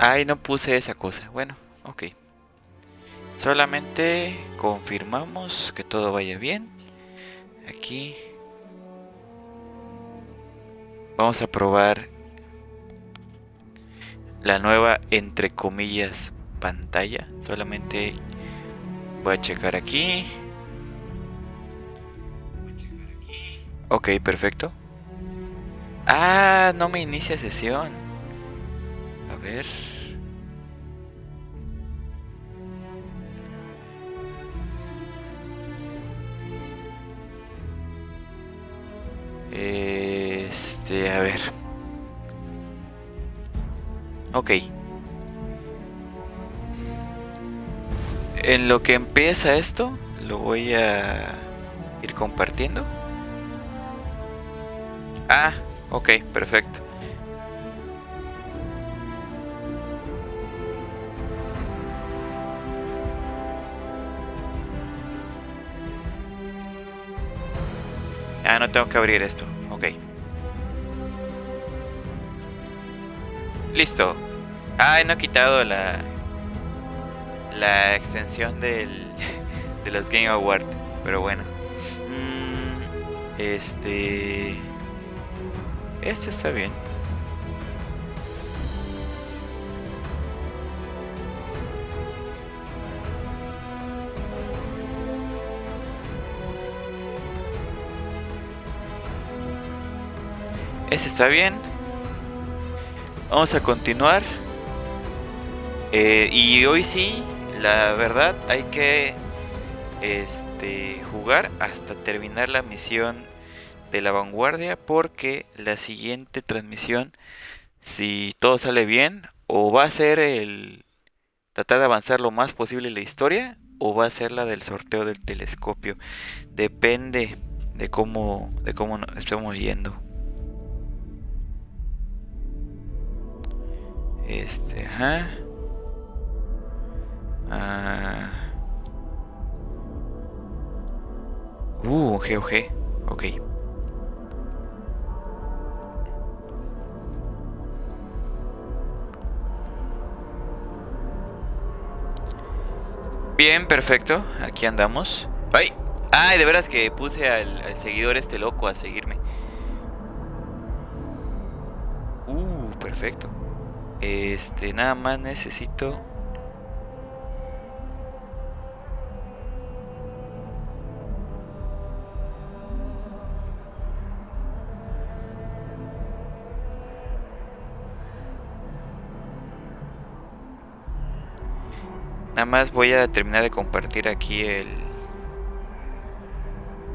Ay, no puse esa cosa. Bueno, ok. Solamente confirmamos que todo vaya bien. Aquí vamos a probar la nueva, entre comillas, pantalla. Solamente voy a checar aquí. Ok, perfecto. Ah, no me inicia sesión. A ver. A ver. Ok. En lo que empieza esto, lo voy a ir compartiendo. Ah, ok, perfecto. Ah, no tengo que abrir esto. Ok. Listo. Ay, no he quitado la extensión de los Game Awards. Pero bueno. Este está bien. Este está bien. Vamos a continuar. Y hoy sí, la verdad, hay que jugar hasta terminar la misión de la vanguardia, porque la siguiente transmisión, si todo sale bien, o va a ser el tratar de avanzar lo más posible en la historia, o va a ser la del sorteo del telescopio. Depende de cómo nos estemos yendo. Ajá. Ah. GOG. Ok. Bien, perfecto. Aquí andamos. ¡Ay! ¡Ay! De veras que puse al seguidor loco a seguirme. Perfecto. Nada más necesito... Nada más voy a terminar de compartir aquí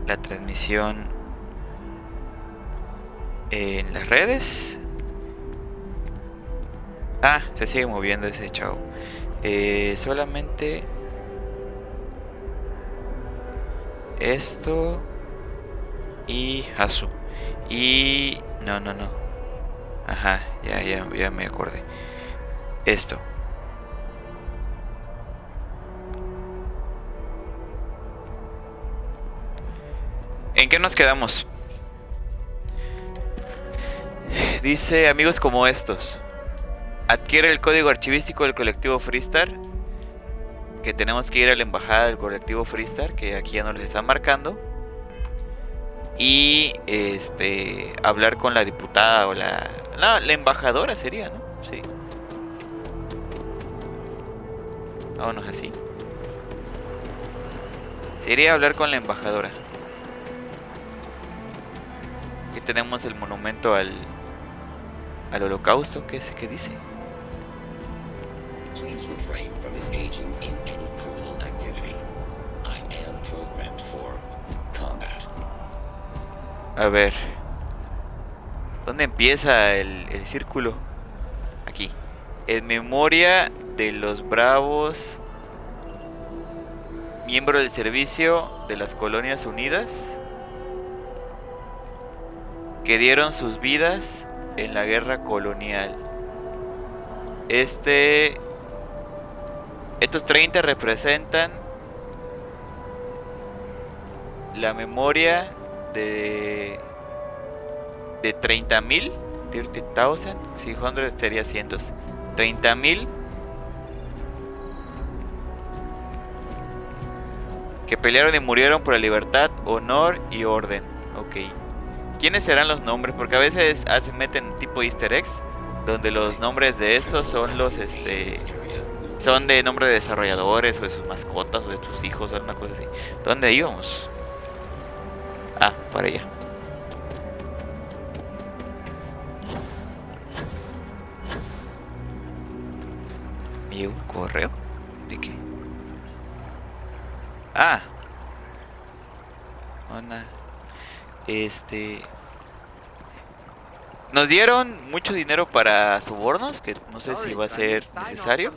la transmisión en las redes. Ah, se sigue moviendo ese chavo. Solamente esto y Hasu. Y no. Ajá, ya me acordé. Esto. ¿En qué nos quedamos? Dice amigos como estos. Adquiere el código archivístico del colectivo Freestar. Que tenemos que ir a la embajada del colectivo Freestar, que aquí ya nos les están marcando. Y hablar con la diputada o la embajadora sería, ¿no? Sí. Vámonos así. Sería hablar con la embajadora. Aquí tenemos el monumento al holocausto. ¿Qué dice? Please refrain from engaging in any criminal activity. I am programmed for combat. A ver. ¿Dónde empieza el círculo? Aquí. En memoria de los bravos miembros del servicio de las Colonias Unidas que dieron sus vidas en la guerra colonial. Estos 30 representan la memoria de 30.000, 30,000, 600 sería cientos 30,000 que pelearon y murieron por la libertad, honor y orden. Ok. ¿Quiénes serán los nombres? Porque a veces meten tipo easter eggs, donde los nombres de estos son los, son de nombre de desarrolladores, o de sus mascotas, o de sus hijos, o alguna cosa así. ¿Dónde íbamos? Ah, para allá. ¿Me llegó un correo? ¿De qué? Ah. Una... Nos dieron mucho dinero para sobornos, que no sé si va a ser necesario.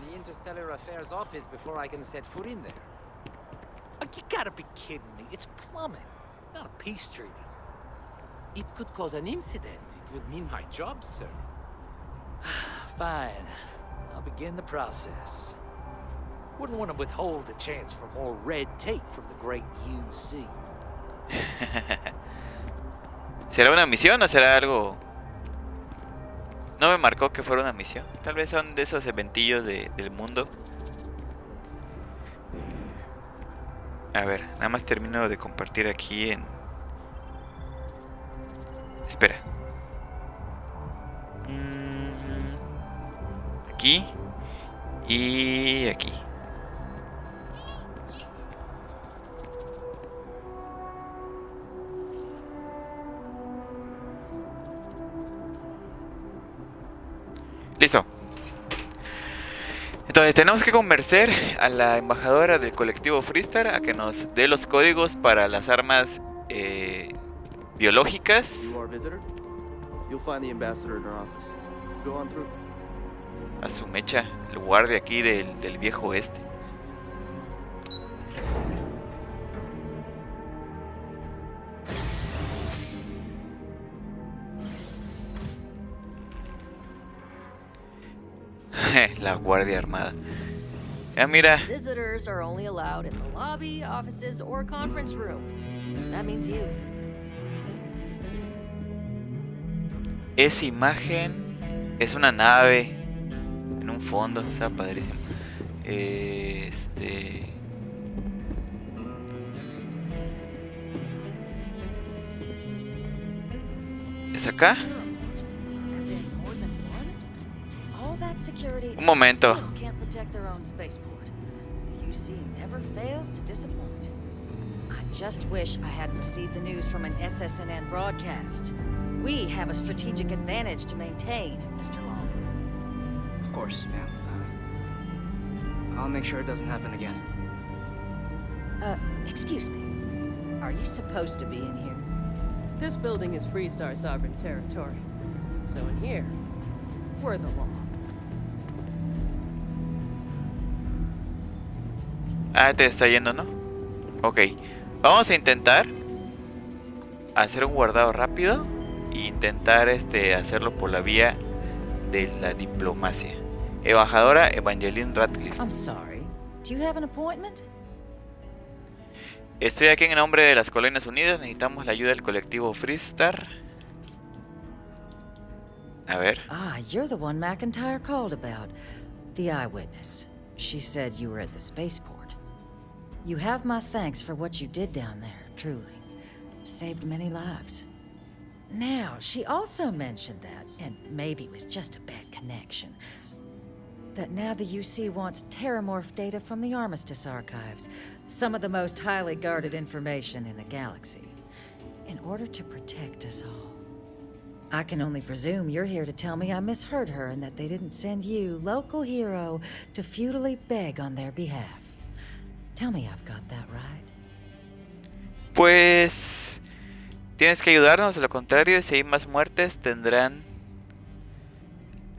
You gotta be kidding me. It's plumbing, not a peace treaty. It could cause an incident. It would mean my job, sir. Fine. I'll begin the process. Wouldn't want to withhold the chance for more red tape from the great UC. ¿Será una misión o será algo? No me marcó que fuera una misión. Tal vez son de esos eventillos del mundo. A ver, nada más termino de compartir aquí en... Espera. Aquí. Y aquí. Listo. Entonces tenemos que convencer a la embajadora del colectivo Freestar a que nos dé los códigos para las armas biológicas. A su mecha, el guardia aquí del viejo oeste. La guardia armada. Ya mira. Visitors are only allowed in the lobby, offices, or conference room. That means you. Esa imagen es una nave en un fondo, está padrísimo. ¿Es acá? Un momento. I just wish I hadn't received the news from an SSNN broadcast. We have a strategic advantage to maintain, Mr. Long. Of course, ma'am. I'll make sure it doesn't happen again. Excuse me. Are you supposed to be in here? This building is Freestar sovereign territory. So in here, we're the law. Ah, te está yendo, ¿no? Ok. Vamos a intentar hacer un guardado rápido e intentar hacerlo por la vía de la diplomacia. Embajadora Evangeline Radcliffe. I'm sorry. Do you have an appointment? Estoy aquí en nombre de las Colonias Unidas. Necesitamos la ayuda del colectivo Freestar. A ver. Ah, you're the one McIntyre called about. The eyewitness. She said you were at the spaceport. You have my thanks for what you did down there, truly. Saved many lives. Now, she also mentioned that, and maybe it was just a bad connection, that now the UC wants terramorph data from the Armistice archives, some of the most highly guarded information in the galaxy, in order to protect us all. I can only presume you're here to tell me I misheard her and that they didn't send you, local hero, to futilely beg on their behalf. Tell me I've got that right. Pues tienes que ayudarnos, de lo contrario, si hay más muertes tendrá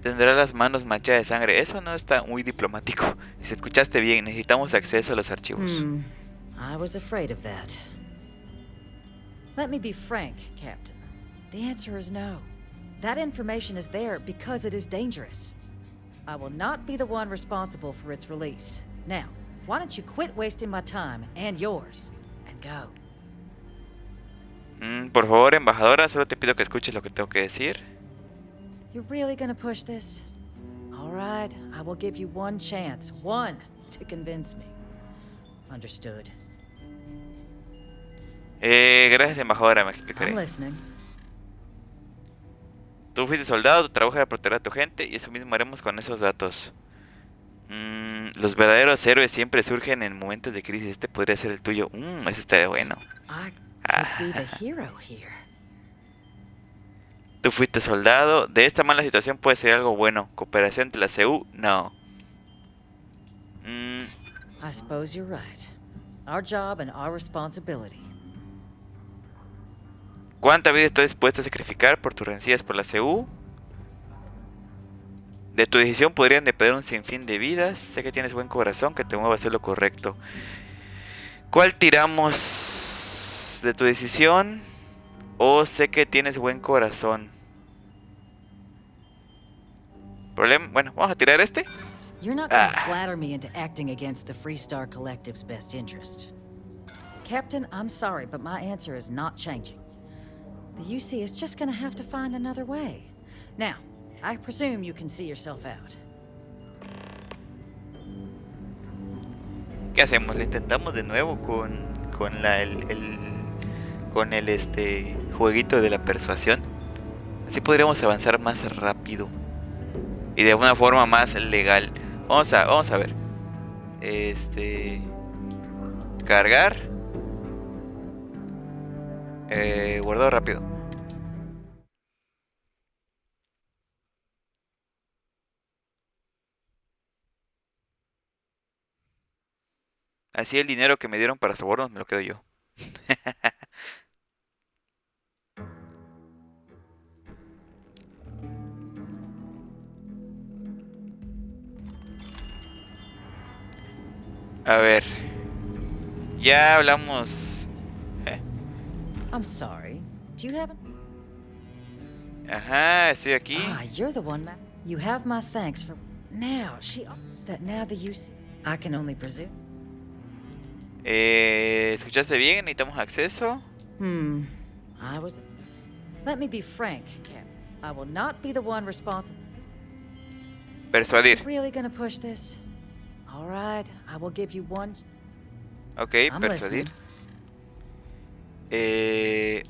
las manos manchadas de sangre. Eso no está muy diplomático. Si escuchaste bien, necesitamos acceso a los archivos. I was afraid of that. Let me be frank, Captain. The answer is no. That information is there because it is dangerous. I will not be the one responsible for its release. Now, why don't you quit wasting my time and yours and go? Por favor, embajadora, solo te pido que escuches lo que tengo que decir. You're really gonna push this? All right, I will give you one chance. One to convince me. Understood. Gracias, embajadora, me I'm explicaré. listening. Tú fuiste soldado, tu trabajo era proteger a tu gente y eso mismo haremos con esos datos. Los verdaderos héroes siempre surgen en momentos de crisis. Este podría ser el tuyo. Ese está bueno. I could be the hero here. Tú fuiste soldado. De esta mala situación puede ser algo bueno. Cooperación entre la CU, no. I suppose you're right. Our job and our responsibility. ¿Cuánta vida estás dispuesto a sacrificar por tus rencillas por la CU? De tu decisión podrían depender un sinfín de vidas. Sé que tienes buen corazón, que te mueva a hacer lo correcto. ¿Cuál tiramos? ¿De tu decisión? ¿O sé que tienes buen corazón? Bueno, vamos a tirar este. You're not going to flatter me into acting against the Freestar Collective's best interest. Captain, I'm sorry, but my answer is not changing. The UC is just going to have to find another way. Now, I presume you can see yourself out. ¿Qué hacemos? ¿Le intentamos de nuevo con el jueguito de la persuasión? Así podríamos avanzar más rápido y de una forma más legal. Vamos a ver. Cargar. Guardado rápido. Así el dinero que me dieron para sobornos me lo quedo yo. A ver. Ya hablamos. I'm sorry. Do you have it? Ajá, estoy aquí. Ah, you're the one, ma'am. You have my thanks for... Now, that now the UC... I can only presume. ¿Escuchaste bien? ¿Necesitamos acceso? I was... Let me be frank, Cap. I will not be the one responsible. Persuadir. Really gonna push this? All right, I will give you one... Ok, I'm persuadir. listening.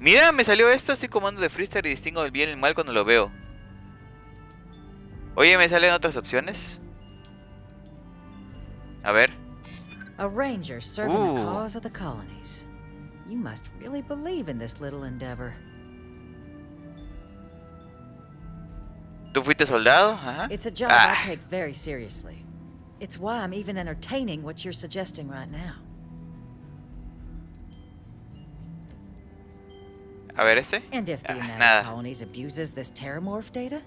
Mira, me salió esto. Soy comando de freestyle y distingo el bien y el mal cuando lo veo. Oye, me salen otras opciones. A ver. A ranger serving the cause of the colonies. You must really believe in this little endeavor. ¿Tú fuiste soldado? Ajá. It's a job I take very seriously. It's why I'm even entertaining what you're suggesting right now. A ver, este. And if the United nada. Colonies abuses this terramorph data,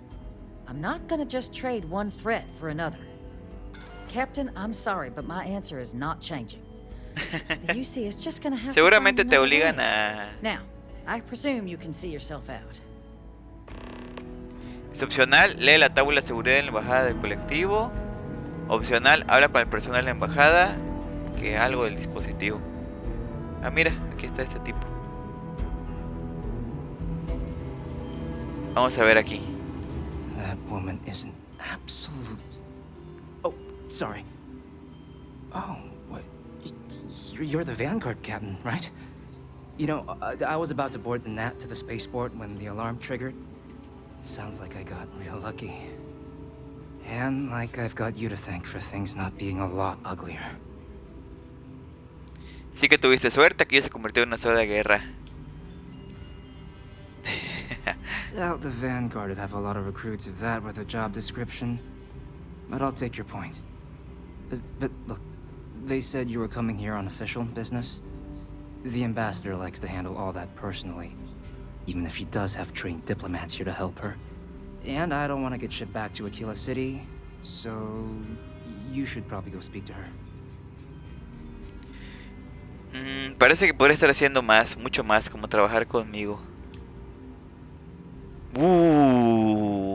I'm not gonna just trade one threat for another. Captain, I'm sorry, but my answer is not changing. The UC is just gonna have Seguramente to te find obligan another way. a... Now, I presume you can see yourself out. Es opcional, lee la tabla de seguridad en la embajada del colectivo. Opcional, habla con el personal de la embajada. Que algo del dispositivo. Ah, mira, aquí está este tipo. Vamos a ver aquí. That woman is an absolute... Oh, sorry. Oh, what? You're the Vanguard captain, right? You know, I was about to board the Nat to the spaceport when the alarm triggered. Sounds like I got real lucky. And like I've got you to thank for things not being a lot uglier. Sí que tuviste suerte, aquello se convirtió en una zona de guerra. Doubt the Vanguard would have a lot of recruits if that were the job description. But I'll take your point. But look, they said you were coming here on official business. The ambassador likes to handle all that personally, even if she does have trained diplomats here to help her. And I don't want to get shipped back to Aquila City, so you should probably go speak to her. Parece que podría estar haciendo más, mucho más, como trabajar conmigo.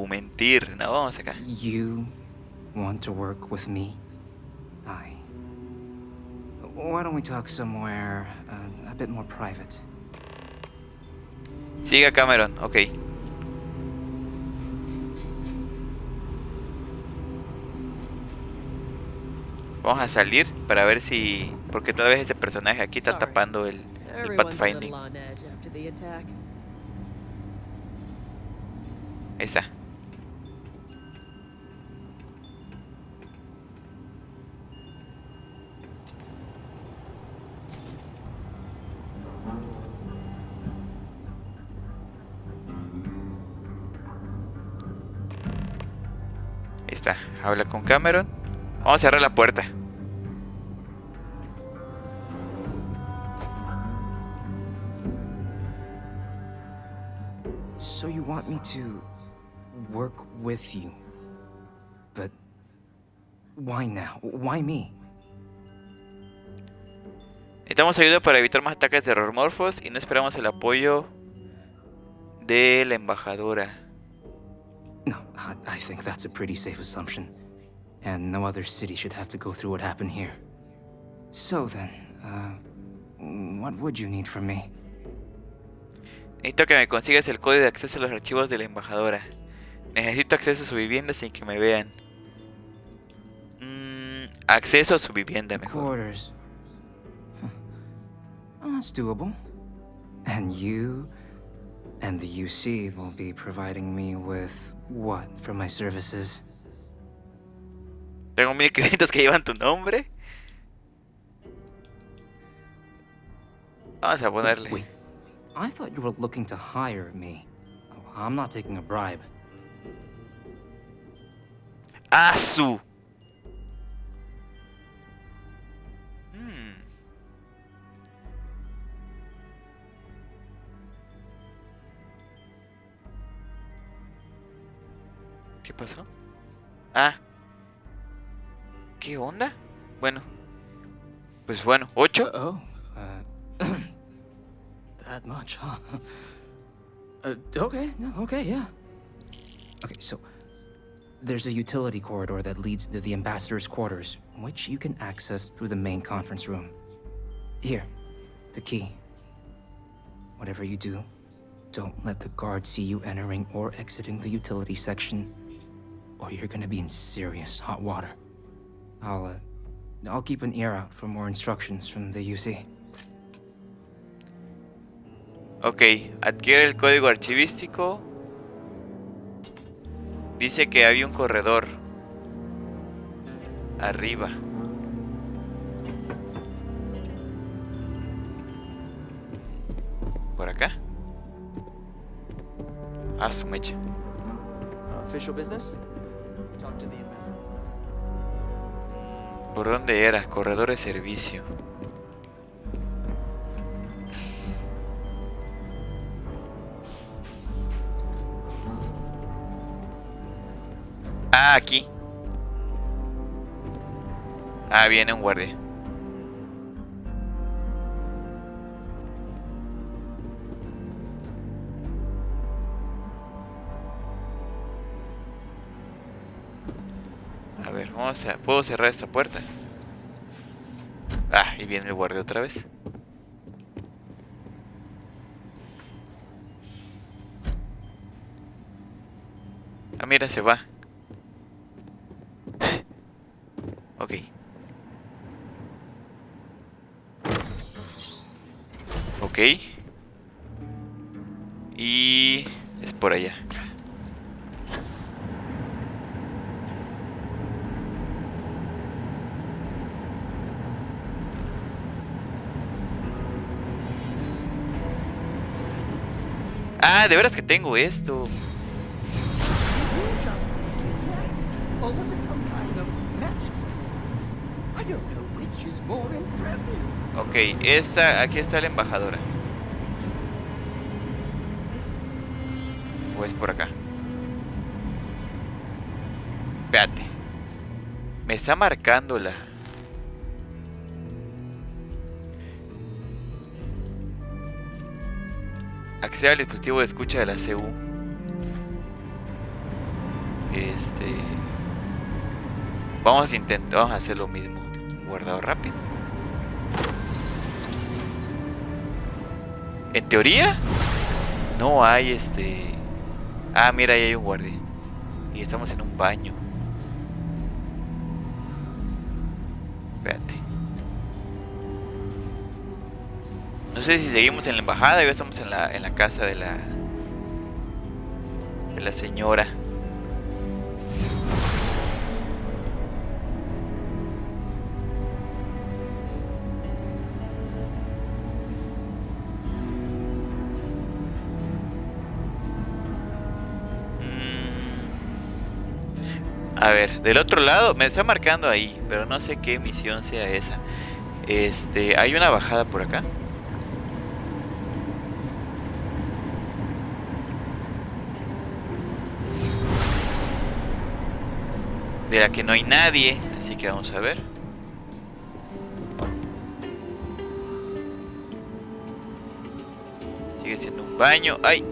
Mentir. No, vamos acá. You want to work with me? Why don't we talk somewhere a bit more private? Siga Cameron, ok. Vamos a salir para ver si... Porque todavía ese personaje aquí está Sorry. tapando el Everyone's a pathfinding. little on edge after the attack. Ahí está. Ahí está. Habla con Cameron. Vamos a cerrar la puerta. So you want me to work with you? But why now? Why me? Necesitamos ayuda para evitar más ataques de terrormorfos y no esperamos el apoyo de la embajadora. No, I think that's a pretty safe assumption. And no other city should have to go through what happened here. So then, what would you need from me? Necesito que me consigas el código de acceso a los archivos de la embajadora. Necesito acceso a su vivienda sin que me vean. Acceso a su vivienda mejor. Quarters. Oh, that's doable. And you and the UC will be providing me with what for my services? Tengo 1500 que llevan tu nombre. Vamos a ponerle. Wait, I thought you were looking to hire me. I'm not taking a bribe. ¡Asu! ¿Qué pasó? Ah. ¿Qué onda? Bueno. Pues bueno, 8. That much, huh? Okay, no, okay, yeah. Okay, so there's a utility corridor that leads to the ambassador's quarters, which you can access through the main conference room. Here, the key. Whatever you do, don't let the guards see you entering or exiting the utility section, or you're gonna be in serious hot water. I'll keep an ear out for more instructions from the UC. Ok, adquiere el código archivístico. Dice que había un corredor arriba. ¿Por acá? Ah, su mecha. Official business? Talk to the ambassador. ¿Por dónde era? Corredor de servicio. Ah, aquí. Ah, viene un guardia. A ver, ¿puedo cerrar esta puerta? Ah, y viene el guardia otra vez. Ah, mira, se va. Ok. Ok. Y es por allá. Ah, de veras que tengo esto. Or was it some kind of magic trick? I don't know which is more impressive. Ok, aquí está la embajadora. ¿O es por acá? Espérate. Me está marcando la... Accede al dispositivo de escucha de la CU. Vamos a hacer lo mismo. Guardado rápido. En teoría no hay Ah, mira, ahí hay un guardia. Y estamos en un baño. Espérate. No sé si seguimos en la embajada o ya estamos en la casa de la señora. A ver, del otro lado me está marcando ahí, pero no sé qué misión sea esa. Hay una bajada por acá. De la que no hay nadie, así que vamos a ver. Sigue siendo un baño. ¡Ay!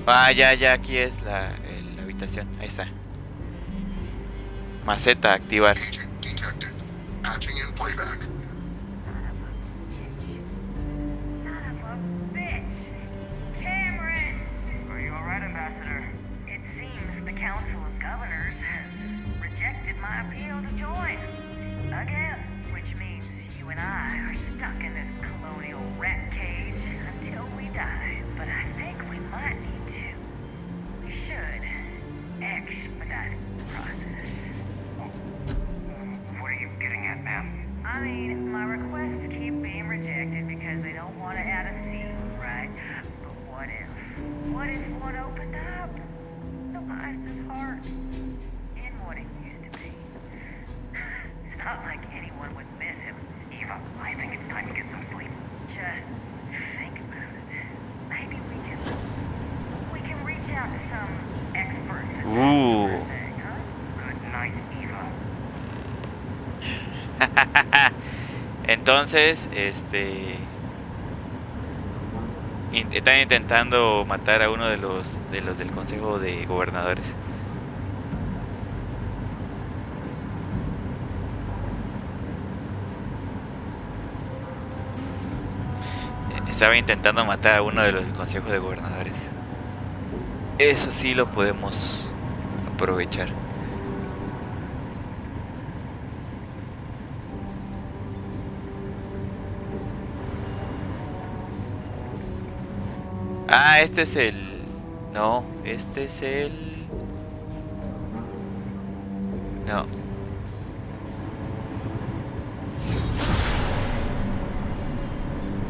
Ah, ya, aquí es la habitación. Ahí está. Maceta, activar. Detected. Patching in playback. Are you alright, Ambassador? It seems the Council of Governors has rejected my appeal to join. Again, which means you and I are stuck in this colonial rat cage until we die. But I think we might need to. We should expedite the process. What are you getting at, ma'am? I mean, my requests keep being rejected because they don't want to add a seat, right? But what if one opened up? The life is hard. In what it used to be. It's not like anyone would miss him. Eva, I think it's time to get some sleep. Just think about it. Maybe we can reach out to some experts in that Ooh. sort of thing, huh? Good night, Eva. Entonces, están intentando matar a uno de los del Consejo de Gobernadores. Estaba intentando matar a uno de los del Consejo de Gobernadores. Eso sí lo podemos aprovechar. Ah, este es el... No, este es el... No.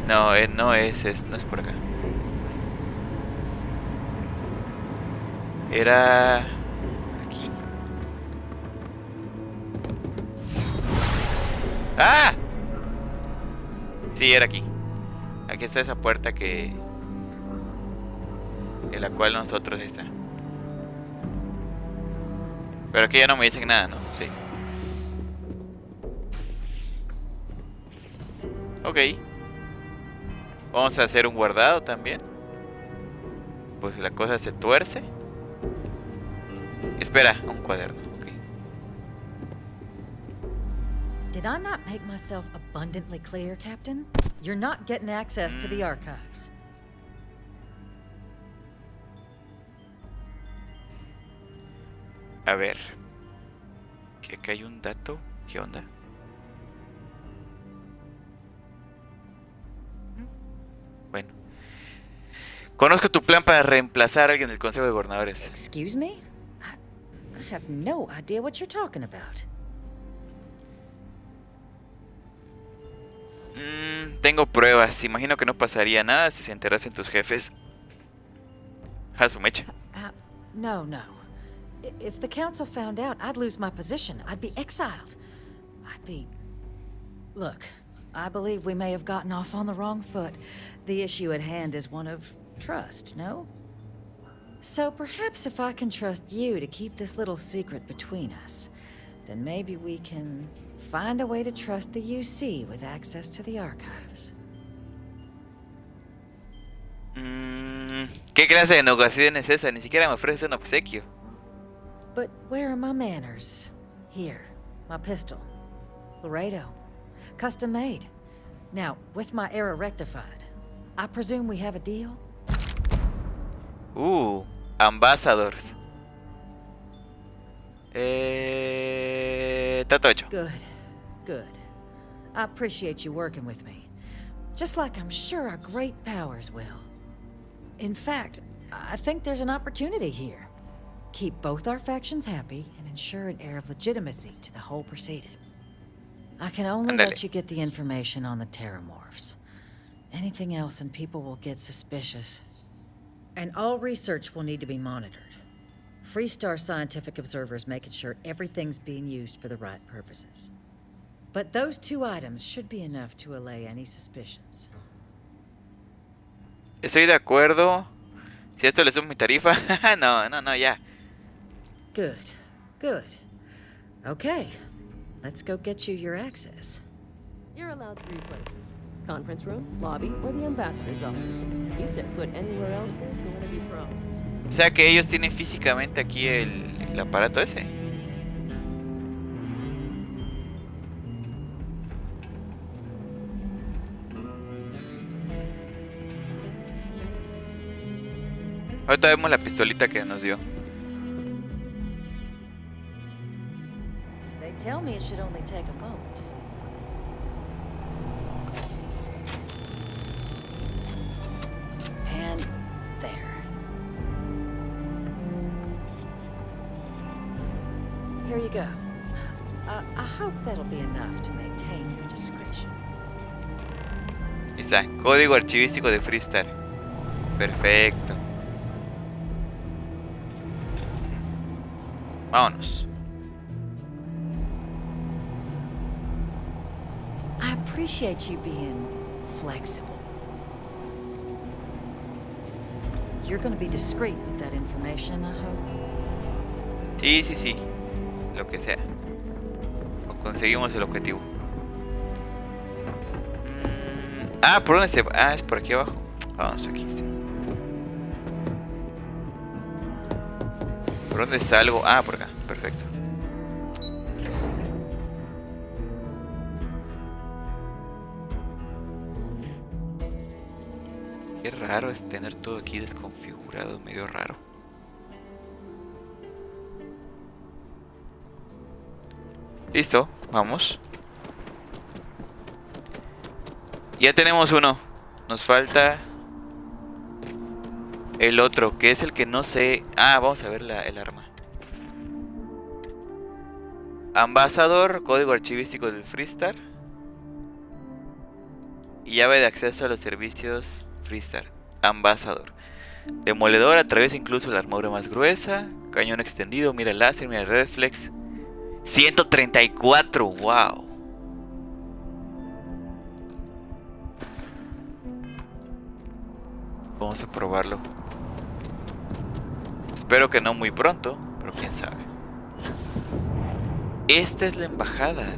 No, no no es por acá. Era... aquí. ¡Ah! Sí, era aquí. Aquí está esa puerta en la cual nosotros está. Pero aquí ya no me dicen nada, ¿no? Sí. Ok. Vamos a hacer un guardado también. Pues la cosa se tuerce. Espera, un cuaderno. Ok. Did I not make myself abundantly clear, Captain? You're not getting access to the archives. A ver. Que acá hay un dato. ¿Qué onda? Bueno. Conozco tu plan para reemplazar a alguien del Consejo de Gobernadores. Excuse me? I have no idea what you're talking about. Tengo pruebas. Imagino que no pasaría nada si se enterasen tus jefes. A su mecha. No. If the council found out, I'd lose my position. I'd be exiled. Look, I believe we may have gotten off on the wrong foot. The issue at hand is one of trust, no? So perhaps if I can trust you to keep this little secret between us, then maybe we can find a way to trust the UC with access to the archives. ¿Qué clase de negociación es esa? Ni siquiera me ofreces un obsequio. But where are my manners? Here, my pistol. Laredo. Custom made. Now, with my error rectified, I presume we have a deal? Ambassadors. Trato hecho. Good. Good. I appreciate you working with me. Just like I'm sure our great powers will. In fact, I think there's an opportunity here. Keep both our factions happy and ensure an air of legitimacy to the whole proceeding. I can only Ándale. let you get the information on the terramorphs. Anything else and people will get suspicious. And all research will need to be monitored. Freestar scientific observers making sure everything's being used for the right purposes. But those 2 items should be enough to allay any suspicions. Estoy de acuerdo. Si esto le sumo mi tarifa. No, ya. Good. Good. Okay. Let's go get you your access. You're allowed 3 places. Conference room, lobby, or the ambassador's office. You set foot anywhere else, there's going to be problems. O sea que ellos tienen físicamente aquí el aparato ese. Ahorita vemos la pistolita que nos dio. They tell me it should only take a moment. And there. Here you go. I hope that'll be enough to maintain your discretion. Ahí está, código archivístico de Freestar. Perfecto. Vámonos. I appreciate you being flexible. You're gonna be discreet with that information, I hope. Sí. Lo que sea. O conseguimos el objetivo. ¿Por dónde se va? Es por aquí abajo. Vamos aquí. Sí. ¿Por dónde salgo? Por acá. Perfecto. Qué raro es tener todo aquí desconfigurado, medio raro. Listo, vamos. Ya tenemos uno. Nos falta el otro, que es el que no sé. Vamos a ver el arma. Ambasador, código archivístico del Freestar. Y llave de acceso a los servicios Freestar. Ambasador. Demoledor, atraviesa incluso la armadura más gruesa. Cañón extendido, mira láser, mira reflex. 134, wow. Vamos a probarlo. Espero que no muy pronto, pero quién sabe. Esta es la embajada.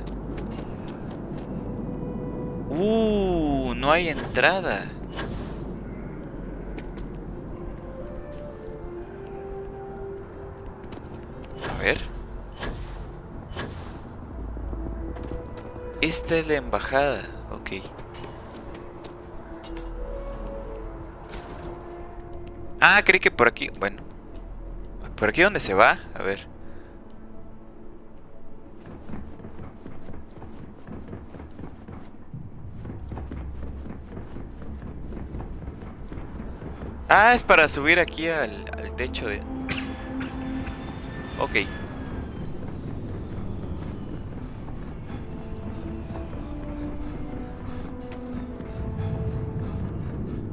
No hay entrada. A ver. Esta es la embajada, ok. Creí que por aquí, bueno. ¿Por aquí dónde se va? A ver. Es para subir aquí al techo de... Ok.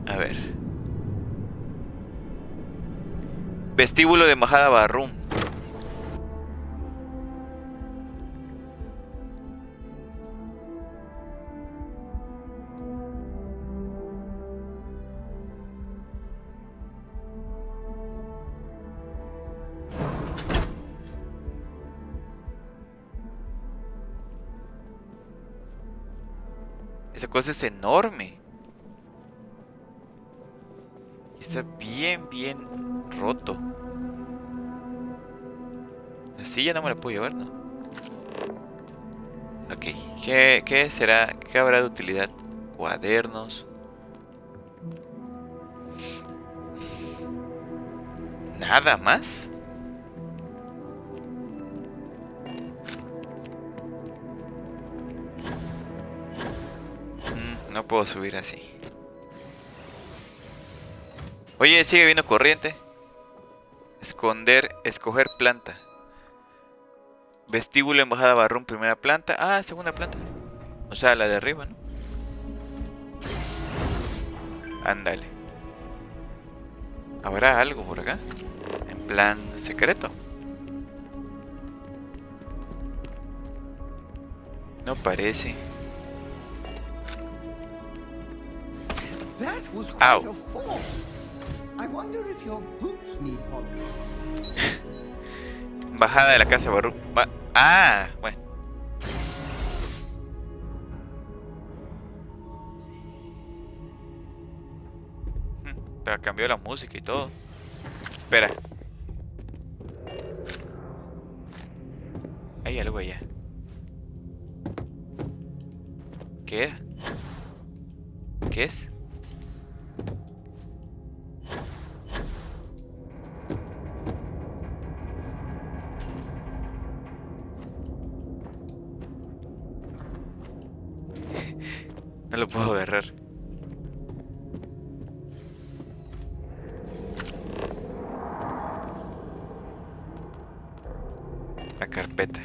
A ver. Vestíbulo de embajada Barroom. Esa cosa es enorme. Está bien roto. Así ya no me la puedo llevar, ¿no? Ok, ¿qué será? ¿Qué habrá de utilidad? Cuadernos. ¿Nada más? No puedo subir así. Oye, sigue viendo corriente. Escoger planta. Vestíbulo, embajada, barroom, primera planta. Ah, segunda planta. O sea, la de arriba, ¿no? Ándale. ¿Habrá algo por acá? En plan secreto. No parece. That was Ow. quite a fall. I wonder if your boots need polish. Bajada de la casa de barroom. Ah, bueno. Cambió la música y todo. Espera. Hay algo allá. ¿Qué era? ¿Qué es? No lo puedo agarrar. La carpeta.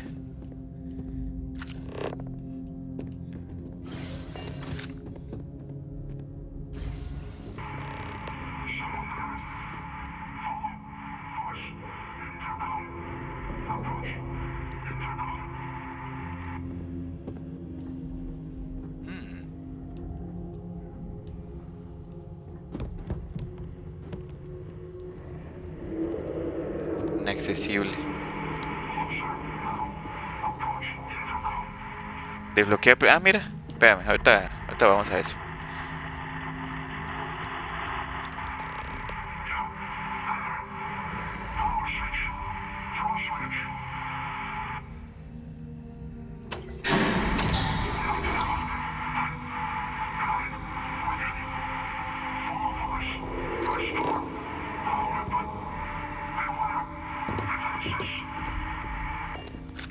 Inaccesible. Desbloquea. Ah, mira. Espérame, ahorita vamos a eso.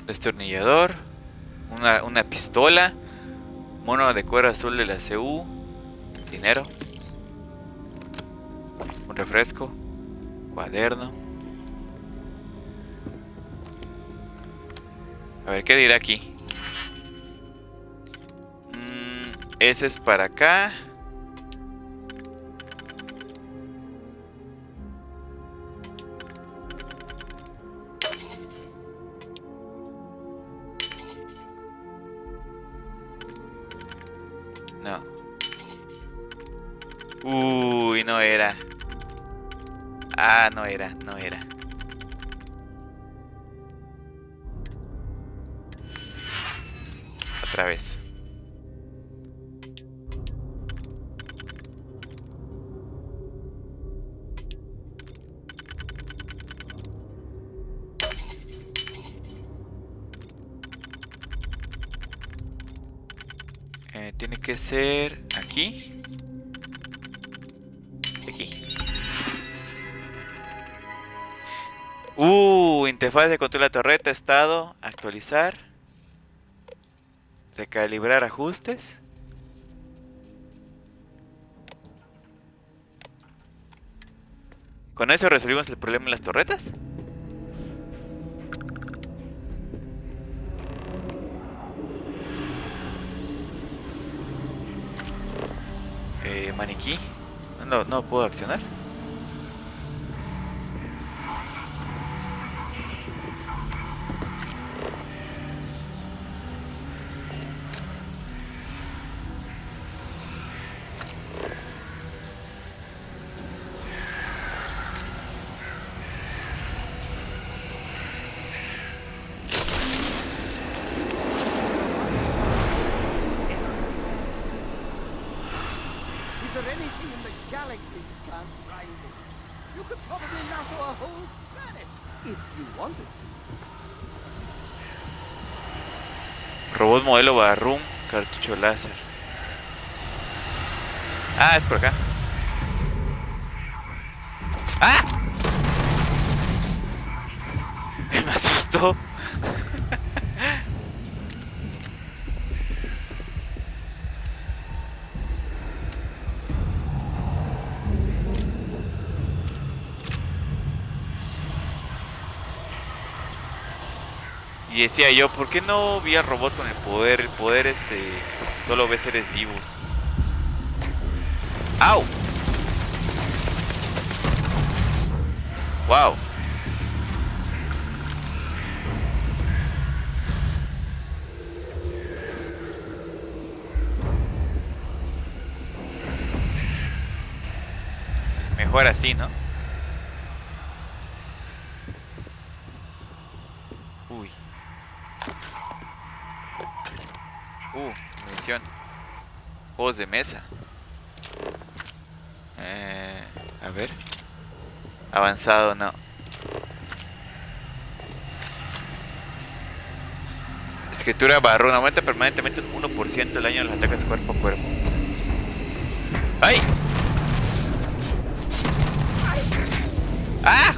Destornillador. Una pistola. Mono de cuero azul de la CU. Dinero. Un refresco. Cuaderno. A ver, ¿qué dirá aquí? Ese es para acá. No. Uy, no era. Ah, no era. Otra vez. Tiene que ser aquí. Aquí. Interfaz de control de la torreta, estado, actualizar. Recalibrar ajustes. ¿Con eso resolvimos el problema en las torretas? Maniquí. No puedo accionar. Is there anything in the galaxy you can't rival? You could probably lasso a whole planet if you wanted to. Robot modelo Barroom, cartucho láser. Ah, es por acá. ¡Ah! me asustó. Y decía yo, ¿por qué no vi al robot con el poder? El poder solo ve seres vivos. ¡Au! ¡Wow! Mejor así, ¿no? Uy. Munición. Juegos de mesa. A ver. Avanzado, no. Escritura barrón. Aumenta permanentemente un 1% el daño de los ataques cuerpo a cuerpo. ¡Ay! ¡Ah!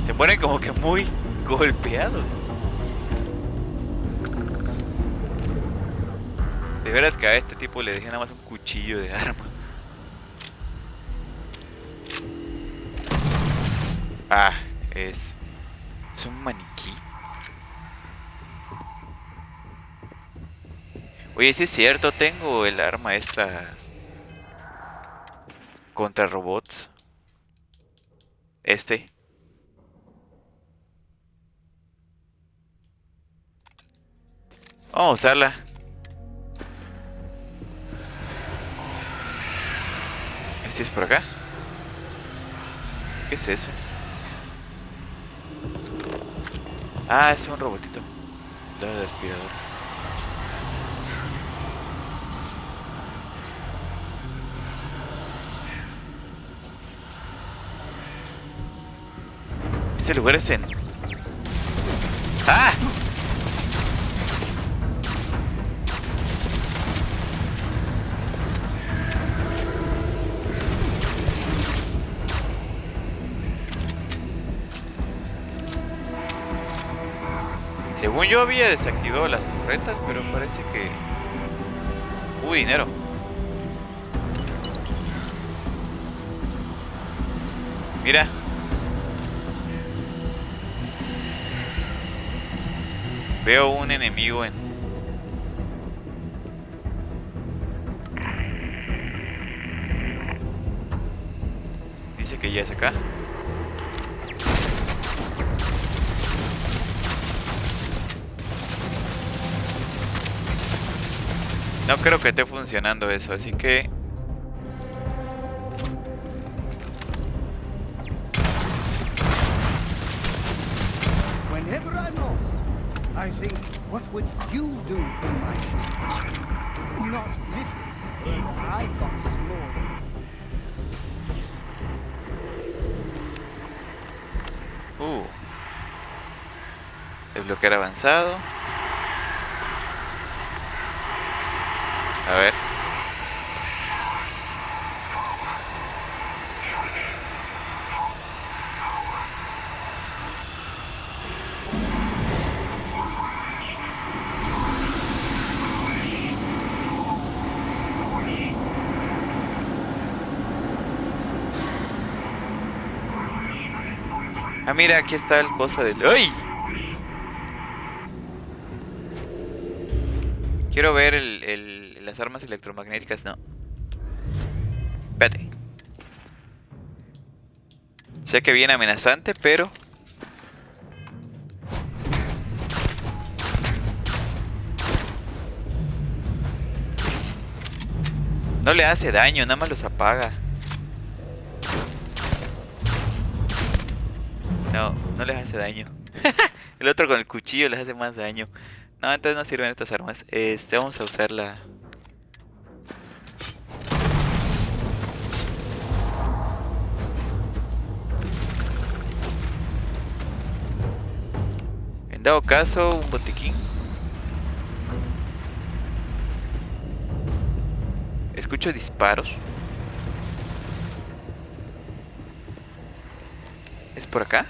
Se ponen como que muy golpeados. De veras que a este tipo le dejé nada más un cuchillo de arma. Ah, es un maniquí. Oye, sí es cierto, tengo el arma esta contra robots. Vamos a usarla. ¿Este es por acá? ¿Qué es eso? Ah, es un robotito. El aspirador. Este lugar es en... ¡Ah! Según yo había desactivado las torretas, pero parece que... dinero. Mira. Veo un enemigo en... Dice que ya es acá. No creo que esté funcionando eso, así que... Whenever I'm lost, I think, what would you do in my shoes? Not literally. I've got small. Desbloquear avanzado. A ver. Ah, mira, aquí está el coso del... ¡Ay! Quiero ver las armas electromagnéticas, no. Espérate. Sé que viene amenazante, pero... No le hace daño, nada más los apaga. No, no les hace daño. El otro con el cuchillo les hace más daño. No, entonces no sirven estas armas. Vamos a usarla. En dado caso, un botiquín. Escucho disparos. ¿Es por acá?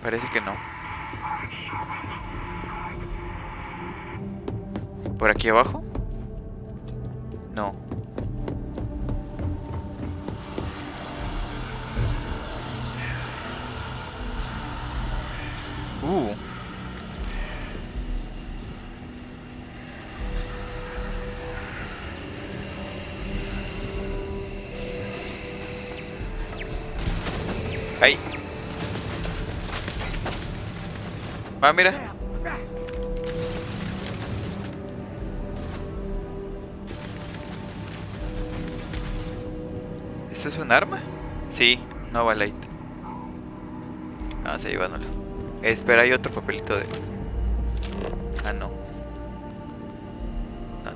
Parece que no. ¿Por aquí abajo? No. Uh. Ahí. Ah, mira. ¿Esto es un arma? Sí, Nova Light. Vamos a llevárnoslo. Espera, hay otro papelito de... Ah, no.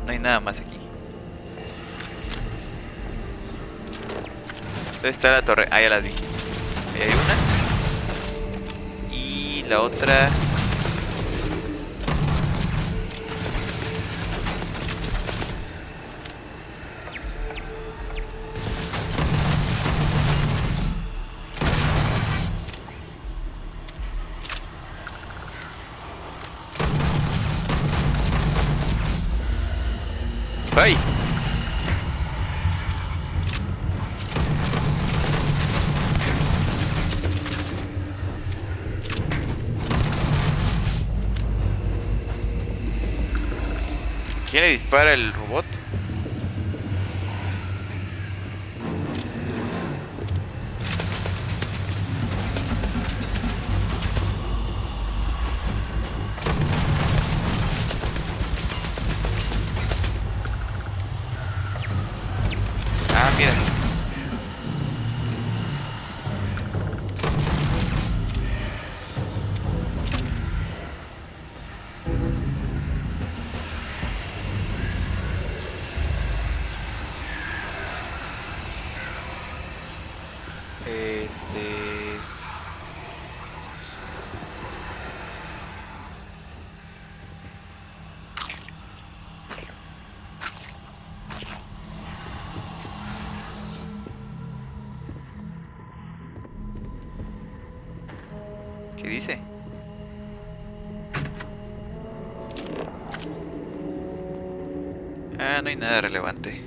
No hay nada más aquí. ¿Dónde está la torre? Ah, ya la vi. Ahí hay una. Y la otra... ¡Ay! ¿Quién le dispara el robot? Ah, mira. ¿Qué dice? Ah, no hay nada relevante.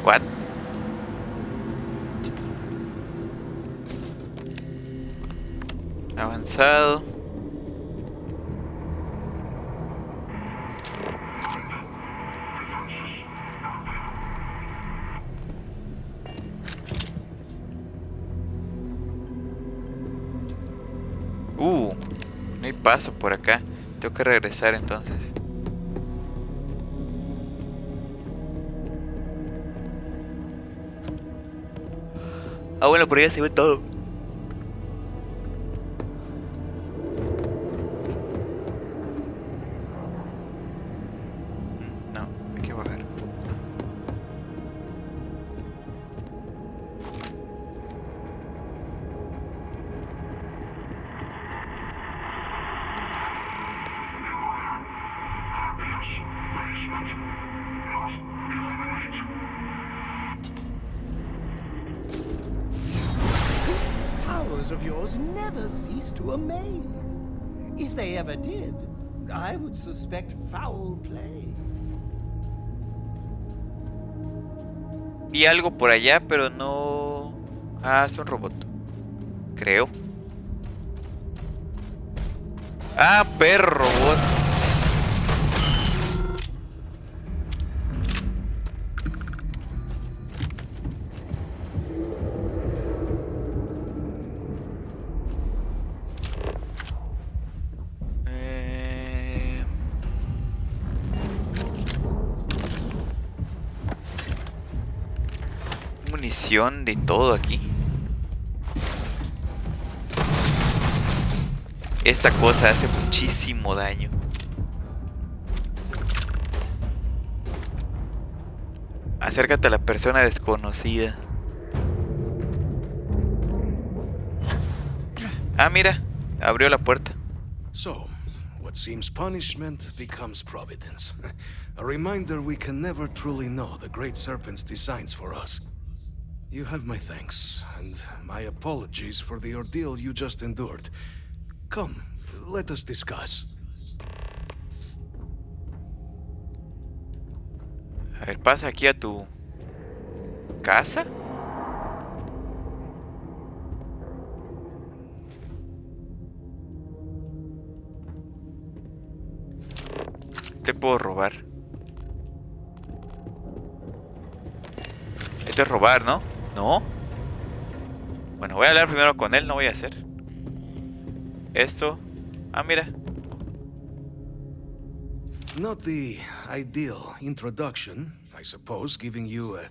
What? Avanzado. No hay paso por acá. Tengo que regresar entonces. Ah, bueno, por allá se ve todo. No, hay que bajar. Powers of yours never cease to amaze. If they ever did, I would suspect foul play. Vi algo por allá, pero no... Ah, es un robot. Creo. Ah, perro robot. munición de todo aquí. Esta cosa hace muchísimo daño. Acércate a la persona desconocida. Ah, mira, abrió la puerta. So, what seems punishment becomes providence. A reminder we can never truly know the Great Serpent's designs for us. You have my thanks, and my apologies for the ordeal you just endured. Come, let us discuss. A ver, pasa aquí a tu casa. Te puedo robar. Esto es robar, ¿no? No. Bueno, voy a hablar primero con él, no voy a hacer esto. Ah, mira. Not the ideal introduction, I suppose, giving you a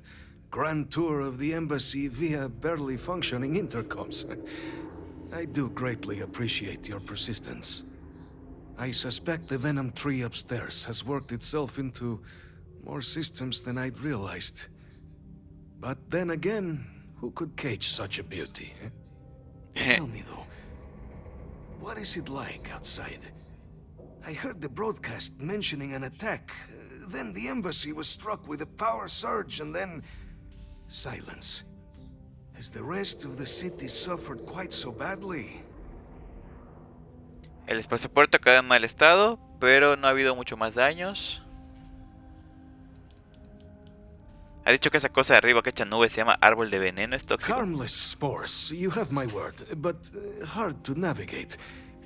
grand tour of the embassy via barely functioning intercoms. I do greatly appreciate your persistence. I suspect the venom tree upstairs has worked itself into more systems than I'd realized. But then again, who could cage such a beauty? Tell me though, what is it like outside? I heard the broadcast mentioning an attack. Then the embassy was struck with a power surge and then silence. Has the rest of the city suffered quite so badly? El espacio-puerto queda en mal estado, pero no ha habido mucho más daños. Ha dicho que esa cosa de arriba que echa nubes se llama árbol de veneno, es tóxico. Harmless spores, you have my word, but hard to navigate.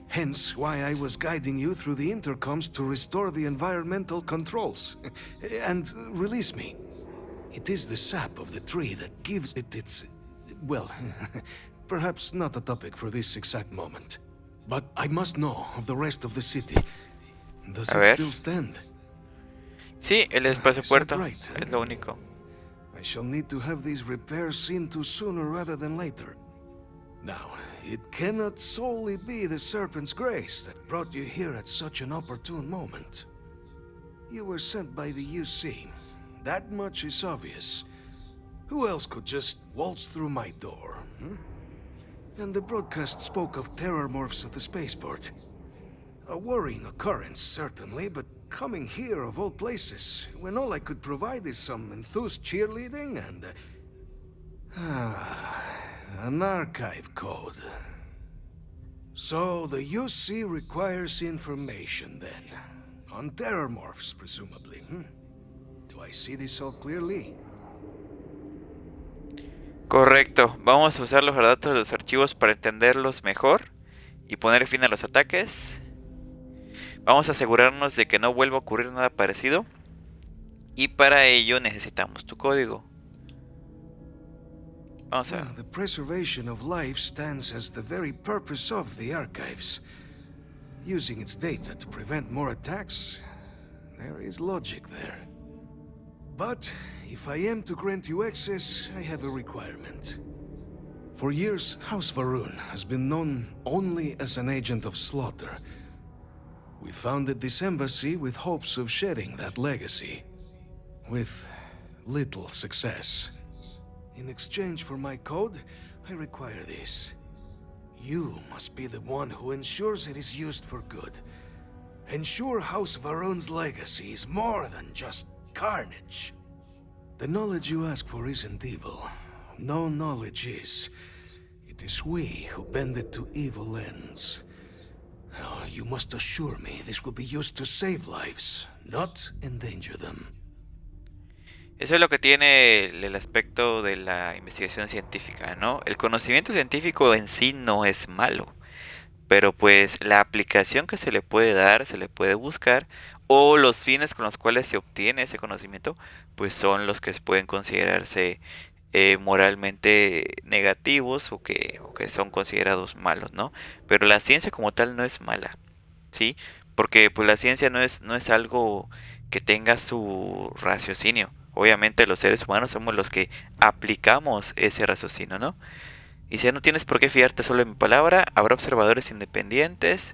Hence why I was guiding you through the intercoms to restore the environmental controls. And release me. It is the sap of the tree that gives it its... well, perhaps not a topic for this exact moment. But I must know of the rest of the city. Does it still stand? Sí, el espacio-puerto es lo único. I shall need to have these repairs seen to sooner rather than later. Now, it cannot solely be the Serpent's grace that brought you here at such an opportune moment. You were sent by the UC. That much is obvious. Who else could just waltz through my door? And the broadcast spoke of terror morphs at the spaceport. A worrying occurrence, certainly, but coming here of all places, when all I could provide is some enthused cheerleading and... an archive code. So the UC requires information, then. On terror morphs, presumably, Do I see this all clearly? Correcto, vamos a usar los datos de los archivos para entenderlos mejor y poner fin a los ataques. Vamos a asegurarnos de que no vuelva a ocurrir nada parecido. Y para ello necesitamos tu código. Vamos a... The preservation of life stands as the very purpose of the archives. Using its data to prevent more attacks, there is logic there. But if I am to grant you access, I have a requirement. For years, House Varun has been known only as an agent of slaughter. We founded this embassy with hopes of shedding that legacy. With little success. In exchange for my code, I require this. You must be the one who ensures it is used for good. Ensure House Varun's legacy is more than just carnage. The knowledge you ask for isn't evil. No knowledge is. It is we who bend it to evil ends. Oh, you must assure me this will be used to save lives, not endanger them. Eso es lo que tiene el aspecto de la investigación científica, ¿no? El conocimiento científico en sí no es malo, pero pues la aplicación que se le puede dar, se le puede buscar, o los fines con los cuales se obtiene ese conocimiento, pues son los que pueden considerarse moralmente negativos o que son considerados malos, ¿no? Pero la ciencia como tal no es mala, ¿sí? Porque pues la ciencia no es algo que tenga su raciocinio. Obviamente los seres humanos somos los que aplicamos ese raciocinio, ¿no? Y si no tienes por qué fiarte solo en mi palabra, habrá observadores independientes.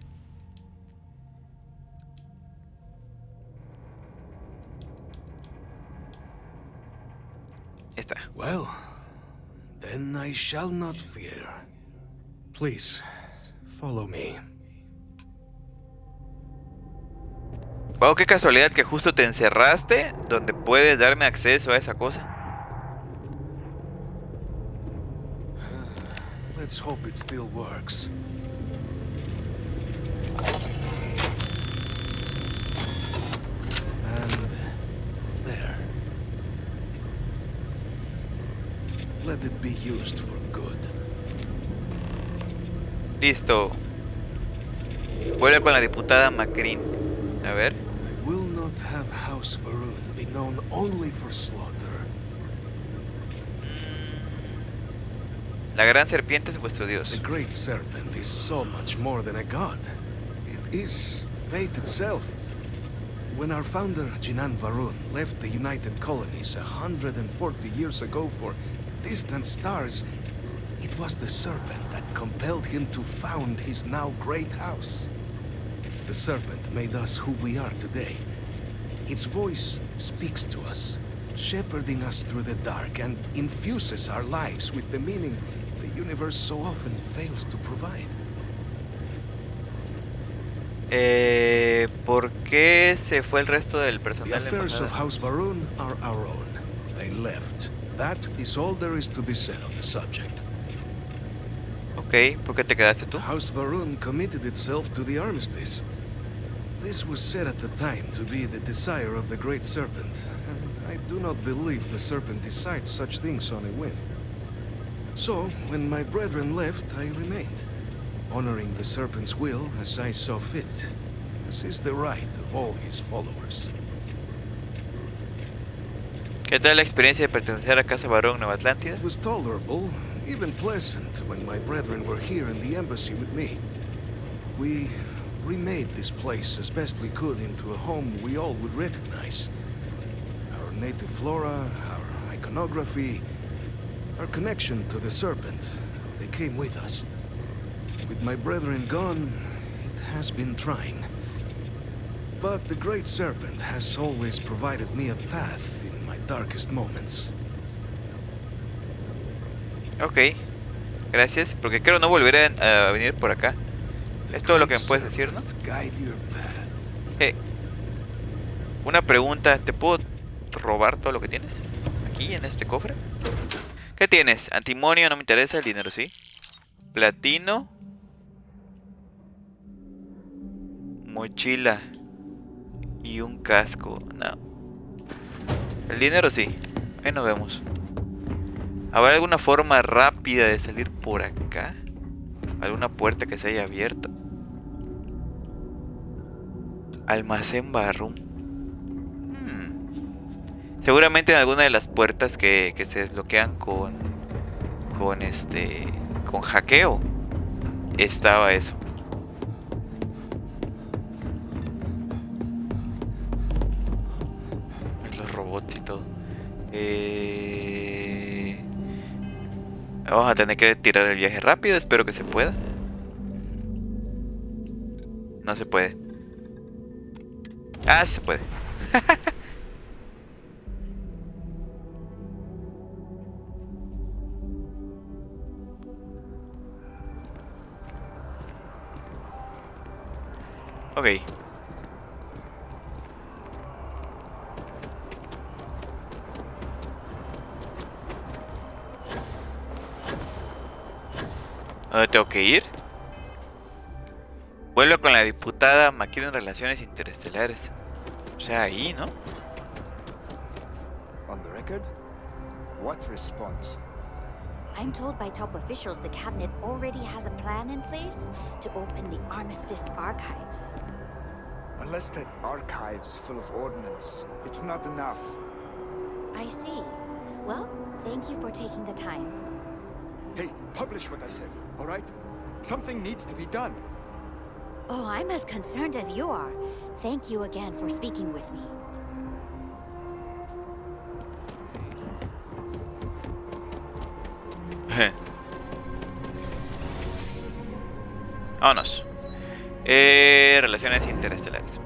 Está. Well, then I shall not fear. Please, follow me. Wow, qué casualidad que justo te encerraste donde puedes darme acceso a esa cosa. Let's hope it still works. And there. Let it be used for good. Listo. Vuelve con la diputada Macrin. A ver. I will not have House Varun be known only for slaughter. La gran serpiente es vuestro dios. The great serpent is so much more than a god. It is fate itself. When our founder, Jinan Varun, left the United Colonies 140 years ago for distant stars, it was the serpent that compelled him to found his now great house. The serpent made us who we are today. Its voice speaks to us, shepherding us through the dark and infuses our lives with the meaning the universe so often fails to provide. ¿Por qué se fue el resto del The personal de affairs of embajada? House Varun are our own. They left. That is all there is to be said on the subject. Ok, ¿por qué te quedaste tú? House Varun committed itself to the armistice. This was said at the time to be the desire of the Great Serpent, and I do not believe the Serpent decides such things on a whim. So, when my brethren left, I remained, honoring the Serpent's will as I saw fit, as is the right of all his followers. ¿Qué tal la experiencia de pertenecer a Casa Barón Nueva Atlántida? It was tolerable, even pleasant, when my brethren were here in the embassy with me. We remade this place as best we could into a home we all would recognize. Our native flora, our iconography, our connection to the Serpent, they came with us. With my brethren gone, it has been trying. But the Great Serpent has always provided me a path in my darkest moments. Ok, gracias, porque creo no volveré a venir por acá. Es todo lo que me puedes decir, ¿no? Una pregunta, ¿te puedo robar todo lo que tienes? Aquí, en este cofre. ¿Qué tienes? Antimonio, no me interesa, el dinero sí. Platino. Mochila. Y un casco, no. El dinero sí, ahí nos vemos. ¿Habrá alguna forma rápida de salir por acá? ¿Alguna puerta que se haya abierto? Almacén Barroom. Seguramente en alguna de las puertas que se desbloquean con hackeo estaba eso. Los robots y todo. Vamos a tener que tirar el viaje rápido. Espero que se pueda. No se puede. Ah, se puede. Ok. ¿A dónde tengo que ir? Vuelvo con la diputada Maquina en Relaciones Interestelares. O sea, ahí, ¿no? On the record? What response? I'm told by top officials the cabinet already has a plan in place to open the Armistice archives. Unless that archive's full of ordnance, it's not enough. I see. Well, thank you for taking the time. Hey, publish what I said, all right? Something needs to be done. Oh, I'm as concerned as you are. Thank you again for speaking with me. Vámonos. Relaciones interestelares.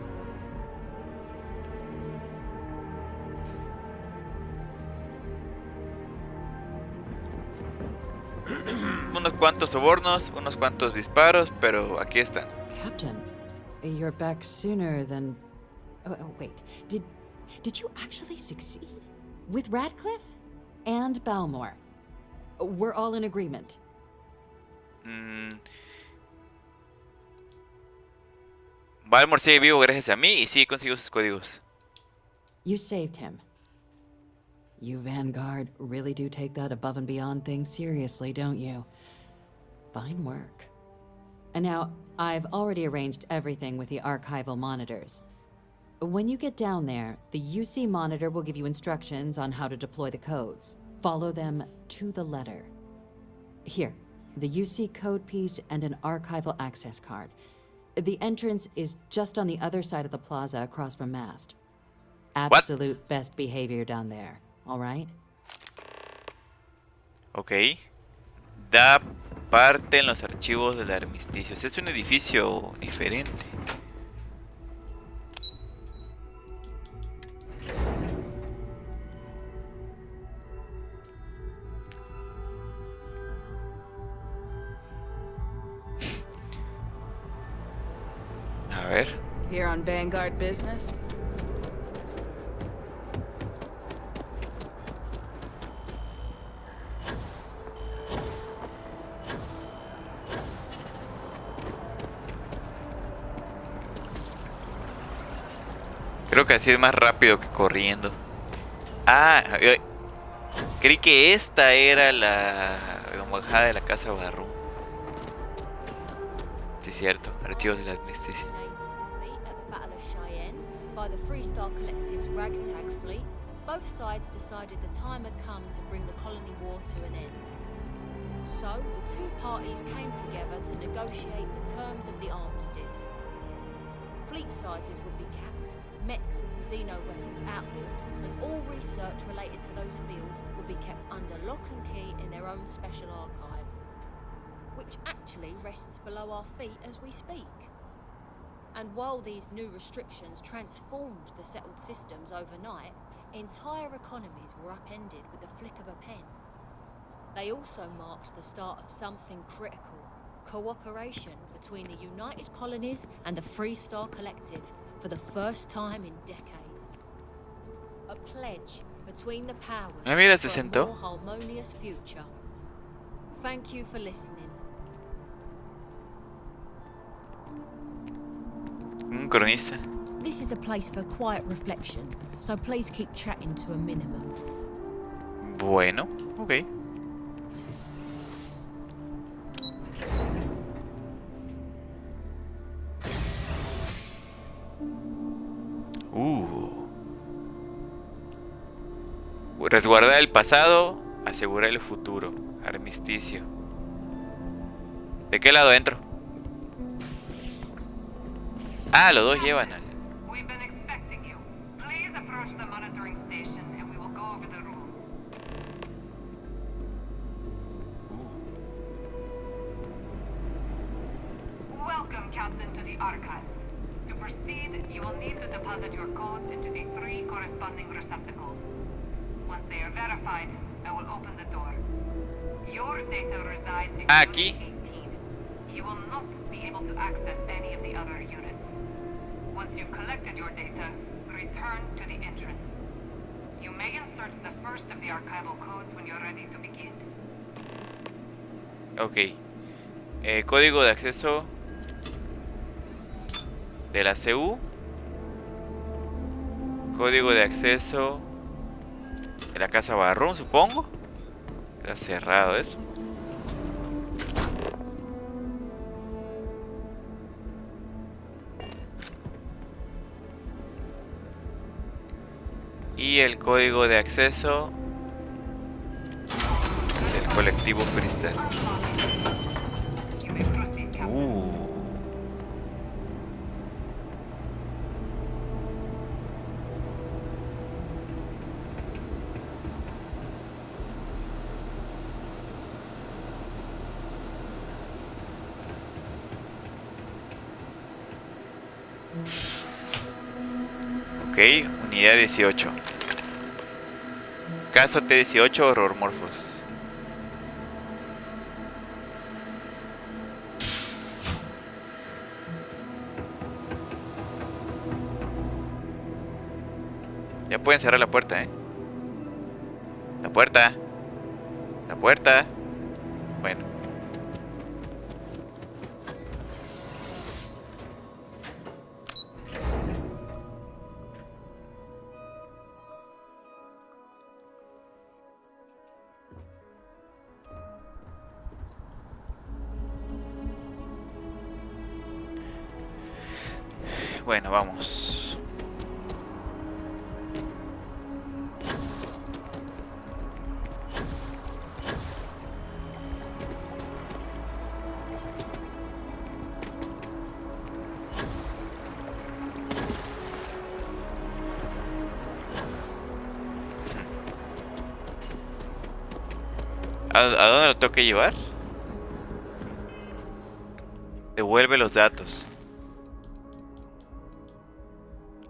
Unos cuantos sobornos, unos cuantos disparos, pero aquí están. Captain, you're back sooner than... Oh, wait. Did you actually succeed? With Radcliffe? And Balmore? We're all in agreement. Balmore sigue vivo gracias a mí y sí consiguió sus códigos. You saved him. You Vanguard really do take that above and beyond thing seriously, don't you? Fine work. And now, I've already arranged everything with the archival monitors. When you get down there, the UC monitor will give you instructions on how to deploy the codes. Follow them to the letter. Here, the UC code piece and an archival access card. The entrance is just on the other side of the plaza across from Mast. Absolute best behavior down there, all right? Ok. Da parte en los archivos del armisticio. Es un edificio diferente. A ver. Here on Vanguard business? Creo que así es más rápido que corriendo. Ah, creí que esta era la embajada de la casa Barroom. Sí, cierto. Archivos del armisticio. By the Freestar Collective's ragtag fleet, both sides decided the time had come to bring the colony war to an end. So, the two parties came together to negotiate the terms of the armistice. Fleet sizes would be capped, mechs and xeno weapons outlawed, and all research related to those fields would be kept under lock and key in their own special archive, which actually rests below our feet as we speak. And while these new restrictions transformed the settled systems overnight, entire economies were upended with the flick of a pen. They also marked the start of something critical: cooperation between the United Colonies and the Freestar Collective for the first time in decades. A pledge between the powers Mira, se for a sentó. more harmonious future. Thank you for listening. Un cronista. This is a place for quiet reflection, so please keep chatting to a minimum. Bueno, ok. Resguardar el pasado, asegurar el futuro. Armisticio. ¿De qué lado entro? Ah, los dos llevan al... We've been expecting you. Please approach the monitoring station and we will go over the rules. Welcome, Captain, to the archives. To proceed, you will need to deposit your codes into the 3 corresponding receptacles. Once they are verified, I will open the door. Your data resides in Aquí. Unit 18. You will not be able to access any of the other units. Once you've collected your data, return to the entrance. You may insert the first of the archival codes when you're ready to begin. Ok. Código de acceso de la CU. Código de acceso de la casa Barroom, supongo. Era cerrado eso. Y el código de acceso del colectivo Freestar. Ok, unidad 18. Caso T-18, horrormorfos. Ya pueden cerrar la puerta, La puerta. La puerta. Bueno. Bueno, vamos. ¿A dónde lo tengo que llevar? Devuelve los datos.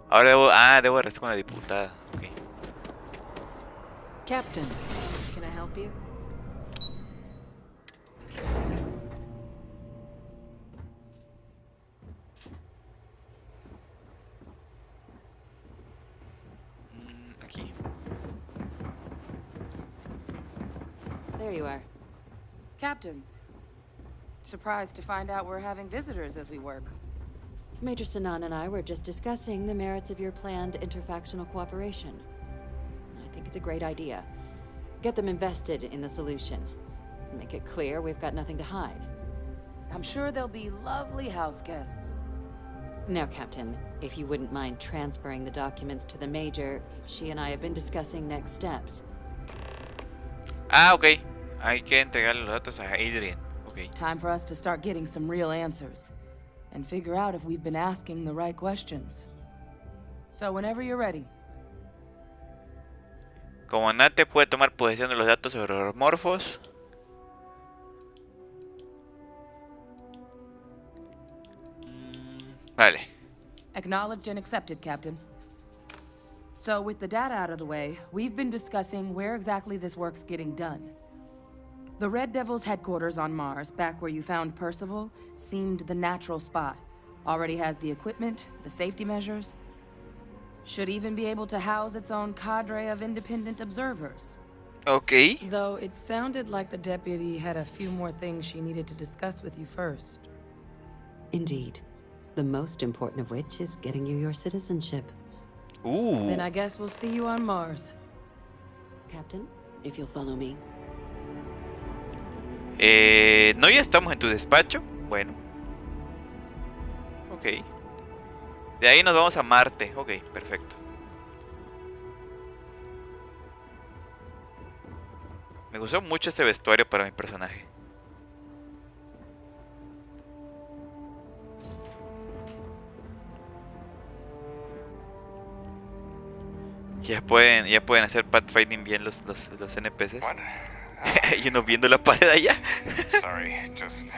Ahora debo arrestar con la diputada. Ok. Captain, can I help you? Aquí. There you are. Captain. Surprised to find out we're having visitors as we work. Major Sinan and I were just discussing the merits of your planned interfactional cooperation. I think it's a great idea. Get them invested in the solution. Make it clear we've got nothing to hide. I'm sure they'll be lovely house guests. Now, Captain, if you wouldn't mind transferring the documents to the Major, she and I have been discussing next steps. Ok. Hay que entregarle los datos a Adrian. Ok. Time for us to start getting some real answers. And figure out if we've been asking the right questions. So whenever you're ready. Comandante puede tomar posesión de los datos horrormorfos. Vale. Acknowledged and accepted, Captain. So with the data out of the way, we've been discussing where exactly this work's getting done. The Red Devil's headquarters on Mars, back where you found Percival, seemed the natural spot. Already has the equipment, the safety measures. Should even be able to house its own cadre of independent observers. Okay. Though it sounded like the deputy had a few more things she needed to discuss with you first. Indeed. The most important of which is getting you your citizenship. Ooh. Then I guess we'll see you on Mars. Captain, if you'll follow me. ¿No ya estamos en tu despacho? Bueno. Ok. De ahí nos vamos a Marte. Ok, perfecto. Me gustó mucho este vestuario para mi personaje. Ya pueden hacer pathfinding bien los NPCs. Y uno viendo la pared allá. Sorry, just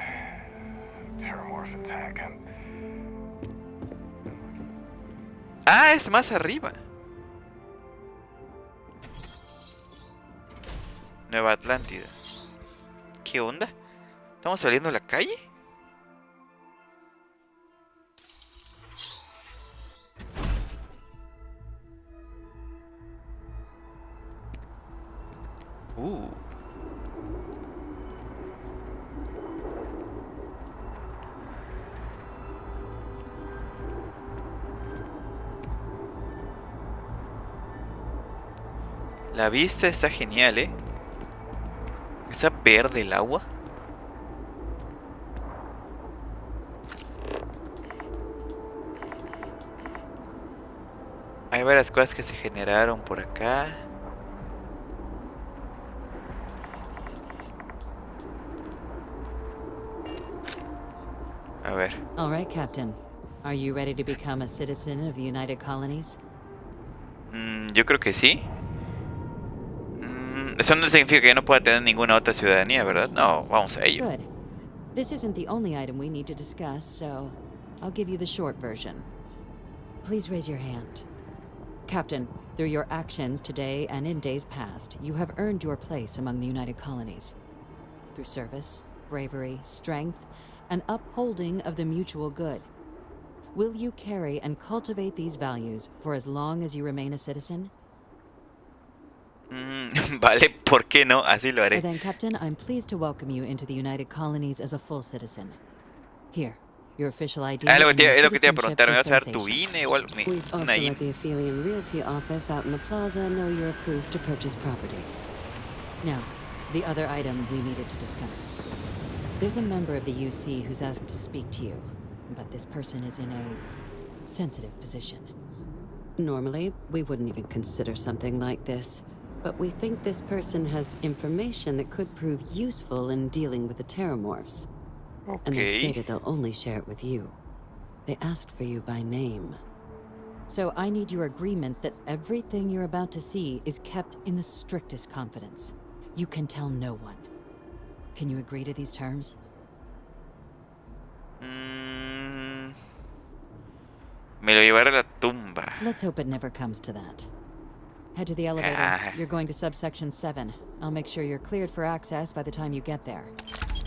terramorph attack. Es más arriba. Nueva Atlántida. ¿Qué onda? ¿Estamos saliendo a la calle? La vista está genial, ¿eh? Está verde el agua. Hay varias cosas que se generaron por acá. A ver. All right, Captain. Are you ready to become a citizen of the United Colonies? Yo creo que sí. Eso no significa que yo no pueda tener ninguna otra ciudadanía, ¿verdad? No, vamos a ello. Good. This isn't the only item we need to discuss, so I'll give you the short version. Please raise your hand. Captain, through your actions today and in days past, you have earned your place among the United Colonies. Through service, bravery, strength, and upholding of the mutual good. Will you carry and cultivate these values for as long as you remain a citizen? Vale, ¿por qué no? Así lo haré. Then, Captain, I'm pleased to welcome you into the United Colonies as a full citizen. Here, your official ID Ah, and your es lo que te iba a citizenship preguntar. ¿Me vas a dar tu dispensation. INE o algo? We've Una also INE. let the Aphelion Realty office out in the plaza know you're approved to purchase property. Now, the other item we needed to discuss. There's a member of the UC who's asked to speak to you, but this person is in a sensitive position. Normally, we wouldn't even consider something like this, but we think this person has information that could prove useful in dealing with the Terramorphs. And they stated they'll only share it with you. They asked for you by name. So I need your agreement that everything you're about to see is kept in the strictest confidence. You can tell no one. Can you agree to these terms? Me lo llevaré a la tumba. Let's hope it never comes to that. Head to the elevator. You're going to subsection 7. I'll make sure you're cleared for access by the time you get there.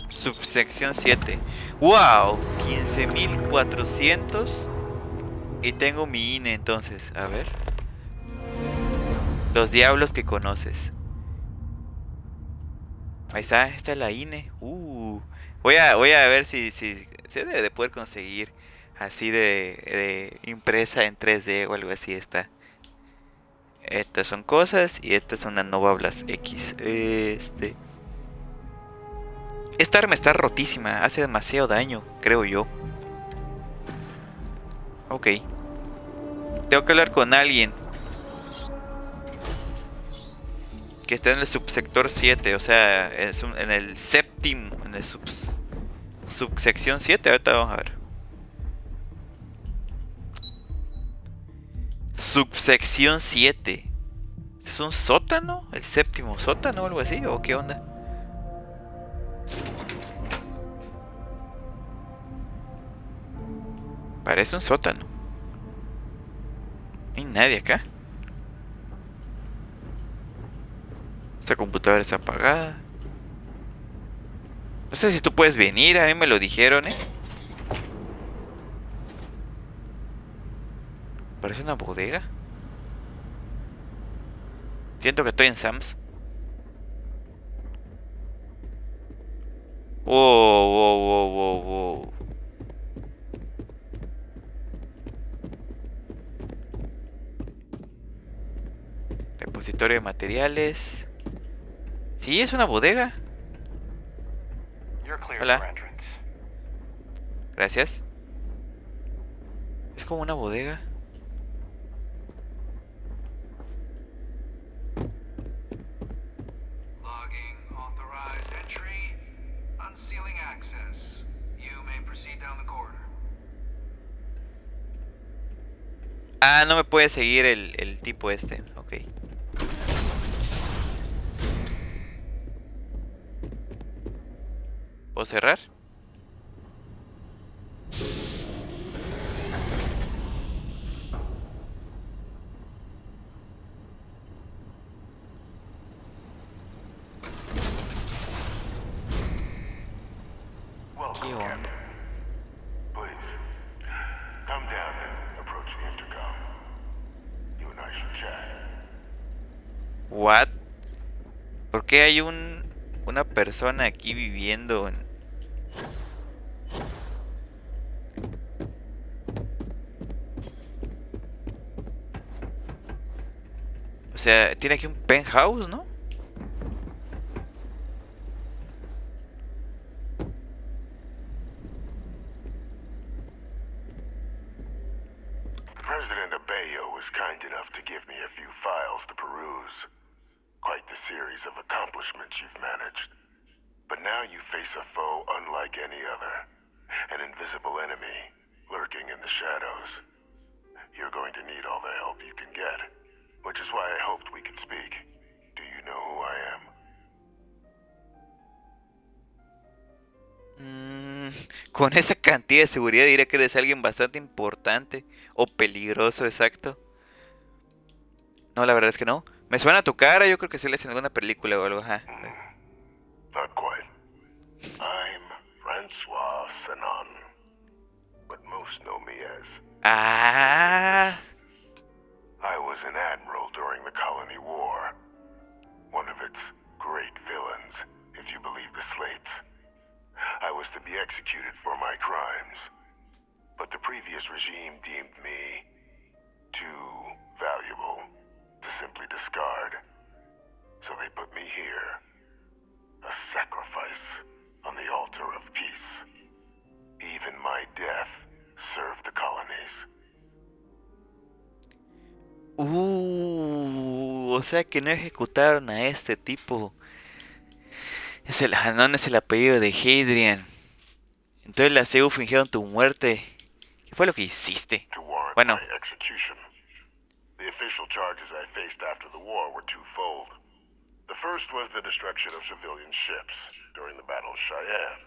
Subsección 7. ¡Wow! 15.400. Y tengo mi INE entonces. A ver. Los diablos que conoces. Ahí está, esta es la INE. Voy a ver si se debe de poder conseguir así de impresa en 3D o algo así está. Estas son cosas y estas son las Novablas X. Esta arma está rotísima, hace demasiado daño, creo yo. Ok. Tengo que hablar con alguien que está en el subsector 7, o sea, en el séptimo, en el subsección 7. Ahorita vamos a ver. Subsección 7. ¿Es un sótano? ¿El séptimo sótano o algo así? ¿O qué onda? Parece un sótano. No hay nadie acá. Esta computadora está apagada. No sé si tú puedes venir, a mí me lo dijeron, Parece una bodega. Siento que estoy en Sam's. Wow. Repositorio de materiales. Sí, es una bodega. Hola. Gracias. Es como una bodega. Logging authorized entry. Unsealing access. You may proceed down the corridor. Ah, no me puede seguir el tipo este. Ok. ¿Puedo cerrar? Welcome, Captain. Please, come down and approach the intercom. You and I should chat. What? ¿Por qué hay una persona aquí viviendo en... O sea, tiene aquí un penthouse, ¿no? President Abeyo was kind enough to give me a few files to peruse. Quite the series of accomplishments you've managed. But now you face a foe unlike any other. An invisible enemy, lurking in the shadows. You're going to need all the help you can get. Which is why I hoped we could speak. Do you know who I am? Con esa cantidad de seguridad diría que eres alguien bastante importante o peligroso, exacto. No, la verdad es que no. Me suena a tu cara, yo creo que sales en alguna película o algo, ajá. Not quite. I'm Francois Sanon, but most know me as... Ah. I was an admiral during the Colony War. One of its great villains, if you believe the slates. I was to be executed for my crimes. But the previous regime deemed me too valuable to simply discard. So they put me here. A sacrifice on the altar of peace. Even my death served the colonies. O sea que no ejecutaron a este tipo. Hanon es el apellido de Hadrian. Entonces la CEU fingieron tu muerte. ¿Qué fue lo que hiciste? Bueno. My execution. The official charges I faced after the war were twofold. The first was the destruction of civilian ships during the Battle of Cheyenne,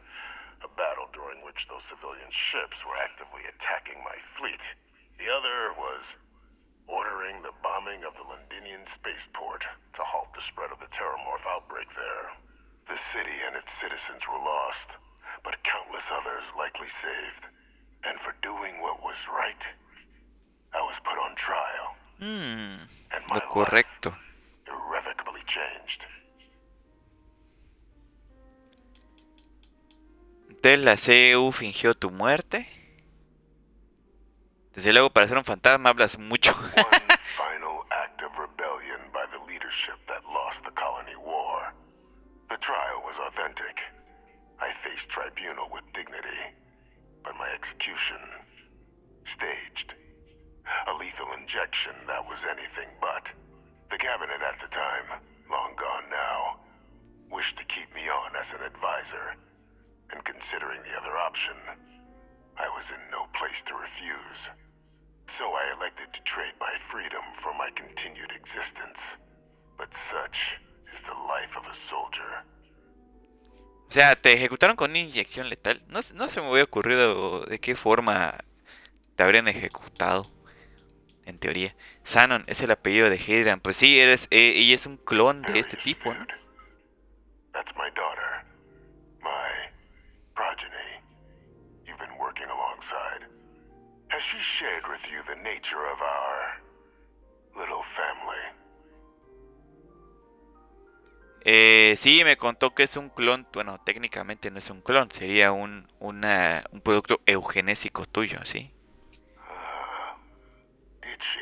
a battle during which those civilian ships were actively attacking my fleet. The other was ordering the bombing of the Londinian spaceport to halt the spread of the Terramorph outbreak there. The city and its citizens were lost, but countless others likely saved. And for doing what was right, I was put on trial. And my Lo correcto. life irrevocably changed. Entonces la CEU fingió tu muerte. Desde luego, para ser un fantasma hablas mucho. One final act of rebellion by the leadership that lost the colony war. The trial was authentic. I faced tribunal with dignity, but my execution, staged. A lethal injection that was anything but. The cabinet at the time, long gone now, wished to keep me on as an advisor. And considering the other option, I was in no place to refuse. So I elected to trade my freedom for my continued existence. But such is the life of a soldier. O sea, te ejecutaron con una inyección letal. No se me había ocurrido de qué forma te habrían ejecutado. En teoría. Sanon es el apellido de Hadrian. Pues sí, ella es un clon de este tipo, ¿no? That's my daughter. My progeny. You've been working alongside. Has she shared with you the nature of our little family? Sí, me contó que es un clon. Bueno, técnicamente no es un clon. Sería un producto eugenésico tuyo, ¿sí? Did she?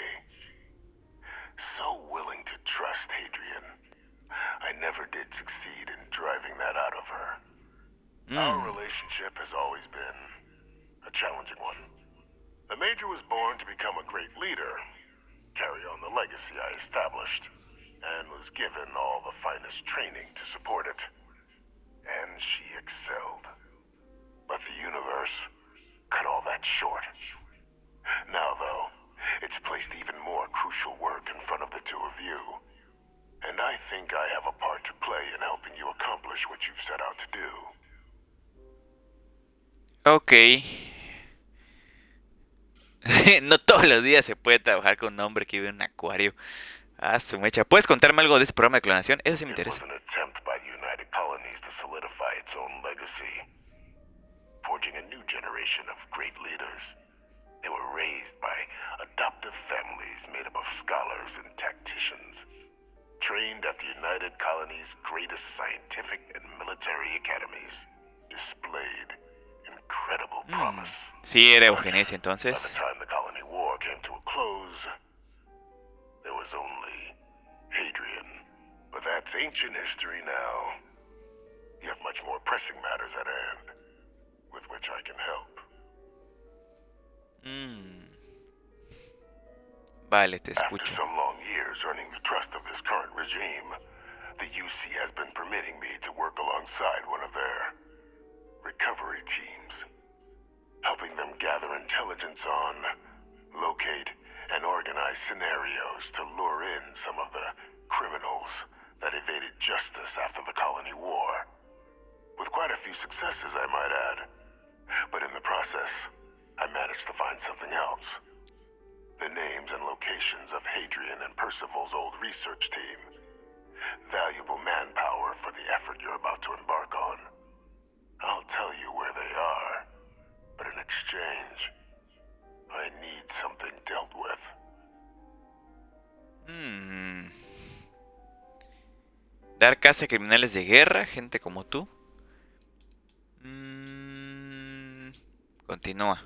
So willing to trust Hadrian. I never did succeed in driving that out of her. Our relationship has always been a challenging one. The Major was born to become a great leader, carry on the legacy I established, and was given all the finest training to support it. And she excelled. But the universe cut all that short. Now, though, it's placed even more crucial work in front of the two of you. And I think I have a part to play in helping you accomplish what you've set out to do. Ok. No todos los días se puede trabajar con un hombre que vive en un acuario. Ah, su mecha. ¿Puedes contarme algo de ese programa de clonación? Eso sí me interesa. It was an attempt by the United Colonies to solidify its own legacy, forging a new generation of great leaders. They were raised by adoptive families made up of scholars and tacticians, trained at the United Colonies' greatest scientific and military academies, displayed incredible promise. Sí, era eugenesia entonces. By the time the colony war came to a close, there was only Hadrian. But that's ancient history now. You have much more pressing matters at hand, with which I can help. Vale, te escucho. After some long years earning the trust of this current regime, the UC has been permitting me to work alongside one of their recovery teams, helping them gather intelligence on, locate, and organize scenarios to lure in some of the criminals that evaded justice after the colony war. With quite a few successes, I might add. But in the process, I managed to find something else. The names and locations of Hadrian and Percival's old research team. Valuable manpower for the effort you're about to embark on. I'll tell you where they are, but in exchange, I need something dealt with. Dar caza a criminales de guerra, gente como tú. Continúa.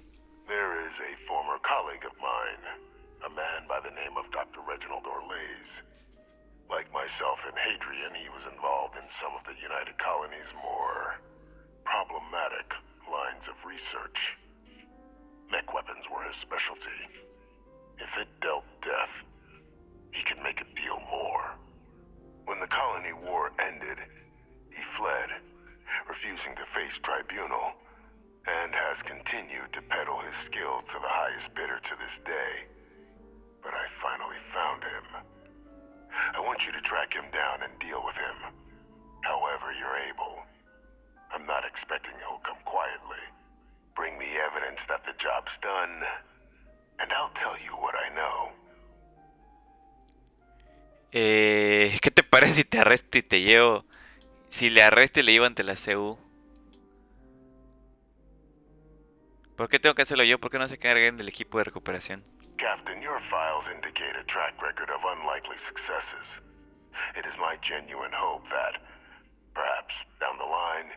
There is a former colleague of mine, a man by the name of Dr. Reginald Orlays. Like myself and Hadrian, he was involved in some of the United Colony's more problematic lines of research. Mech weapons were his specialty. If it dealt death, he could make a deal more. When the colony war ended, he fled, refusing to face tribunal, and has continued to peddle his skills to the highest bidder to this day. But I finally found him. I want you to track him down and deal with him, however you're able. I'm not expecting he'll come quietly. Bring me evidence that the job's done, and I'll tell you what I know. ¿Qué te parece si te arresto y te llevo? Si le arresto y le llevo ante la CU. ¿Por qué tengo que hacerlo yo? ¿Por qué no se carguen del equipo de recuperación? Captain, your files indicate a track record of unlikely successes. It is my genuine hope that, perhaps down the line,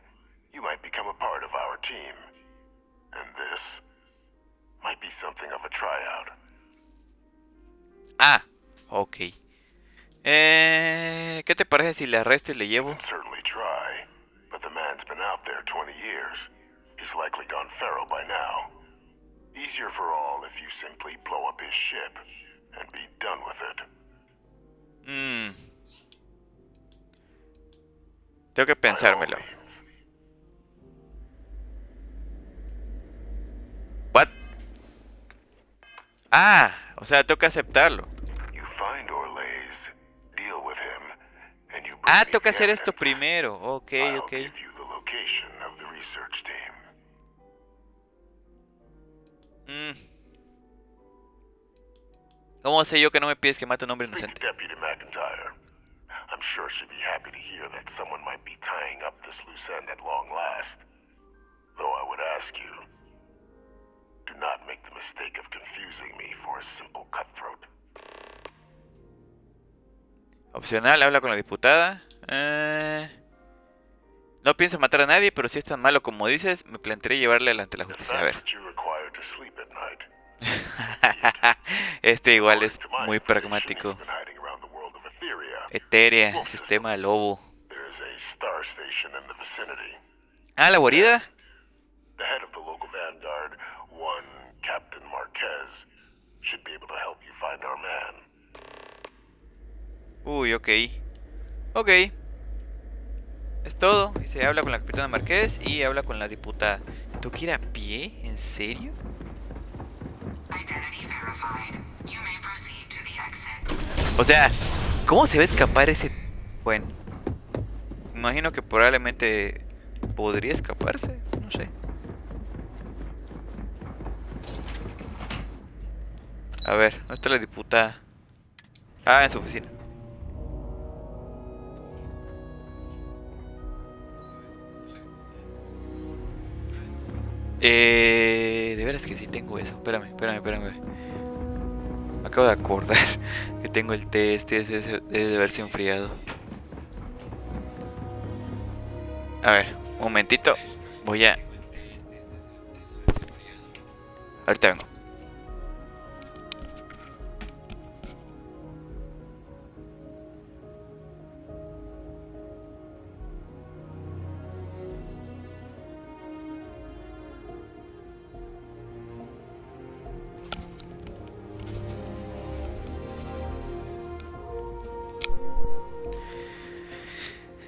you might become a part of our team. And this might be something of a tryout. Ah, ok. ¿Qué te parece si le arresto y le llevo? You can certainly try, but the man's been out there 20 years. He's likely gone feral by now. Easier for all if you simply blow up his ship and be done with it. Tengo que pensármelo. What? Ah, o sea, tengo que aceptarlo. You find Orlays, deal with him, and you Ah, tengo que hacer esto primero. Ok, ok. give you the location of the research team. ¿Cómo sé yo que no me pides que mate a un hombre inocente? Deputy McIntyre. I'm sure she'd be happy to hear that someone might be tying up this loose end at long last. Though I would ask you, do not make the mistake of confusing me for a simple cutthroat. Opcional, habla con la diputada. No pienso matar a nadie, pero si es tan malo como dices, me plantearé llevarle ante la justicia. A ver. Este igual es muy pragmático. Eteria, sistema lobo. Ah, la guarida. The head of the local vanguard, one Captain Marquez, should be able to help you find our man. Uy, ok. Ok. Es todo. Y se habla con la capitana Marqués y habla con la diputada. ¿Tengo que ir a pie? ¿En serio? O sea, ¿cómo se va a escapar ese...? Bueno, imagino que probablemente podría escaparse. No sé. A ver, ¿dónde está la diputada? Ah, en su oficina. De veras que sí tengo eso. Espérame. Me acabo de acordar que tengo el té. Este debe de haberse enfriado. A ver, un momentito. Voy a... Ahorita vengo.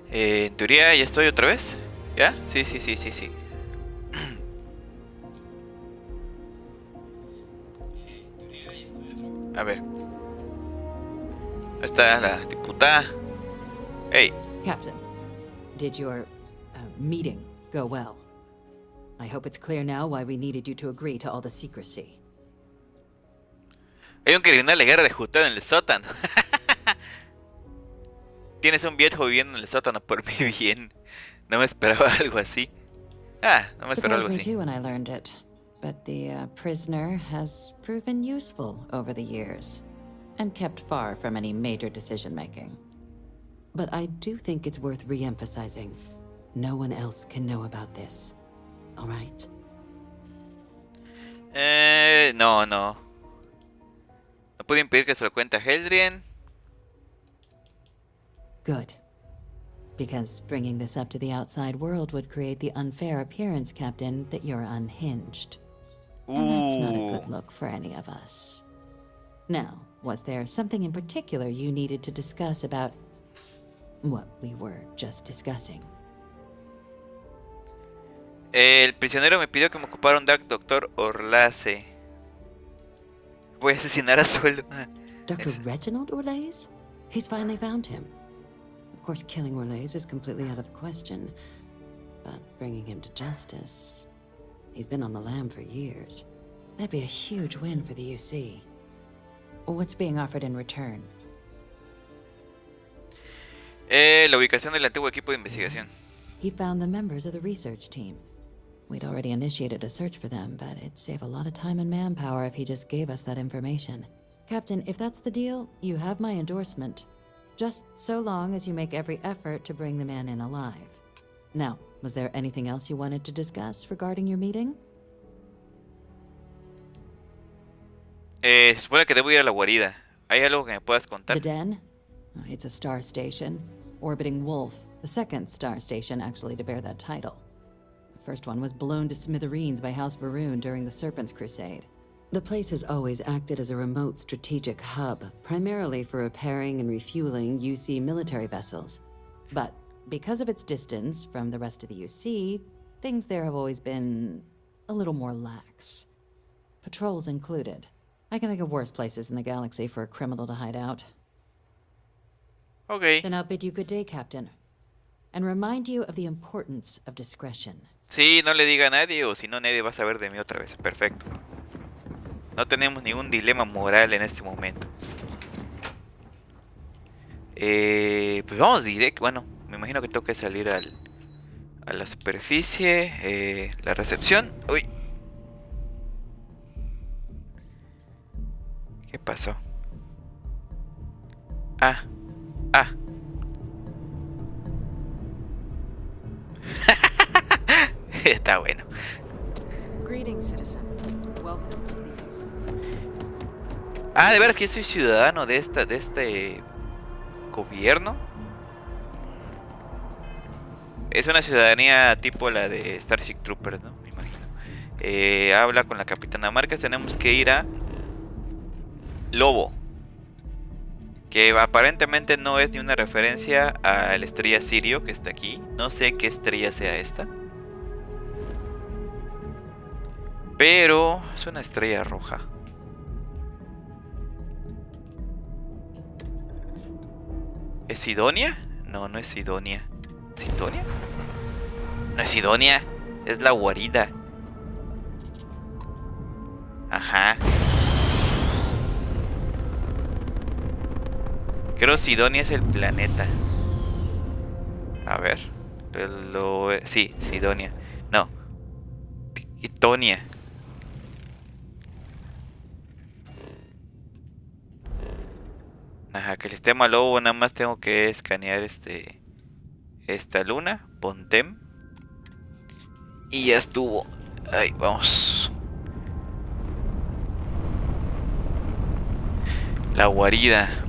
En teoría ya estoy otra vez. ¿Ya? Sí. A ver. Ahí está la diputada. Hey. Captain, did your meeting go well? I hope it's clear now why we needed you to agree to all the secrecy. Hay un criminal de guerra ejecutado en el sótano. Tienes un viejo viviendo en el sótano por mi bien. No me esperaba algo así. No me esperaba algo Surprised me así. too when I learned it. But the prisoner has proven useful over the years, and kept far from any major decision-making. But I do think it's worth re-emphasizing. No one else can know about this. All right? No. No pude impedir que se lo cuente a Heldrien. Good. Because bringing this up to the outside world would create the unfair appearance, Captain, that you're unhinged. And that's not a good look for any of us. Now, was there something in particular you needed to discuss about what we were just discussing? El prisionero me pidió que me ocupara un Dr. Orlace. Voy a asesinar a sueldo. Dr. Reginald Orlaise? He's finally found him. Of course, killing Orlaise is completely out of the question. But bringing him to justice... He's been on the lam for years. That'd be a huge win for the UC. What's being offered in return? La ubicación del antiguo equipo de investigación. He found the members of the research team. We'd already initiated a search for them, but it'd save a lot of time and manpower if he just gave us that information. Captain, if that's the deal, you have my endorsement. Just so long as you make every effort to bring the man in alive. Now, was there anything else you wanted to discuss regarding your meeting? Se supone que debo ir a la guarida. ¿Hay algo que me puedas contar? The Den? It's a star station. Orbiting Wolf, the second star station actually to bear that title. The first one was blown to smithereens by House Varun during the Serpent's Crusade. The place has always acted as a remote strategic hub, primarily for repairing and refueling UC military vessels. But because of its distance from the rest of the UC, things there have always been a little more lax. Patrols included. I can think of worse places in the galaxy for a criminal to hide out. Okay. Then I'll bid you good day, Captain. And remind you of the importance of discretion. Sí, no le diga a nadie, o si no nadie va a saber de mí otra vez. Perfecto. No tenemos ningún dilema moral en este momento. Pues vamos directo. Bueno, me imagino que tengo que salir a la superficie. La recepción. Uy. ¿Qué pasó? Ah. Está bueno. Greetings, citizen. Welcome to the UC. De veras que yo soy ciudadano de este gobierno. Es una ciudadanía tipo la de Starship Troopers, ¿no? Me imagino. Habla con la capitana Marcas. Tenemos que ir a Lobo, que aparentemente no es ni una referencia a la estrella Sirio que está aquí. No sé qué estrella sea esta, pero es una estrella roja. ¿Es Sidonia? No, no es Sidonia. ¿Sidonia? No es Sidonia, es la guarida. Ajá. Creo Sidonia es el planeta. A ver. Sí, Sidonia. No. Titonia. Ajá, que el sistema Lobo nada más tengo que escanear esta luna, Pontem. Y ya estuvo. Ahí, vamos. La guarida.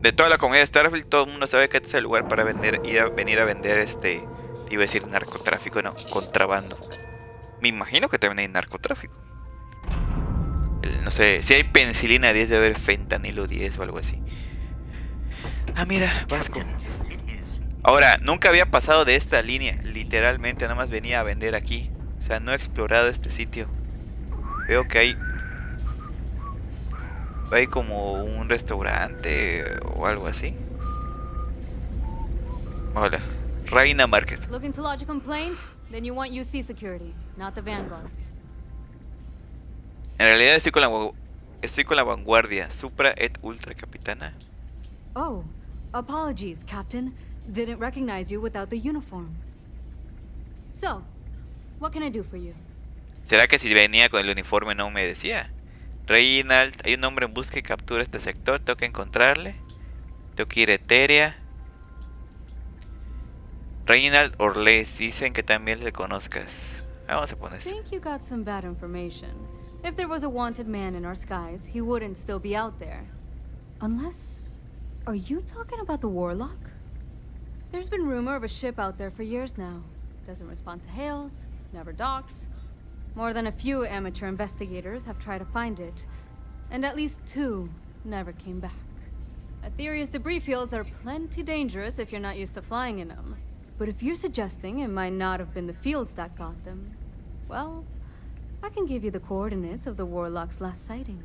De toda la comunidad de Starfield, todo el mundo sabe que este es el lugar para venir a vender iba a decir narcotráfico, no, contrabando. Me imagino que también hay narcotráfico. No sé, si hay penicilina 10 debe haber fentanilo 10 o algo así. Mira, Vasco. Ahora, nunca había pasado de esta línea, literalmente, nada más venía a vender aquí. O sea, no he explorado este sitio. Veo que hay como un restaurante o algo así. Hola. Reina Márquez. Looking to lodge a complaint? Then you want UC security, not the Vanguard. En realidad estoy con la vanguardia. Supra et ultra, capitana. Oh, apologies, Captain. Didn't recognize you without the uniform. So, what can I do for you? ¿Será que si venía con el uniforme no me decía? Reynald, hay un hombre en busca y captura este sector. Tengo que encontrarle. Tengo que ir a Eteria. Reynald Orles, dicen que también le conozcas. Vamos a poner eso. Think you got some bad information. If there was a wanted man in our skies, he wouldn't still be out there. Unless... Are you talking about the Warlock? There's been rumor of a ship out there for years now. Doesn't respond to hails, never docks. More than a few amateur investigators have tried to find it, and at least 2 never came back. Aetheria's debris fields are plenty dangerous if you're not used to flying in them. But if you're suggesting it might not have been the fields that got them, well, I can give you the coordinates of the Warlock's last sighting.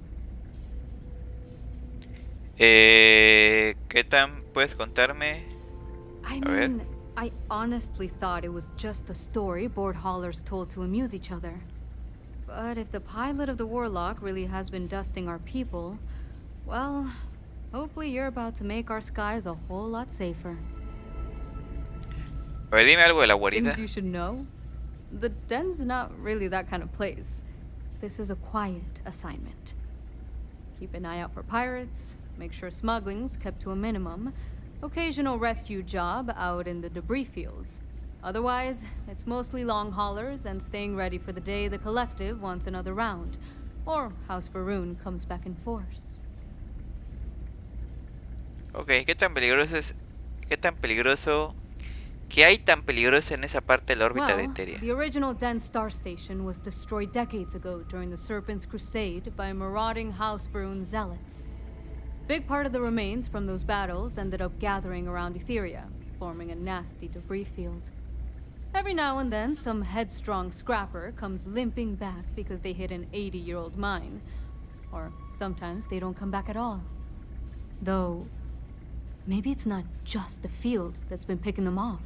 ¿Qué tan puedes contarme? I mean, I honestly thought it was just a story board haulers told to amuse each other. But if the pilot of the Warlock really has been dusting our people, well, hopefully you're about to make our skies a whole lot safer. A ver, dime algo de la guarida. Things you should know? The den's not really that kind of place. This is a quiet assignment. Keep an eye out for pirates, make sure smuggling's kept to a minimum, occasional rescue job out in the debris fields. Otherwise, it's mostly long haulers and staying ready for the day the collective wants another round, or House Faroon comes back in force. Ok, ¿qué tan peligroso es? ¿Qué tan peligroso? ¿Qué hay tan peligroso en esa parte de la órbita de Eteria? The original Den Star Station was destroyed decades ago during the Serpent's Crusade by marauding House Faroon zealots. Big part of the remains from those battles ended up gathering around Etheria, forming a nasty debris field. Every now and then, some headstrong scrapper comes limping back because they hit an 80-year-old mine. Or sometimes they don't come back at all. Though, maybe it's not just the field that's been picking them off.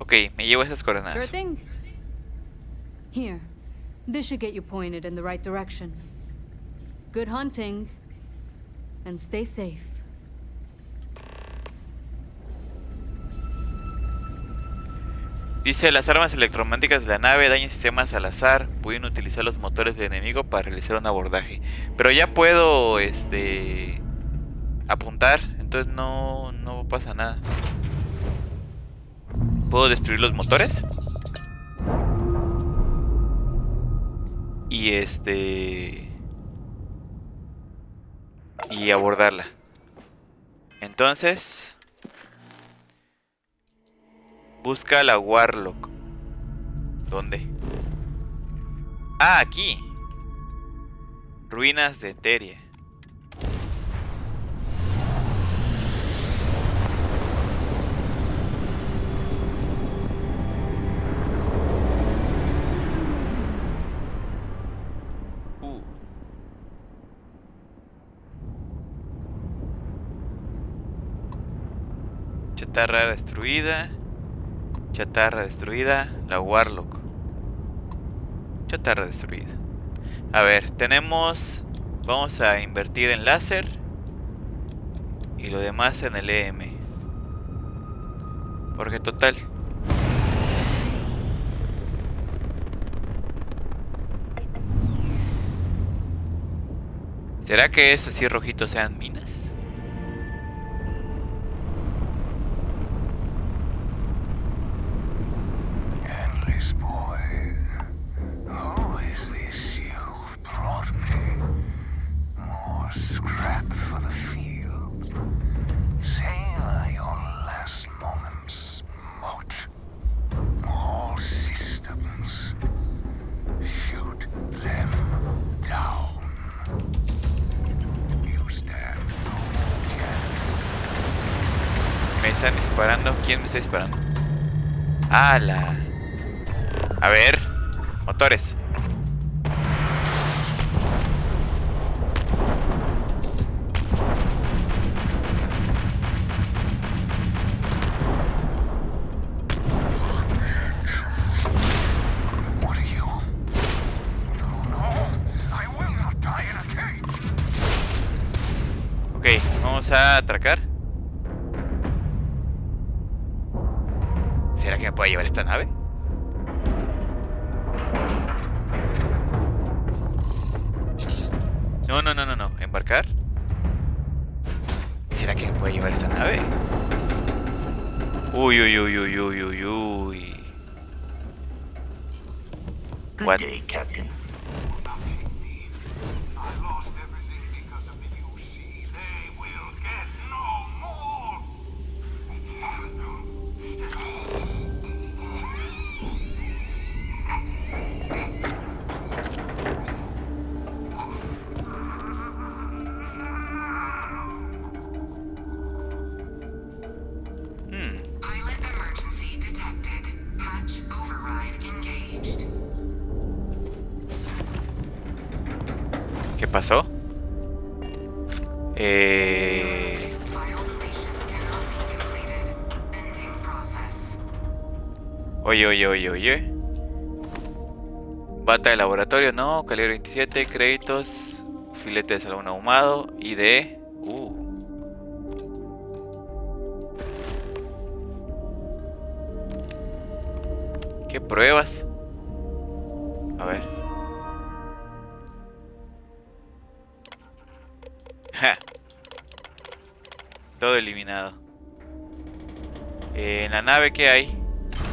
Ok, me llevo esas coordenadas. Sure thing. Here, this should get you pointed in the right direction. Good hunting, and stay safe. Dice, las armas electromagnéticas de la nave dañan sistemas al azar. Pueden utilizar los motores del enemigo para realizar un abordaje. Pero ya puedo, apuntar. Entonces no pasa nada. ¿Puedo destruir los motores? Y y abordarla. Entonces... busca a la Warlock. ¿Dónde? Ah, aquí. Ruinas de Eteria. Chatarra destruida. Chatarra destruida. La Warlock. Chatarra destruida. A ver, tenemos... vamos a invertir en láser. Y lo demás en el EM. Porque total... ¿será que estos sí rojitos sean minas? Me están disparando. ¿Quién me está disparando? ¡Hala! A ver. Motores. atracar. ¿Será que me puede llevar esta nave? No. ¿Embarcar? ¿Será que me puede llevar esta nave? Uy. What? Good day, Captain. Pilot emergency detected. Hatch override engaged. ¿Qué pasó? File deletion cannot be completed. Ending process. Oye. Bata de laboratorio, no. Calibre 27, créditos. Filete de salmón ahumado. ID. ¿Qué pruebas? A ver. Ja. Todo eliminado. En la nave, ¿qué hay?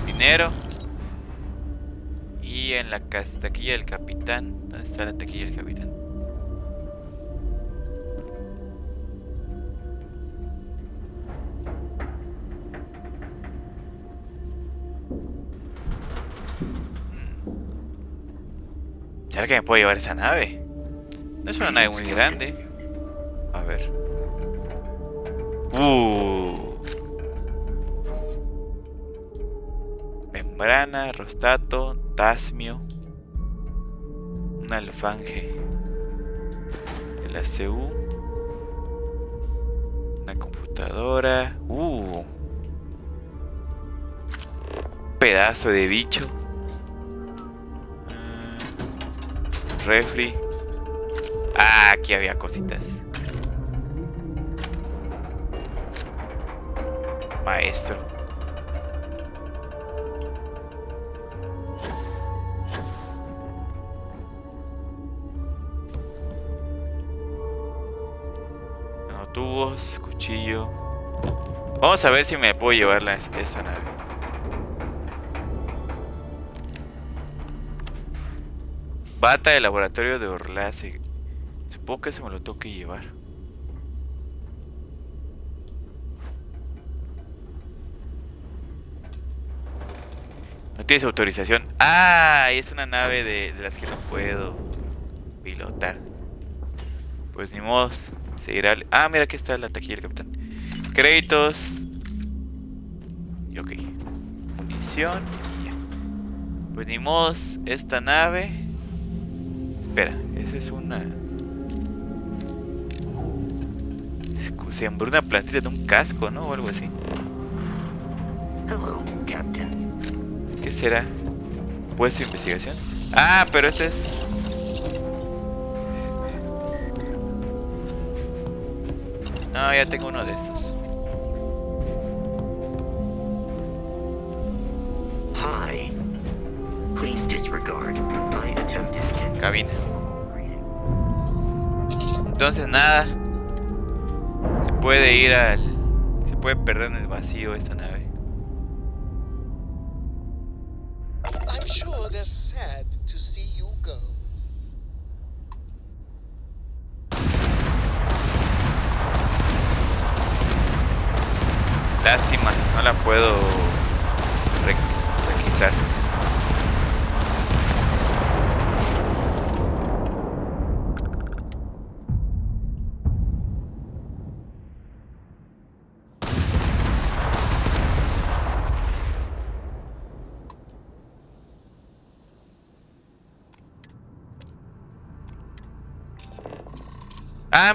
Dinero. Y en la taquilla del capitán. ¿Dónde está la taquilla del capitán? ¿Será que me puedo llevar esa nave? No es una nave muy grande. A ver. Membrana, rostato, tasmio. Un alfanje de la CU. Una computadora. Pedazo de bicho. Refri. Aquí había cositas. Maestro. Tubos, cuchillo. Vamos a ver si me puedo llevar esa nave. Bata de laboratorio de Orlase. Supongo que se me lo tengo que llevar. No tienes autorización. Es una nave de las que no puedo pilotar. Pues ni modo. Seguirá. Mira, aquí está la taquilla del capitán. Créditos. Y ok. Misión. Y ya. Pues ni modo. Esta nave. Espera, esa es una. Sembró una plantita de un casco, ¿no? O algo así. Hello, Captain. ¿Qué será? ¿Puesto de investigación? Pero este es. No, ya tengo uno de estos. Hi. Please disregard. I attempted to... Cabina. Entonces nada. Se puede ir al... Se puede perder en el vacío esta nave. I'm sure they're sad to see you go. Lástima, no la puedo requisar.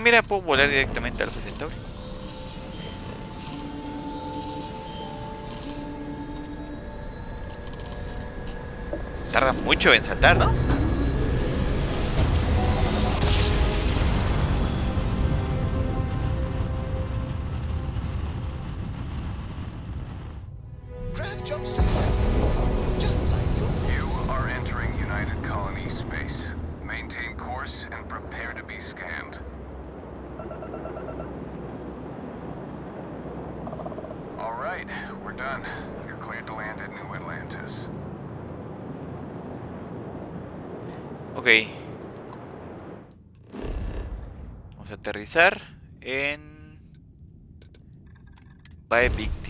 Mira, puedo volar directamente al Centauri. Tarda mucho en saltar, ¿no? jump seat. Just like your You are entering United Colony space. Maintain course and prepare to be scanned. All right, we're done. You're cleared to land at New Atlantis. Ok. Vamos a aterrizar en Bae Victis.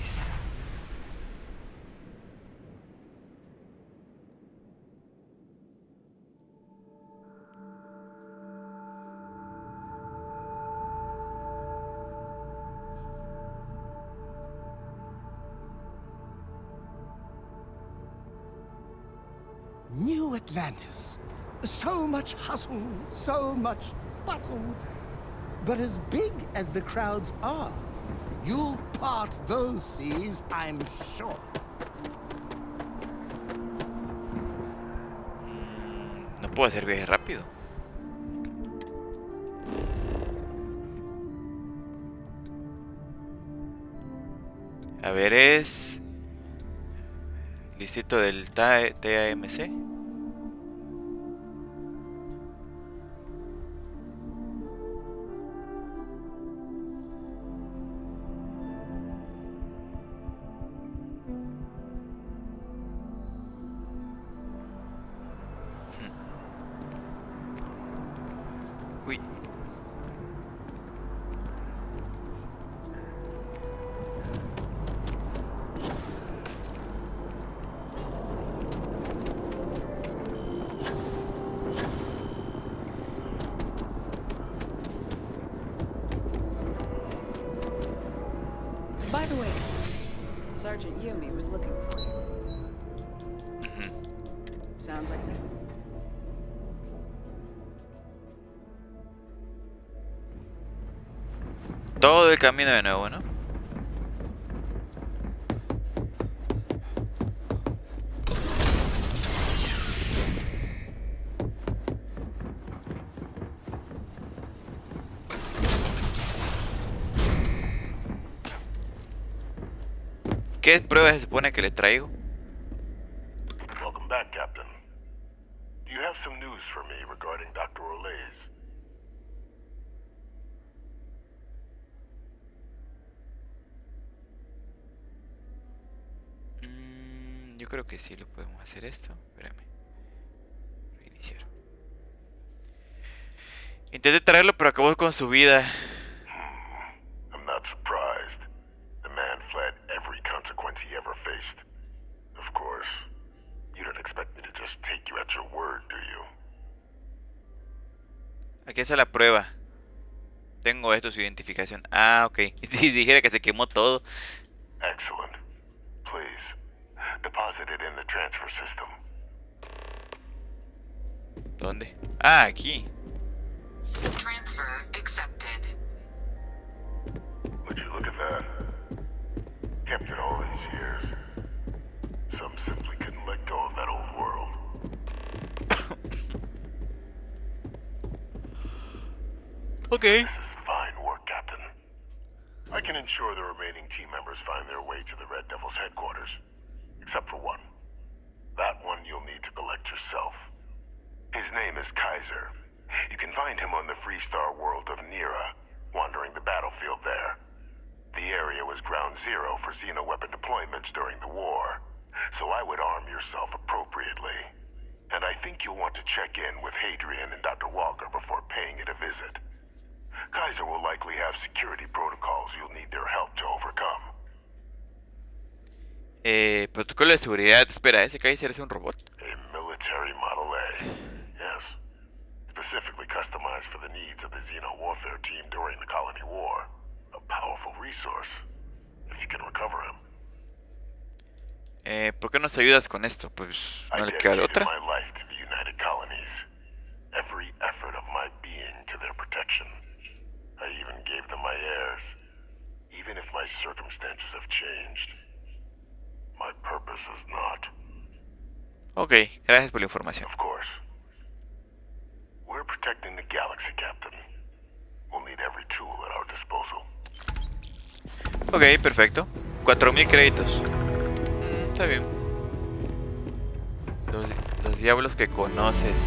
New Atlantis. So much hustle, so much bustle. But as big as the crowds are, you'll part those seas, I'm sure. No puedo hacer viaje rápido. A ver, es distrito del TAMC. Uy. By the way, Sergeant Yumi was looking for you. Sounds like me. Todo el camino de nuevo, ¿no? ¿Qué pruebas se supone que le traigo? Welcome back, Captain. Do you have some news for me regarding Dr. Olays? Yo creo que sí lo podemos hacer esto. Espérame. Reiniciar. Intenté traerlo, pero acabó con su vida. I'm not surprised. The man fled every consequence he ever faced. Of course, you don't expect me to just take you at your word, do you? Aquí está la prueba. Tengo esto, su identificación. Ah, ok. Y si dijera que se quemó todo. Excellent. Please, deposit it in the transfer system. ¿Dónde? Ah, aquí. Transfer accepted. Would you look at that? Kept it all these years. Some simply couldn't let go of that old world. Okay. This is fine work, Captain. I can ensure the remaining team members find their way to the Red Devil's headquarters. Except for one. That one you'll need to collect yourself. His name is Kaiser. You can find him on the Freestar world of Nira, wandering the battlefield there. The area was ground zero for xeno-weapon deployments during the war, so I would arm yourself appropriately. And I think you'll want to check in with Hadrian and Dr. Walker before paying it a visit. Kaiser will likely have security protocols you'll need their help to overcome. Protocolo de seguridad. Espera, ¿ese Kaiser es un robot? A military Model A. Yes. Specifically customized for the needs of the Xeno warfare team during the Colony War. A powerful resource, if you can recover him. ¿Por qué nos ayudas con esto? Pues no le queda de I otra. dedicated my life to the United Colonies. Every effort of my being to their protection. I even gave them my heirs. Even if my circumstances have changed, my purpose is not. Ok, gracias por la información. Of course. We're protecting the galaxy, Captain. We'll need every tool at our disposal. Ok, perfecto. 4000 créditos. Está bien. Los, los diablos que conoces.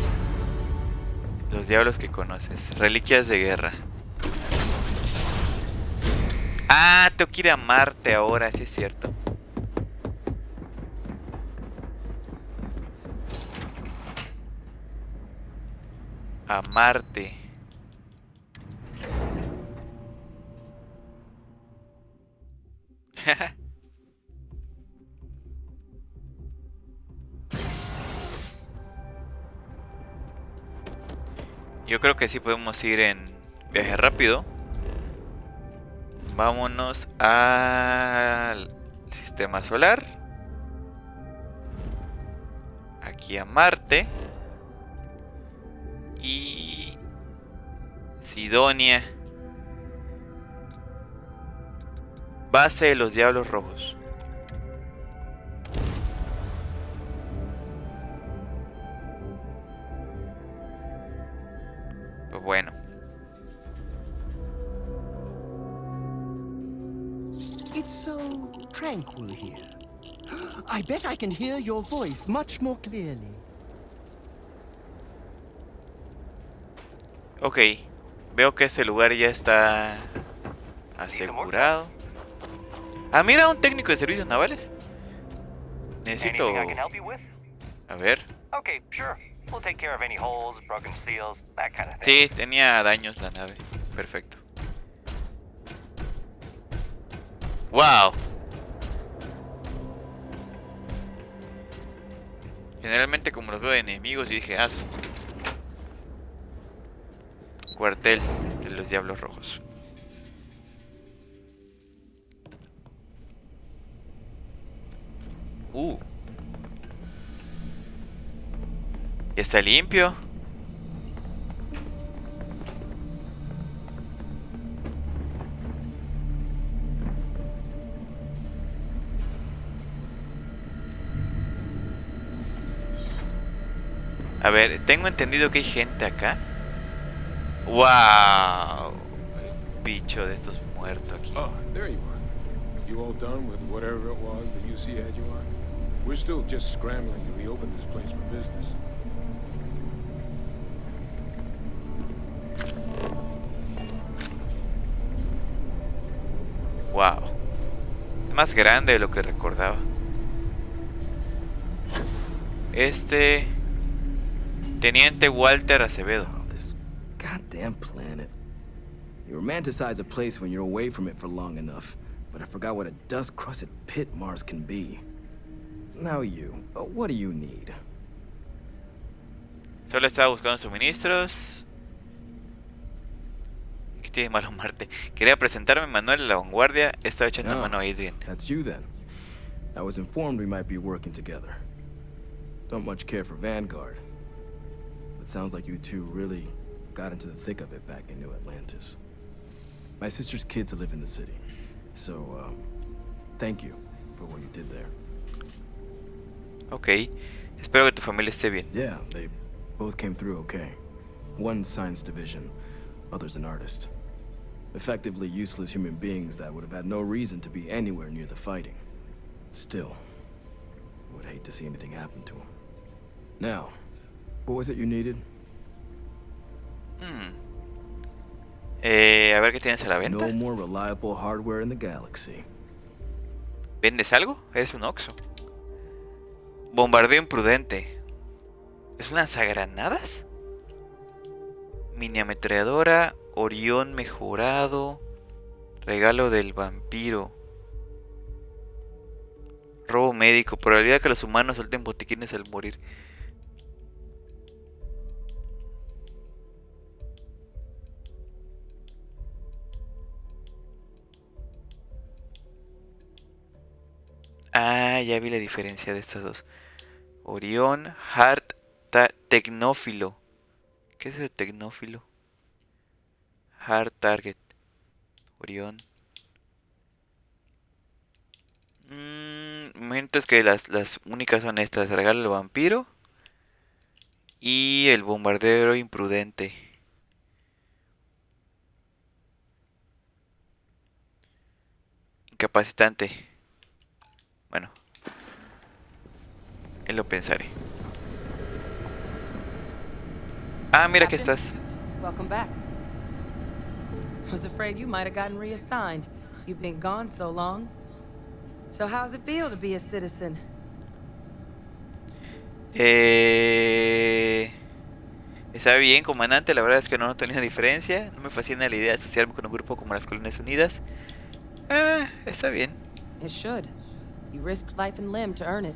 Los diablos que conoces. Reliquias de guerra. Ah, tengo que ir a Marte ahora, sí es cierto. A Marte. Yo creo que sí podemos ir en viaje rápido. Vámonos al sistema solar. Aquí a Marte. Y Sidonia. Base de los Diablos Rojos. Pues bueno. It's so tranquil here. I bet I can hear your voice much more clearly. Ok. Veo que este lugar ya está asegurado. Ah, mira, un técnico de servicios navales. Necesito... A ver. Okay, sure. We'll take care of any holes, broken seals, that kind of Sí, thing. tenía daños la nave. Perfecto. ¡Wow! Generalmente como los veo de enemigos, yo dije, ah, cuartel de los Diablos Rojos. Ya está limpio. A ver, tengo entendido que hay gente acá. ¡Wow! Bicho de estos muertos aquí. Oh, there you are. You all done with whatever it was the UC had you on? We're still just scrambling to reopen this place for business. ¡Wow! Es más grande de lo que recordaba. Teniente Walter Acevedo. Oh, this goddamn planet. You romanticize a place when you're away from it for long enough, but I forgot what a dust-crusted pit Mars can be. Now what do you need? Solo estaba buscando suministros. ¿Qué tiene malo Marte? Quería presentarme Manuel de la vanguardia. Estaba echando una mano a Adrian. That's you then. I was informed we might be working together. Don't much care for Vanguard. It sounds like you two really got into the thick of it back in New Atlantis. My sister's kids live in the city, so thank you for what you did there. Okay. Espero que tu familia esté bien. Yeah, they both came through okay. One science division, other's an artist. Effectively useless human beings that would have had no reason to be anywhere near the fighting. Still, would hate to see anything happen to them. Now, what was it you needed? A ver qué tienes a la venta. No more reliable hardware in the galaxy. ¿Vendes algo? Eres un Oxxo. Bombardeo imprudente. ¿Es un lanzagranadas? Mini ametralladora. Orión mejorado. Regalo del vampiro. Robo médico. Probabilidad que los humanos suelten botiquines al morir. Ah, ya vi la diferencia de estas dos. Orión, Hard, Tecnófilo. ¿Qué es el Tecnófilo? Hard Target. Orión. Momentos que las únicas son estas. Regalo el vampiro. Y el bombardero imprudente. Incapacitante. Bueno. Lo pensaré. Ah, mira que Captain, estás. welcome back. I was afraid you might have gotten reassigned. You've been gone so long. So how's it feel to be a citizen? Está bien, comandante. La verdad es que no noto ninguna diferencia. No me fascina la idea de asociarme con un grupo como las Colonias Unidas. Está bien. It should. You risked life and limb to earn it.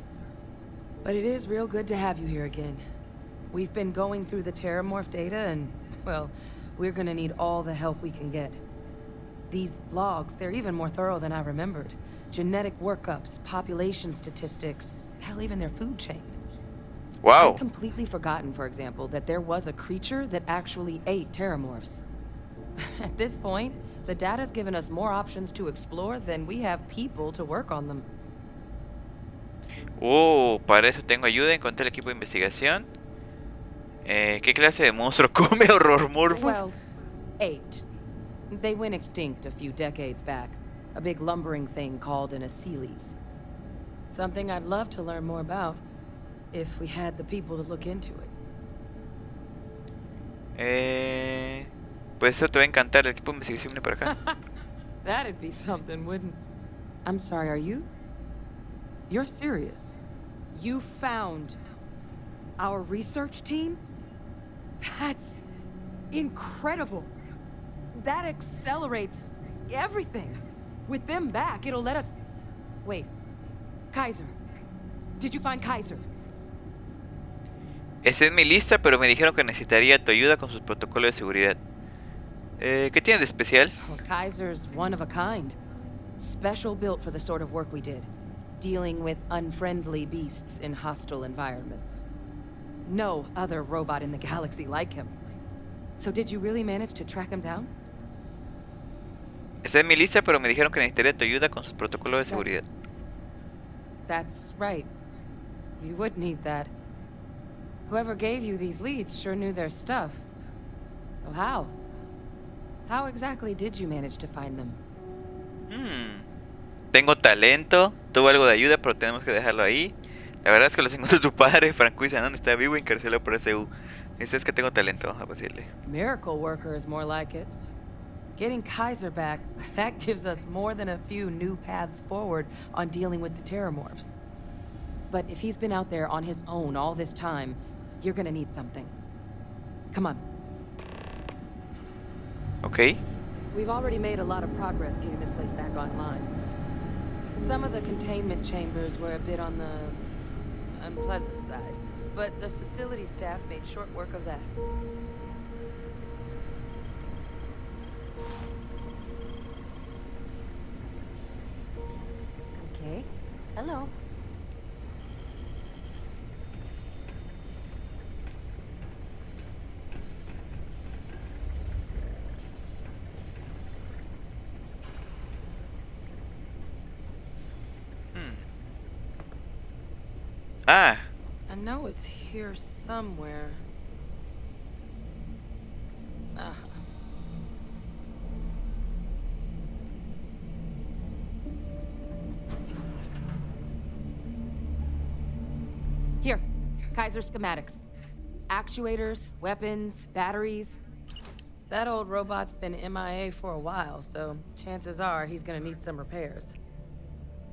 But it is real good to have you here again. We've been going through the Terramorph data and, well, we're gonna need all the help we can get. These logs, they're even more thorough than I remembered. Genetic workups, population statistics, hell, even their food chain. Wow. I'd completely forgotten, for example, that there was a creature that actually ate Terramorphs. At this point, the data's given us more options to explore than we have people to work on them. Para eso tengo ayuda. Encontré el equipo de investigación. ¿Qué clase de monstruo come horrormorphos? Well, 8. They went extinct a few decades back. A big lumbering thing called an Aceles. Something I'd love to learn more about, if we had the people to look into it. Pues eso te va a encantar. El equipo de investigación viene para acá. That'd be something, wouldn't? I'm sorry, are you? You're serious? You found our research team? That's incredible. That accelerates everything. With them back, it'll let us... Wait. Kaiser. Did you find Kaiser? Esa es mi lista, pero me dijeron que necesitaría tu ayuda con sus protocolos de seguridad. ¿Qué tiene de especial? Well, Kaiser's one of a kind. Special built for the sort of work we did. Dealing with unfriendly beasts in hostile environments. No other robot in the galaxy like him. So did you really manage to track him down? Está en mi lista, pero me dijeron que necesitaría tu ayuda con sus protocolos de seguridad. That's right. You would need that. Whoever gave you these leads sure knew their stuff. Well, how? How exactly did you manage to find them? Tengo talento, tuve algo de ayuda, pero tenemos que dejarlo ahí. La verdad es que los encontró tu padre, Franco Izanón, está vivo y encarcelado por SU. Es que tengo talento, vamos a decirle. Miracle worker is more like it. Getting Kaiser back, that gives us more than a few new paths forward on dealing with the Terramorphs. But if he's been out there on his own all this time, you're gonna need something. Come on. Okay. We've already made a lot of progress getting this place back online. Some of the containment chambers were a bit on the unpleasant side, but the facility staff made short work of that. Okay. Hello. I know it's here somewhere. Here, Kaiser schematics. Actuators, weapons, batteries. That old robot's been MIA for a while, so chances are he's gonna need some repairs.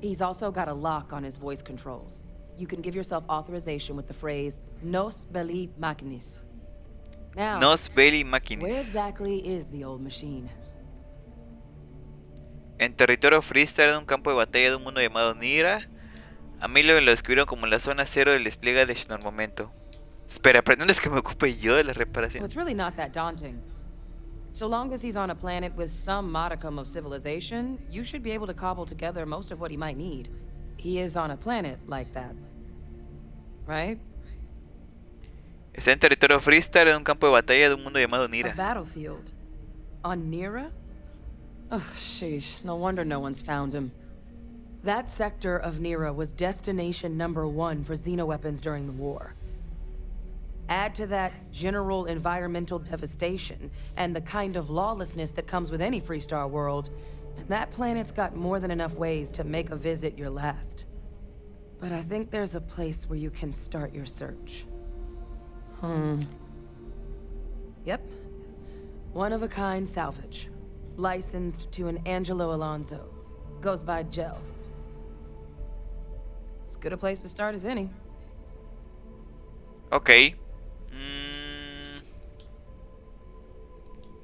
He's also got a lock on his voice controls. You can give yourself authorization with the phrase Nos Belli Machinis. Now, Nos Belli Machinis. Where exactly is the old machine? En territorio freestyle de un campo de batalla de un mundo llamado Nira. A mí lo descubrieron como la zona cero del despliegue de Momento. Espera, ¿pretendes que me ocupe yo de la reparación? Well, it's really not that daunting. So long as he's on a planet with some modicum of civilization, you should be able to cobble together most of what he might need. He is on a planet like that. Right? Está en territorio freestyle en un campo de batalla de un mundo llamado Nira. A battlefield. On Nira? Ugh, sheesh. No wonder no one's found him. That sector of Nira was destination #1 for xenoweapons during the war. Add to that general environmental devastation and the kind of lawlessness that comes with any Freestar world, and that planet's got more than enough ways to make a visit your last. but I think there's a place where you can start your search. Yep. One-of-a-kind salvage. Licensed to an Angelo Alonso. Goes by Gel. As good a place to start as any. Ok.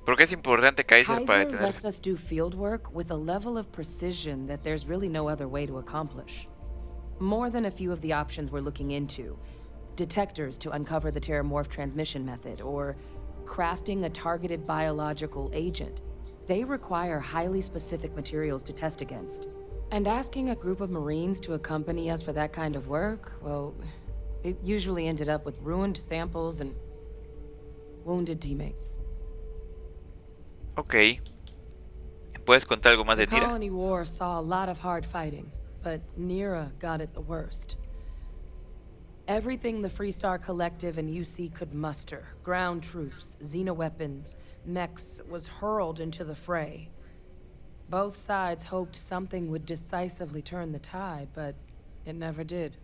¿Por qué es importante Kaiser para Kaiser detener? lets us do field work with a level of precision that there's really no other way to accomplish. More than a few of the options we're looking into. Detectors to uncover the Terramorph transmission method, or crafting a targeted biological agent. They require highly specific materials to test against. And asking a group of Marines to accompany us for that kind of work, well, it usually ended up with ruined samples and wounded teammates. Ok. ¿Puedes contar algo más de The Nira? Colony War saw a lot of hard fighting, but Nira got it the worst. Everything the Freestar Collective and UC could muster, ground troops, xenoweapons, mechs, was hurled into the fray. Both sides hoped something would decisively turn the tide, but it never did.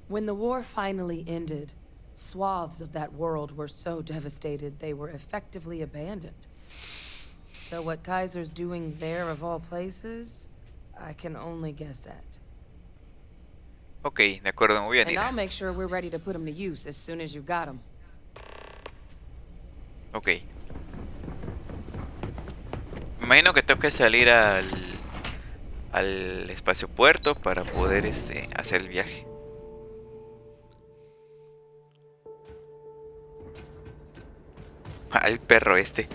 When the war finally ended, swaths of that world were so devastated they were effectively abandoned. So what Kaiser's doing there of all places, I can only guess at. Ok, de acuerdo, me voy a And I'll Nira. make sure we're ready to put them to use as soon as you got them. Ok. Me imagino que tengo que salir al espacio puerto para poder hacer el viaje. Ah, el perro este.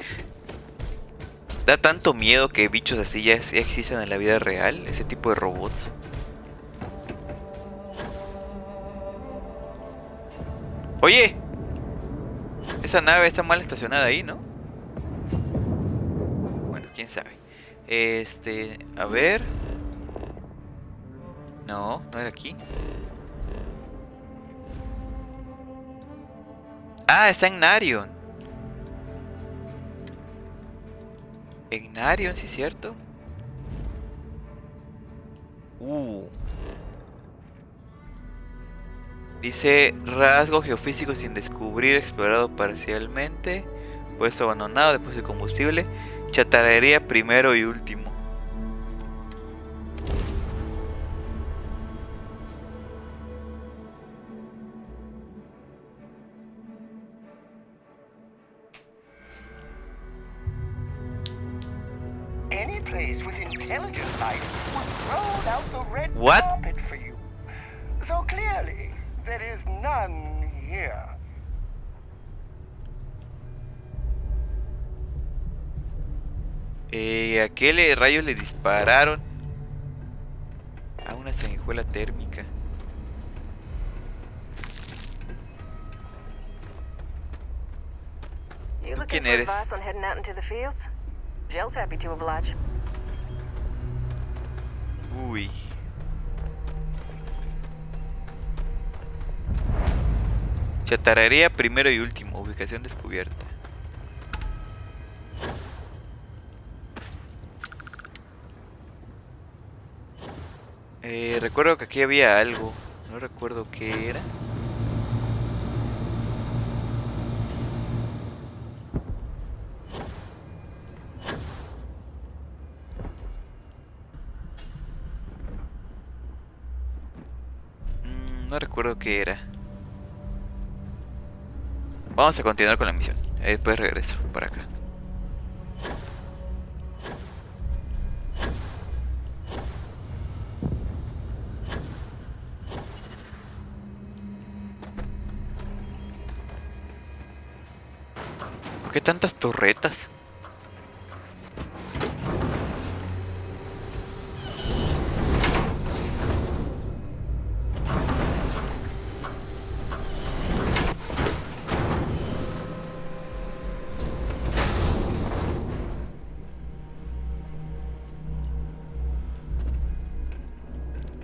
Da tanto miedo que bichos así ya existen en la vida real, ese tipo de robots. Oye, esa nave está mal estacionada ahí, ¿no? Bueno, quién sabe. A ver. No, no era aquí. Ah, está en Narion. En Narion, sí es cierto. Dice rasgo geofísico sin descubrir, explorado parcialmente, puesto abandonado, depósito de combustible, chatarrería primero y último. Any place with intelligent life would roll out the red What? carpet for you. So clearly, there is none here. ¿A qué rayos le dispararon? A una sanguijuela térmica. You looking ¿Quién for eres? advice on heading out into the fields? Jill's happy to oblige. Uy. Chatarrería primero y último, ubicación descubierta. Recuerdo que aquí había algo. No recuerdo qué era. No recuerdo qué era. Vamos a continuar con la misión. Después regreso para acá. ¿Por qué tantas torretas?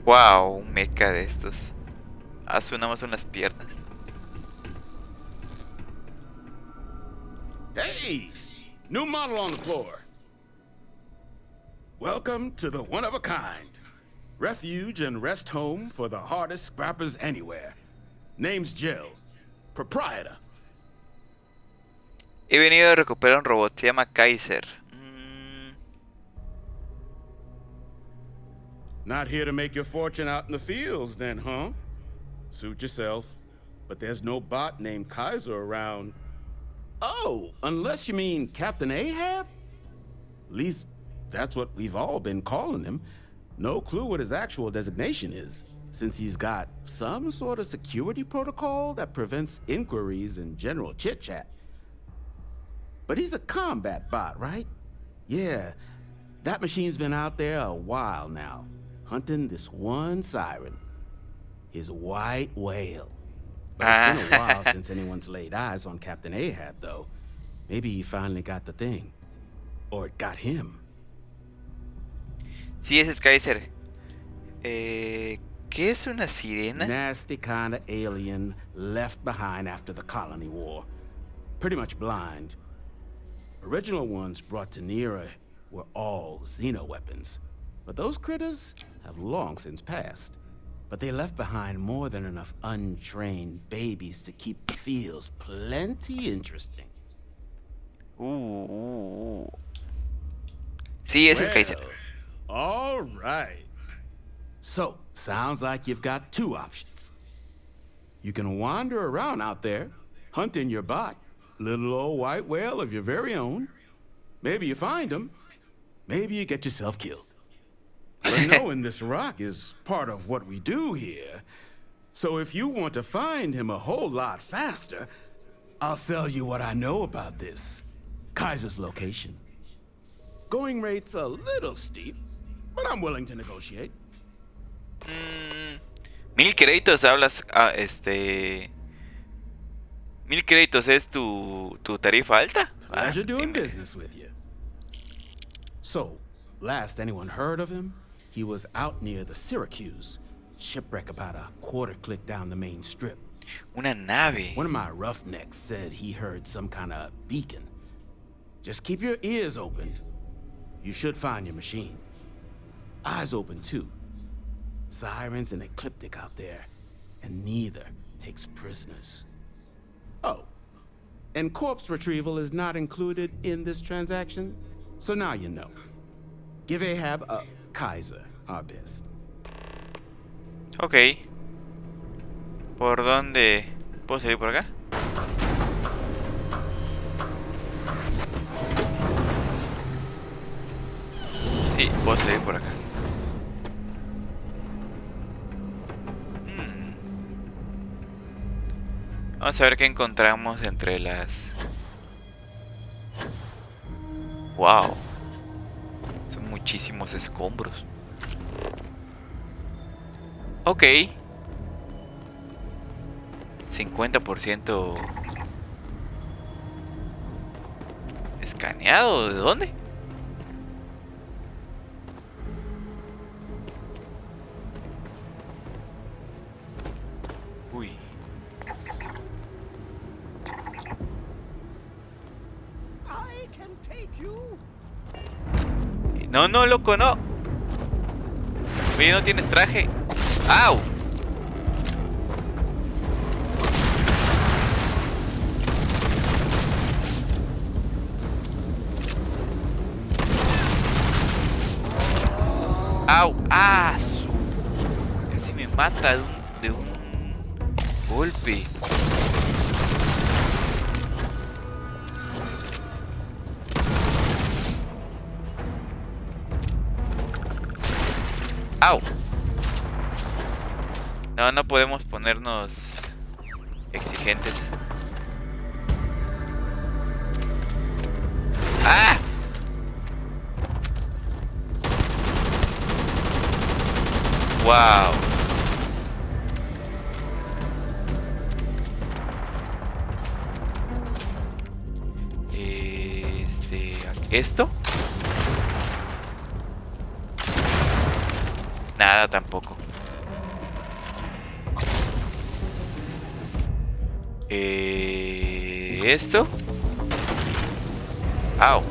Wow, un mecha de estos. Hace nada más unas piernas. Hey! New model on the floor. Welcome to the one of a kind. Refuge and rest home for the hardest scrappers anywhere. Name's Jill. Proprietor. He venido a recuperar un robot, se llama Kaiser. Not here to make your fortune out in the fields then, huh? Suit yourself. But there's no bot named Kaiser around. Oh, unless you mean Captain Ahab? At least that's what we've all been calling him. No clue what his actual designation is, since he's got some sort of security protocol that prevents inquiries and general chit-chat. But he's a combat bot, right? Yeah, that machine's been out there a while now, hunting this one siren, his white whale. But it's been a while since anyone's laid eyes on Captain Ahab, though. Maybe he finally got the thing. Or it got him. Sí, ese es Kaiser. ¿Qué es una sirena? Nasty kind of alien left behind after the colony war. Pretty much blind. Original ones brought to Nera were all xeno weapons. But those critters have long since passed. But they left behind more than enough untrained babies to keep the fields plenty interesting. Sí, ese es Kaiser. All right. So, sounds like you've got two options. You can wander around out there, hunting your bot, little old white whale of your very own. Maybe you find him. Maybe you get yourself killed. But knowing this rock is part of what we do here. So if you want to find him a whole lot faster, I'll sell you what I know about this. Kaiser's location. Going rate's a little steep, but I'm willing to negotiate. 1000 créditos hablas. 1000 créditos es tu tarifa alta. Pleasure doing business with you. So, last anyone heard of him, he was out near the Syracuse. Shipwreck about a quarter click down the main strip. Una nave. One of my roughnecks said he heard some kind of beacon. Just keep your ears open. You should find your machine. Eyes open too. Sirens and Ecliptic out there, and neither takes prisoners. Oh, and corpse retrieval is not included in this transaction, so now you know. Give Ahab a Kaiser our best. Ok. ¿Por dónde? ¿Puedo salir por acá? Sí, puedo salir por acá. Vamos a ver qué encontramos entre las... ¡Wow! Son muchísimos escombros. Ok. 50% escaneado. ¿De dónde? Uy. No, no, loco, no. Oye, no tienes traje. ¡Au! ¡Au! ¡Ah! Casi me mata de un golpe. ¡Au! No, no podemos ponernos exigentes. ¡Ah! ¡Wow! ¿Esto? Nada tampoco. ¿Esto? ¡Au!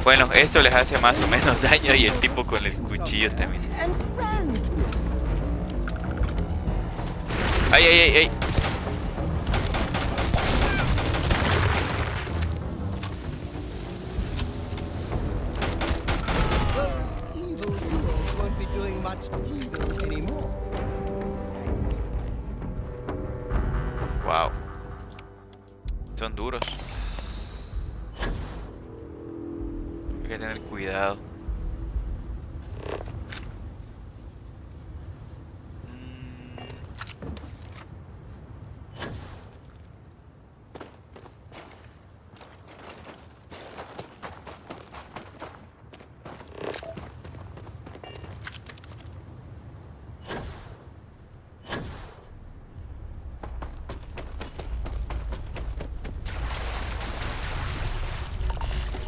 Bueno, esto les hace más o menos daño y el tipo con el cuchillo también. ¡Ay, ay, ay, ay! Wow. Son duros. Hay que tener cuidado.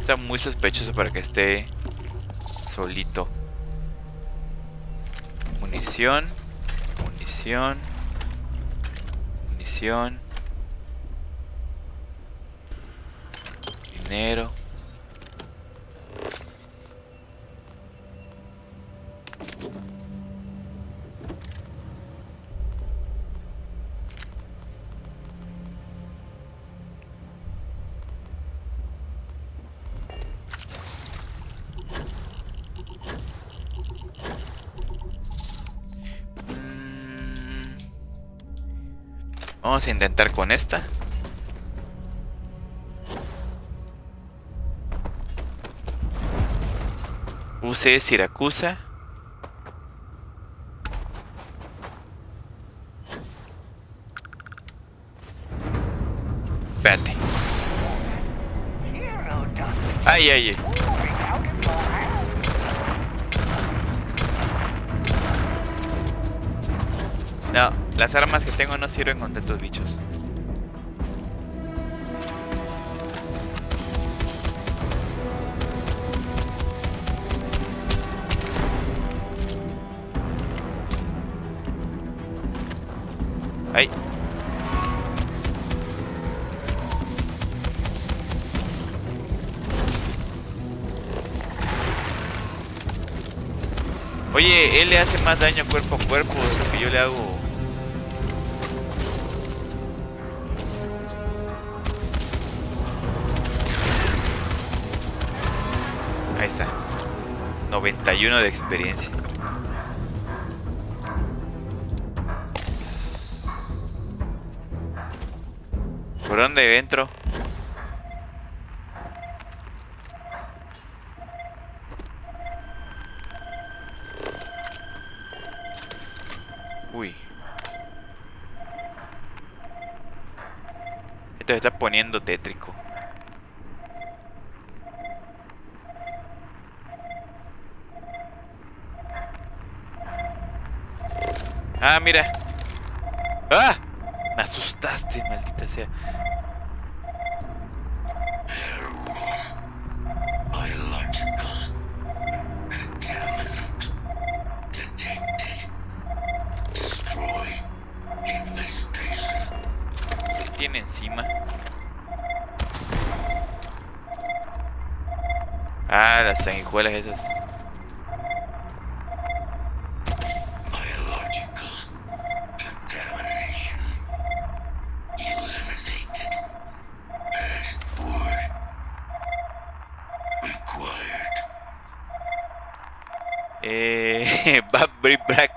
Está muy sospechoso para que esté solito. Munición. Munición. Munición. Dinero. Vamos a intentar con esta. Use Siracusa. Espérate. Ay, ay, ay. No, las armas que tengo no sirven contra estos bichos. Ay. Oye, él le hace más daño cuerpo a cuerpo de lo que yo le hago. Ahí está. 91 de experiencia. ¿Por dónde entro? Uy. Esto se está poniendo tétrico. Ah, mira. ¡Ah! Me asustaste, maldita sea. ¿Qué tiene encima? Ah, las sanguijuelas esas. Bring back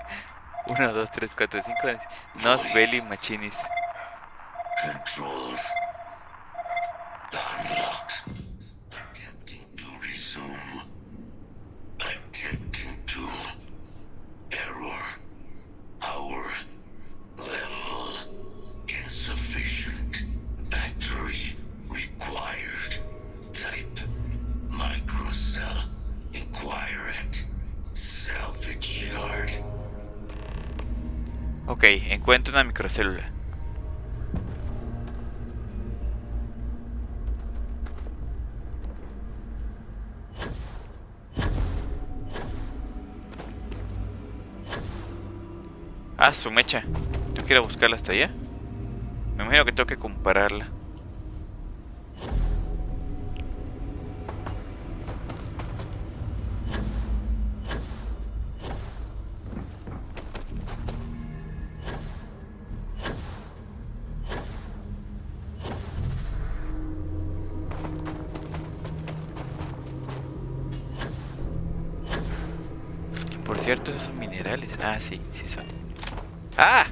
1, 2, 3, 4, 5 Nos Belly Machinis. Controls unlocked. Attempting to resume. Attempting to. Error. Power level insufficient. Battery required. Type microcell. Inquire at salvage yard. Ok, encuentro una microcélula. Ah, su mecha. ¿Tú quieres buscarla hasta allá? Me imagino que tengo que compararla. Por cierto, esos son minerales. Ah, sí, sí son. ¡Ah!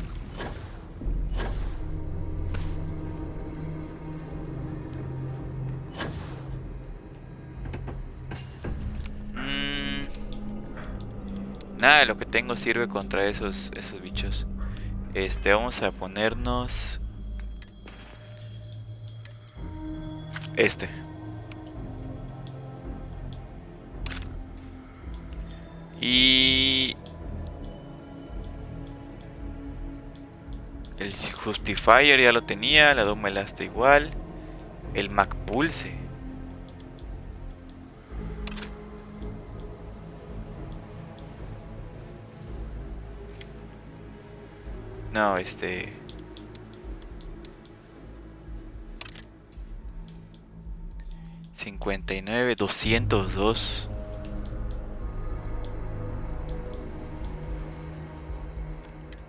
Nada de lo que tengo sirve contra esos bichos. Vamos a ponernos y el Justifier ya lo tenía, la Omelas está igual, el MacPulse. No, 59, 202.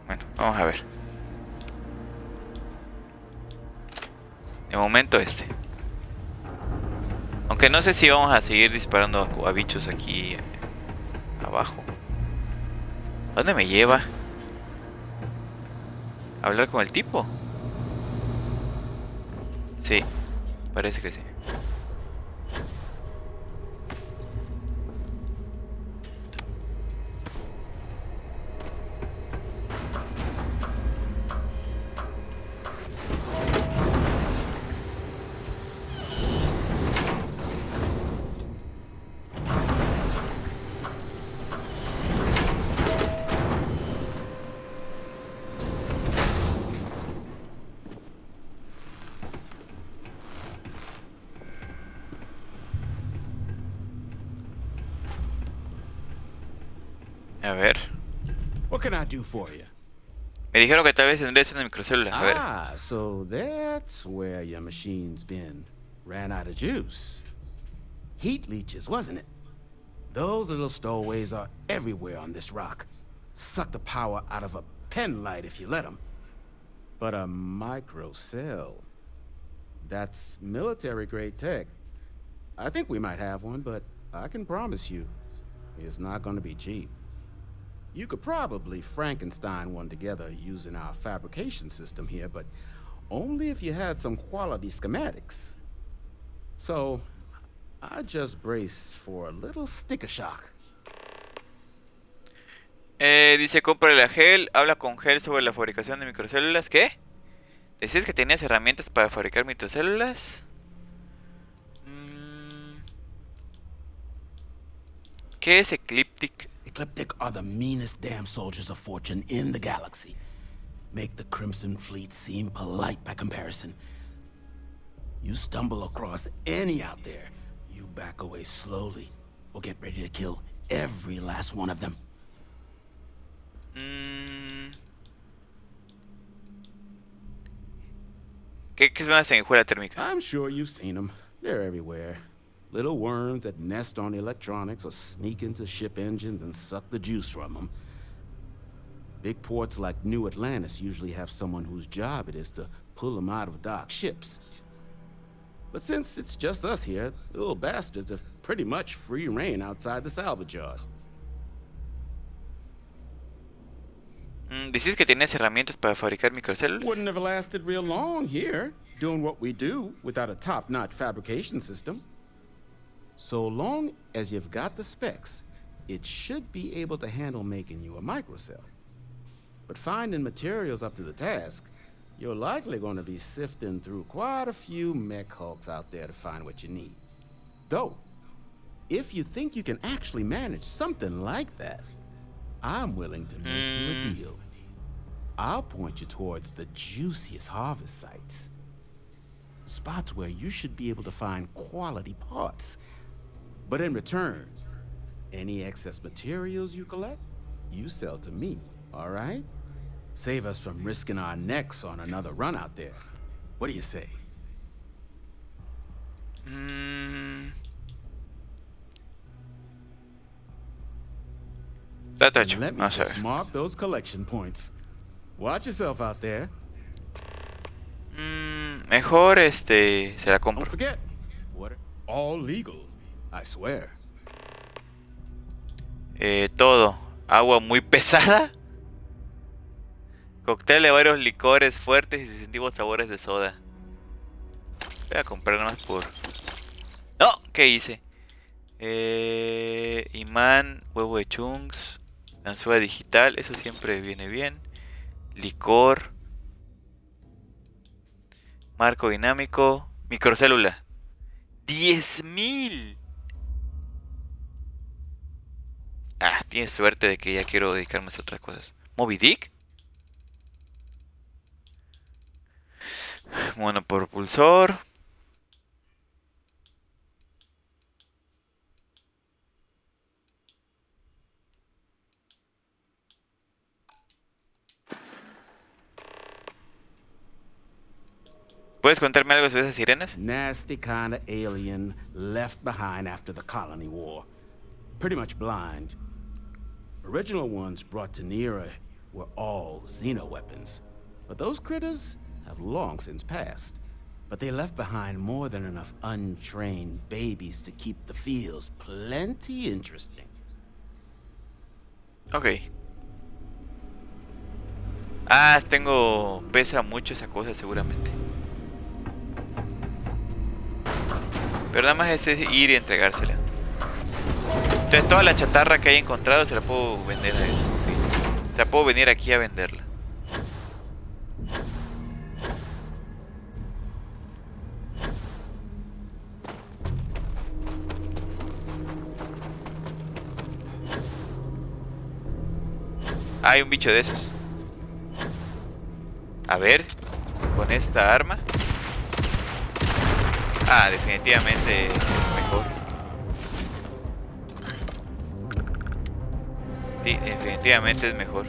Bueno, vamos a ver. De momento Aunque no sé si vamos a seguir disparando a bichos aquí abajo. ¿A dónde me lleva? ¿A hablar con el tipo? Sí, parece que sí. A ver. What can I do for you? Me dijeron que tal vez tendrías una microcélula. A ver. Ah, so that's where your machine's been. Ran out of juice. Heat leeches, wasn't it? Those little stowaways are everywhere on this rock. Suck the power out of a pen light if you let them. But a microcell, that's military-grade tech. I think we might have one, but I can promise you, it's not going to be cheap. You could probably Frankenstein one together using our fabrication system here, but only if you had some quality schematics. So, I just brace for a little sticker shock. Dice, cómprale a Hell, habla con Hell sobre la fabricación de microcélulas. ¿Qué? ¿Decías que tenías herramientas para fabricar microcélulas? ¿Qué es Ecliptic? Ecliptic are the meanest damn soldiers of fortune in the galaxy. Make the Crimson Fleet seem polite by comparison. You stumble across any out there, you back away slowly, or get ready to kill every last one of them. ¿Qué es una sanguijuela térmica? I'm sure you've seen them. They're everywhere. Little worms that nest on electronics or sneak into ship engines and suck the juice from them. Big ports like New Atlantis usually have someone whose job it is to pull them out of docked ships. But since it's just us here, the little bastards have pretty much free reign outside the salvage yard. ¿Decís que tienes herramientas para fabricar microcélulas? Wouldn't have lasted real long here, doing what we do without a top-notch fabrication system. So long as you've got the specs, it should be able to handle making you a microcell. But finding materials up to the task, you're likely going to be sifting through quite a few mech hulks out there to find what you need. Though, if you think you can actually manage something like that, I'm willing to make you a deal. I'll point you towards the juiciest harvest sites. Spots where you should be able to find quality parts. But in return, any excess materials you collect, you sell to me, all right? Save us from risking our necks on another run out there. What do you say? Let me just mark those collection points. Watch yourself out there. Mejor se la compro. Don't forget, all legal, I swear. Todo. Agua muy pesada. Cóctel de varios licores fuertes y distintivos sabores de soda. Voy a comprar nada más por... ¡No! ¿Qué hice? Imán, huevo de chunks, ganzúa digital, eso siempre viene bien. Licor. Marco dinámico. Microcélula. 10.000. Ah, tienes suerte de que ya quiero dedicarme a otras cosas. ¿Moby Dick? Monopropulsor. ¿Puedes contarme algo sobre esas sirenas? Nasty kind of alien left behind after the colony war. Pretty much blind. Original ones brought to Nera were all xeno-weapons. But those critters have long since passed. But they left behind more than enough untrained babies to keep the fields plenty interesting. Ok. Ah, pesa mucho esa cosa seguramente. Pero nada más es ir y entregársela. Entonces toda la chatarra que haya encontrado se la puedo vender a él. Sí. O sea, puedo venir aquí a venderla. Hay un bicho de esos. A ver, con esta arma. Ah, definitivamente es mejor. Sí, definitivamente es mejor.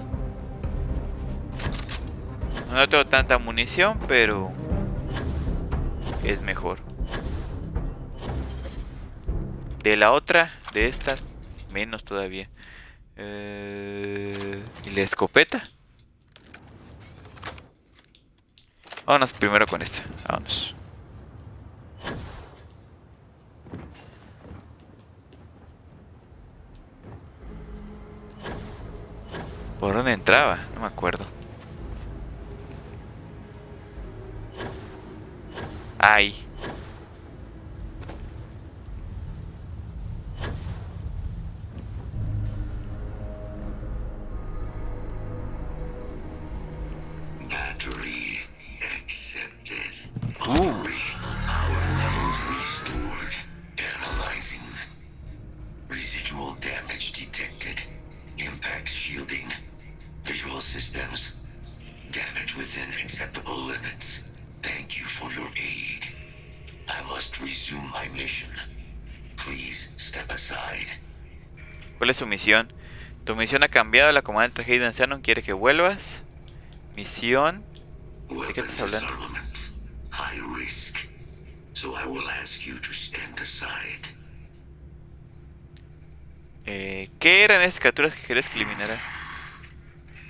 No tengo tanta munición, pero es mejor. De la otra, de esta, menos todavía. ¿Y la escopeta? Vámonos primero con esta. Vámonos. ¿Por dónde entraba? No me acuerdo. Ahí. Battery accepted. Operational power levels restored. Analyzing. Residual damage detected. Impact shielding. Visual systems. Damage within acceptable limits. Thank you for your aid. I must resume my mission. Please step aside. ¿Cuál es su misión? Tu misión ha cambiado. La comandante Hayden Shannon quiere que vuelvas. Misión. ¿De qué estás hablando? High risk. So I will ask you to stand aside. ¿Qué eran esas criaturas que querías que eliminara?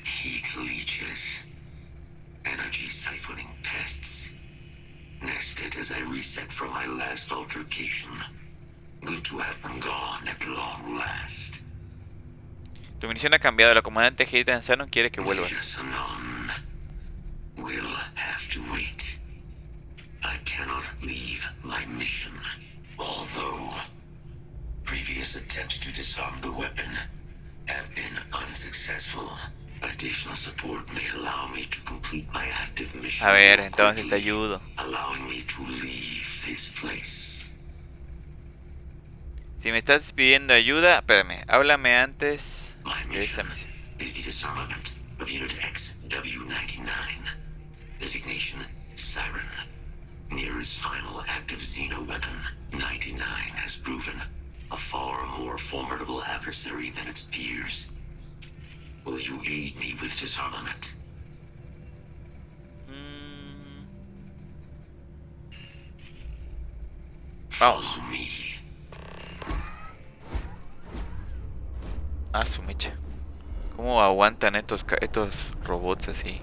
Heat leeches. Energy siphoning pests. Nested as I reset from my last altercation. Good to have them gone at long last. Tu misión ha cambiado. La comandante Hayden Shannon quiere que vuelvas. Will have to wait. I cannot leave my mission. Although previous attempts to disarm the weapon have been unsuccessful. Additional support may allow me to complete my active mission. A ver, entonces te ayudo. Allowing me to leave this place. Si me estás pidiendo ayuda, espérame, háblame antes de esta misión. Is the disarmament of Unit XW-99. Designation Siren. Nearest final active Xeno weapon, 99 has proven a far more formidable adversary than its peers. Will you aid me with disarmament? Follow me. Ah, su mecha. ¿Cómo aguantan estos robots así?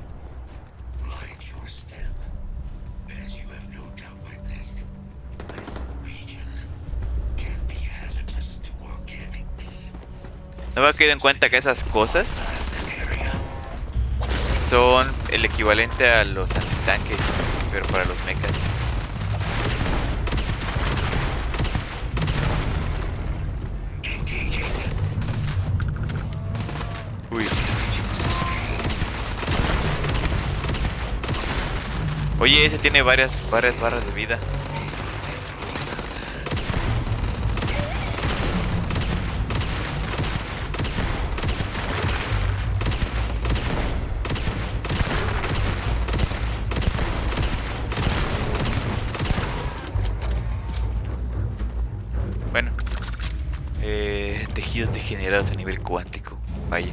No me he quedado en cuenta que esas cosas son el equivalente a los antitanques, pero para los mechas. Uy. Oye, ese tiene varias barras de vida. Bueno, tejidos degenerados a nivel cuántico. Vaya.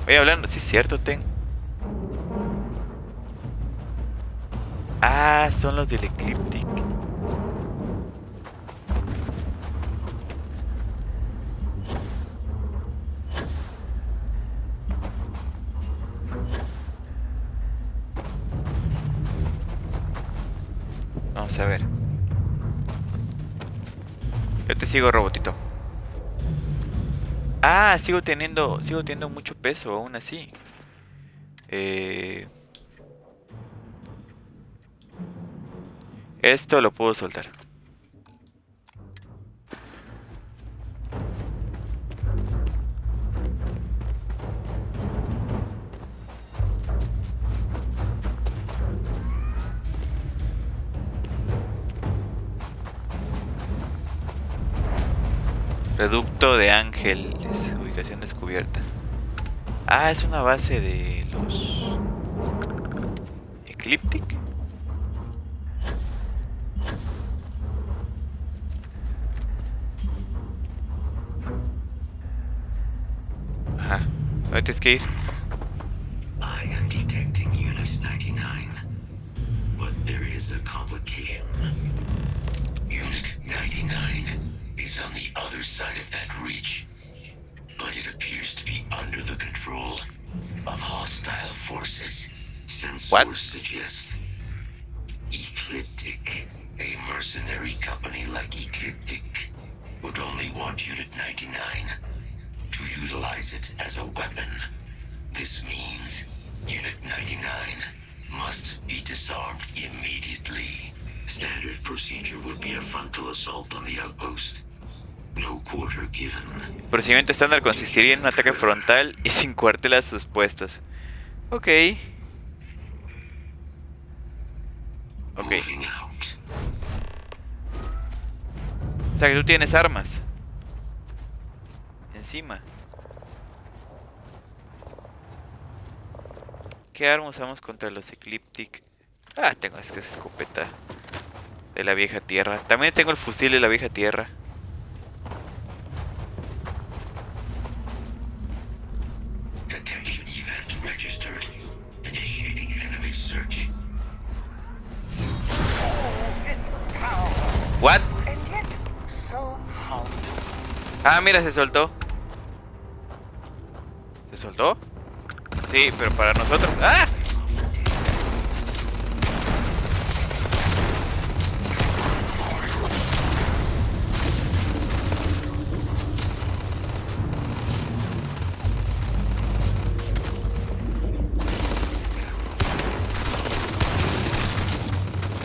Voy hablando, sí es cierto, Ah, son los del Ecliptic. Vamos a ver. Yo te sigo, robotito. Ah, sigo teniendo mucho peso aún así. Esto lo puedo soltar. Reducto de Ángeles, ubicación descubierta. Ah, es una base de los Ecliptic. Ajá, ¿dónde tienes que ir? I am detecting Unit 99, but there is a complication. Unit 99 is on the other side of that ridge, but it appears to be under the control of hostile forces. Sensors suggest Ecliptic, a mercenary company like Ecliptic, would only want Unit 99 to utilize it as a weapon. This means Unit 99 must be disarmed immediately. Standard procedure would be a frontal assault on the outpost. No quarter given. El procedimiento estándar consistiría en un ataque frontal y sin cuartel a sus puestos. Ok. Ok. O sea que tú tienes armas. Encima. ¿Qué armas usamos contra los Ecliptic? Ah, tengo esa escopeta de la vieja tierra. También tengo el fusil de la vieja tierra. Detection event registered. Initiating enemy search. What? And yet, so humble. Ah, mira, se soltó. ¿Se soltó? Sí, pero para nosotros. ¡Ah!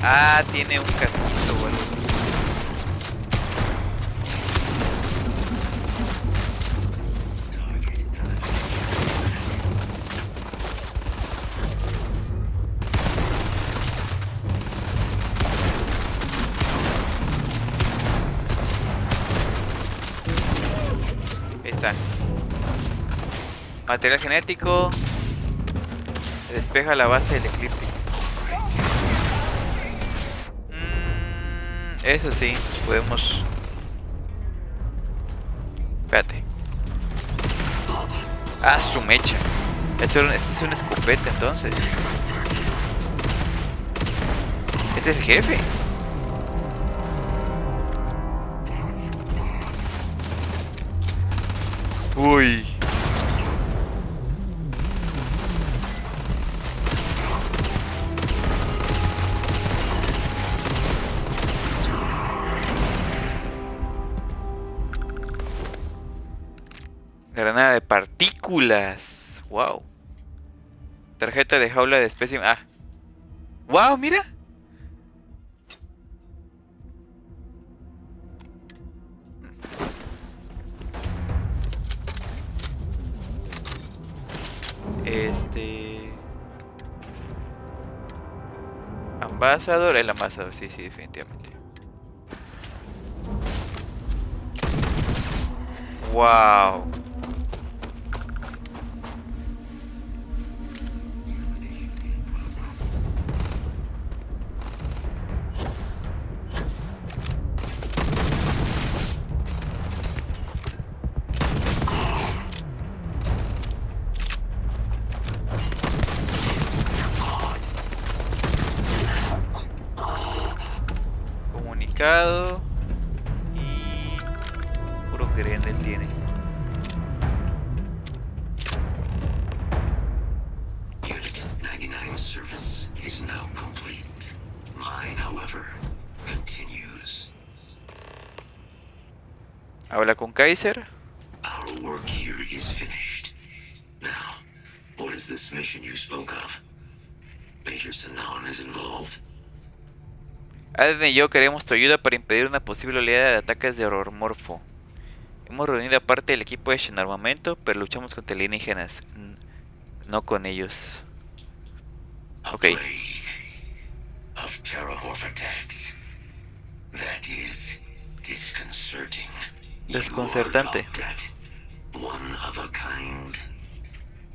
Ah, tiene un casquito, bueno. Ahí está. Material genético. Despeja la base del eclipse. Eso sí, podemos... Espérate. Ah, su mecha. Esto es una escopeta entonces. Este es el jefe. Uy. Granada de partículas. Wow. Tarjeta de jaula de especie. Ah. Wow, mira. Ambasador, el ambasador, sí, definitivamente. Wow. Comunicado. Y puro queriendo él tiene. Unit 99 service is now complete. Mine, however, continues. Habla con Kaiser. Our work here is finished. Now, what is this mission you spoke of? Major Sanan is involved. Aden y yo queremos tu ayuda para impedir una posible oleada de ataques de horrormorfo. Hemos reunido a parte del equipo de Shen Armamento, pero luchamos contra alienígenas, no con ellos. Ok. Of terramorph attacks. That is disconcerting. Desconcertante. One of a kind.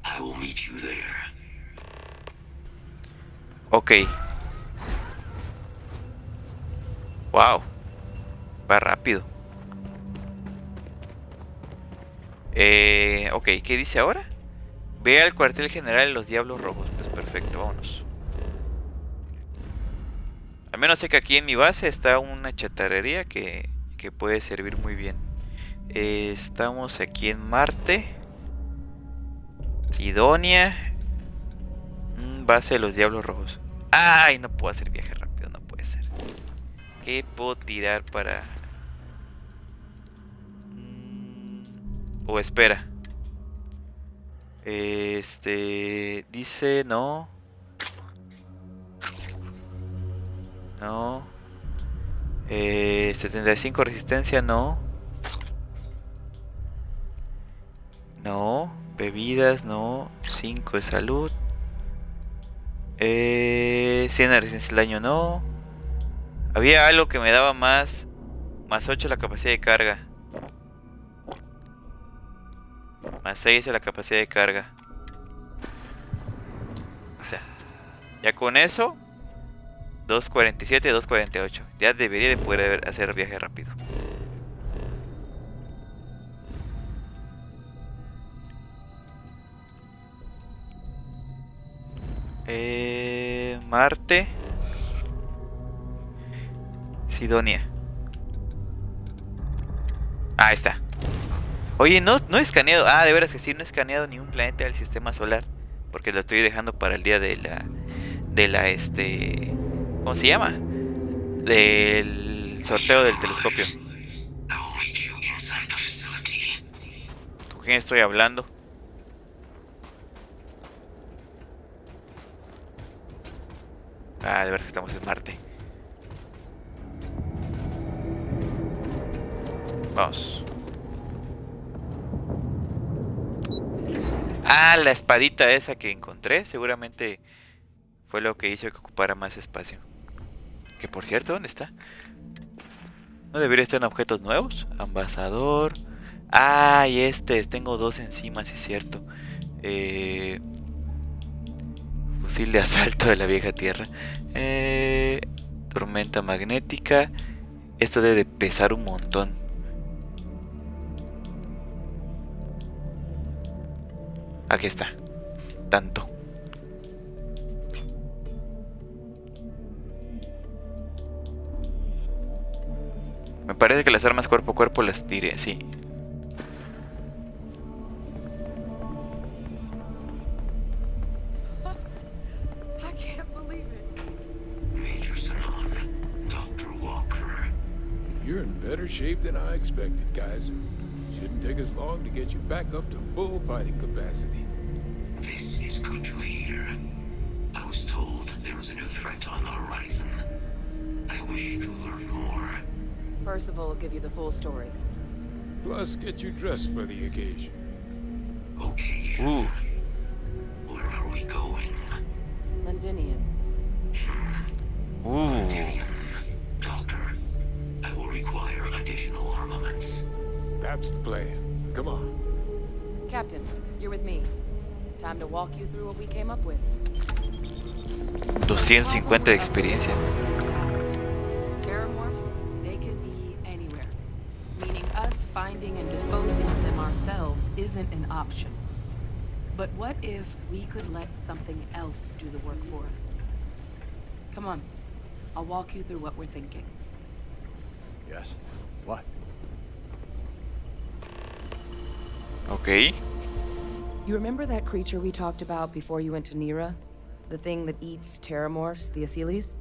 I will meet you there. Ok. Wow. Va rápido. Ok, ¿qué dice ahora? Ve al cuartel general de los Diablos Rojos. Pues perfecto, vámonos. Al menos sé que aquí en mi base está una chatarrería que puede servir muy bien. Estamos aquí en Marte. Sidonia. Base de los Diablos Rojos. ¡Ay! No puedo hacer viaje rápido, no puede ser. ¿Qué puedo tirar para...? O espera. Dice no. No. 75 resistencia, no. No. Bebidas, no. 5 de salud. 100 de resistencia al daño, no. Había algo que me daba más 8 la capacidad de carga. Más 6 de la capacidad de carga. O sea, ya con eso 247, 248. Ya debería de poder hacer viaje rápido. Marte. Sidonia. Ahí está. Oye, no he escaneado. Ah, de veras que sí, no he escaneado ni un planeta del sistema solar. Porque lo estoy dejando para el día de la ¿cómo se llama? Del sorteo del telescopio. ¿Con quién estoy hablando? Ah, de veras que estamos en Marte. Vamos. Ah, la espadita esa que encontré seguramente fue lo que hizo que ocupara más espacio. Que por cierto, ¿dónde está? ¿No debería estar en objetos nuevos? Ambasador. Ah, y tengo 2 encima, sí es cierto. Fusil de asalto de la vieja tierra. Tormenta magnética. Esto debe de pesar un montón. Aquí está. Tanto. Me parece que las armas cuerpo a cuerpo las tiré, sí. I can't believe it. Major Sanan, Dr. Walker. You're in better shape than I expected, Kaiser. Shouldn't take us long to get you back up to full fighting capacity. This is good to hear. I was told there was a new threat on the horizon. I wish to learn more. Percival will give you the full story. Plus, get you dressed for the occasion. Okay. Where are we going? Londinian. Londinian. Doctor, I will require additional armaments. That's the plan. Come on. Captain, you're with me. Time to walk you through what we came up with. 250 de experiencia. Terramorphs, they could be anywhere. Meaning us finding and disposing of them ourselves isn't an option. But what if we could let something else do the work for us? Come on, I'll walk you through what we're thinking. Yes. What? Okay. You remember that creature we talked about before you went to Nira? The thing that eats terramorphs, the Asylees?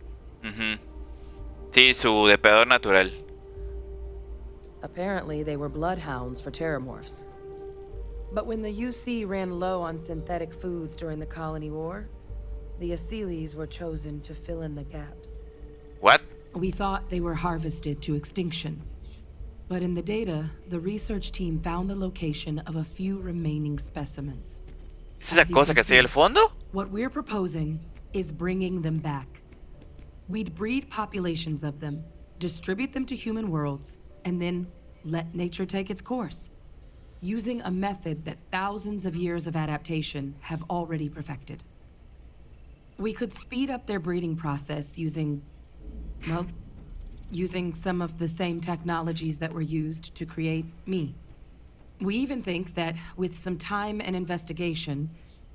Sí, su depredador natural. Apparently, they were bloodhounds for terramorphs. But when the UC ran low on synthetic foods during the Colony War, the Asylees were chosen to fill in the gaps. What? We thought they were harvested to extinction. But in the data, the research team found the location of a few remaining specimens. ¿Es esa cosa que se ve al fondo? What we're proposing is bringing them back. We'd breed populations of them, distribute them to human worlds, and then let nature take its course, using a method that thousands of years of adaptation have already perfected. We could speed up their breeding process using some of the same technologies that were used to create me. We even think that with some time and investigation,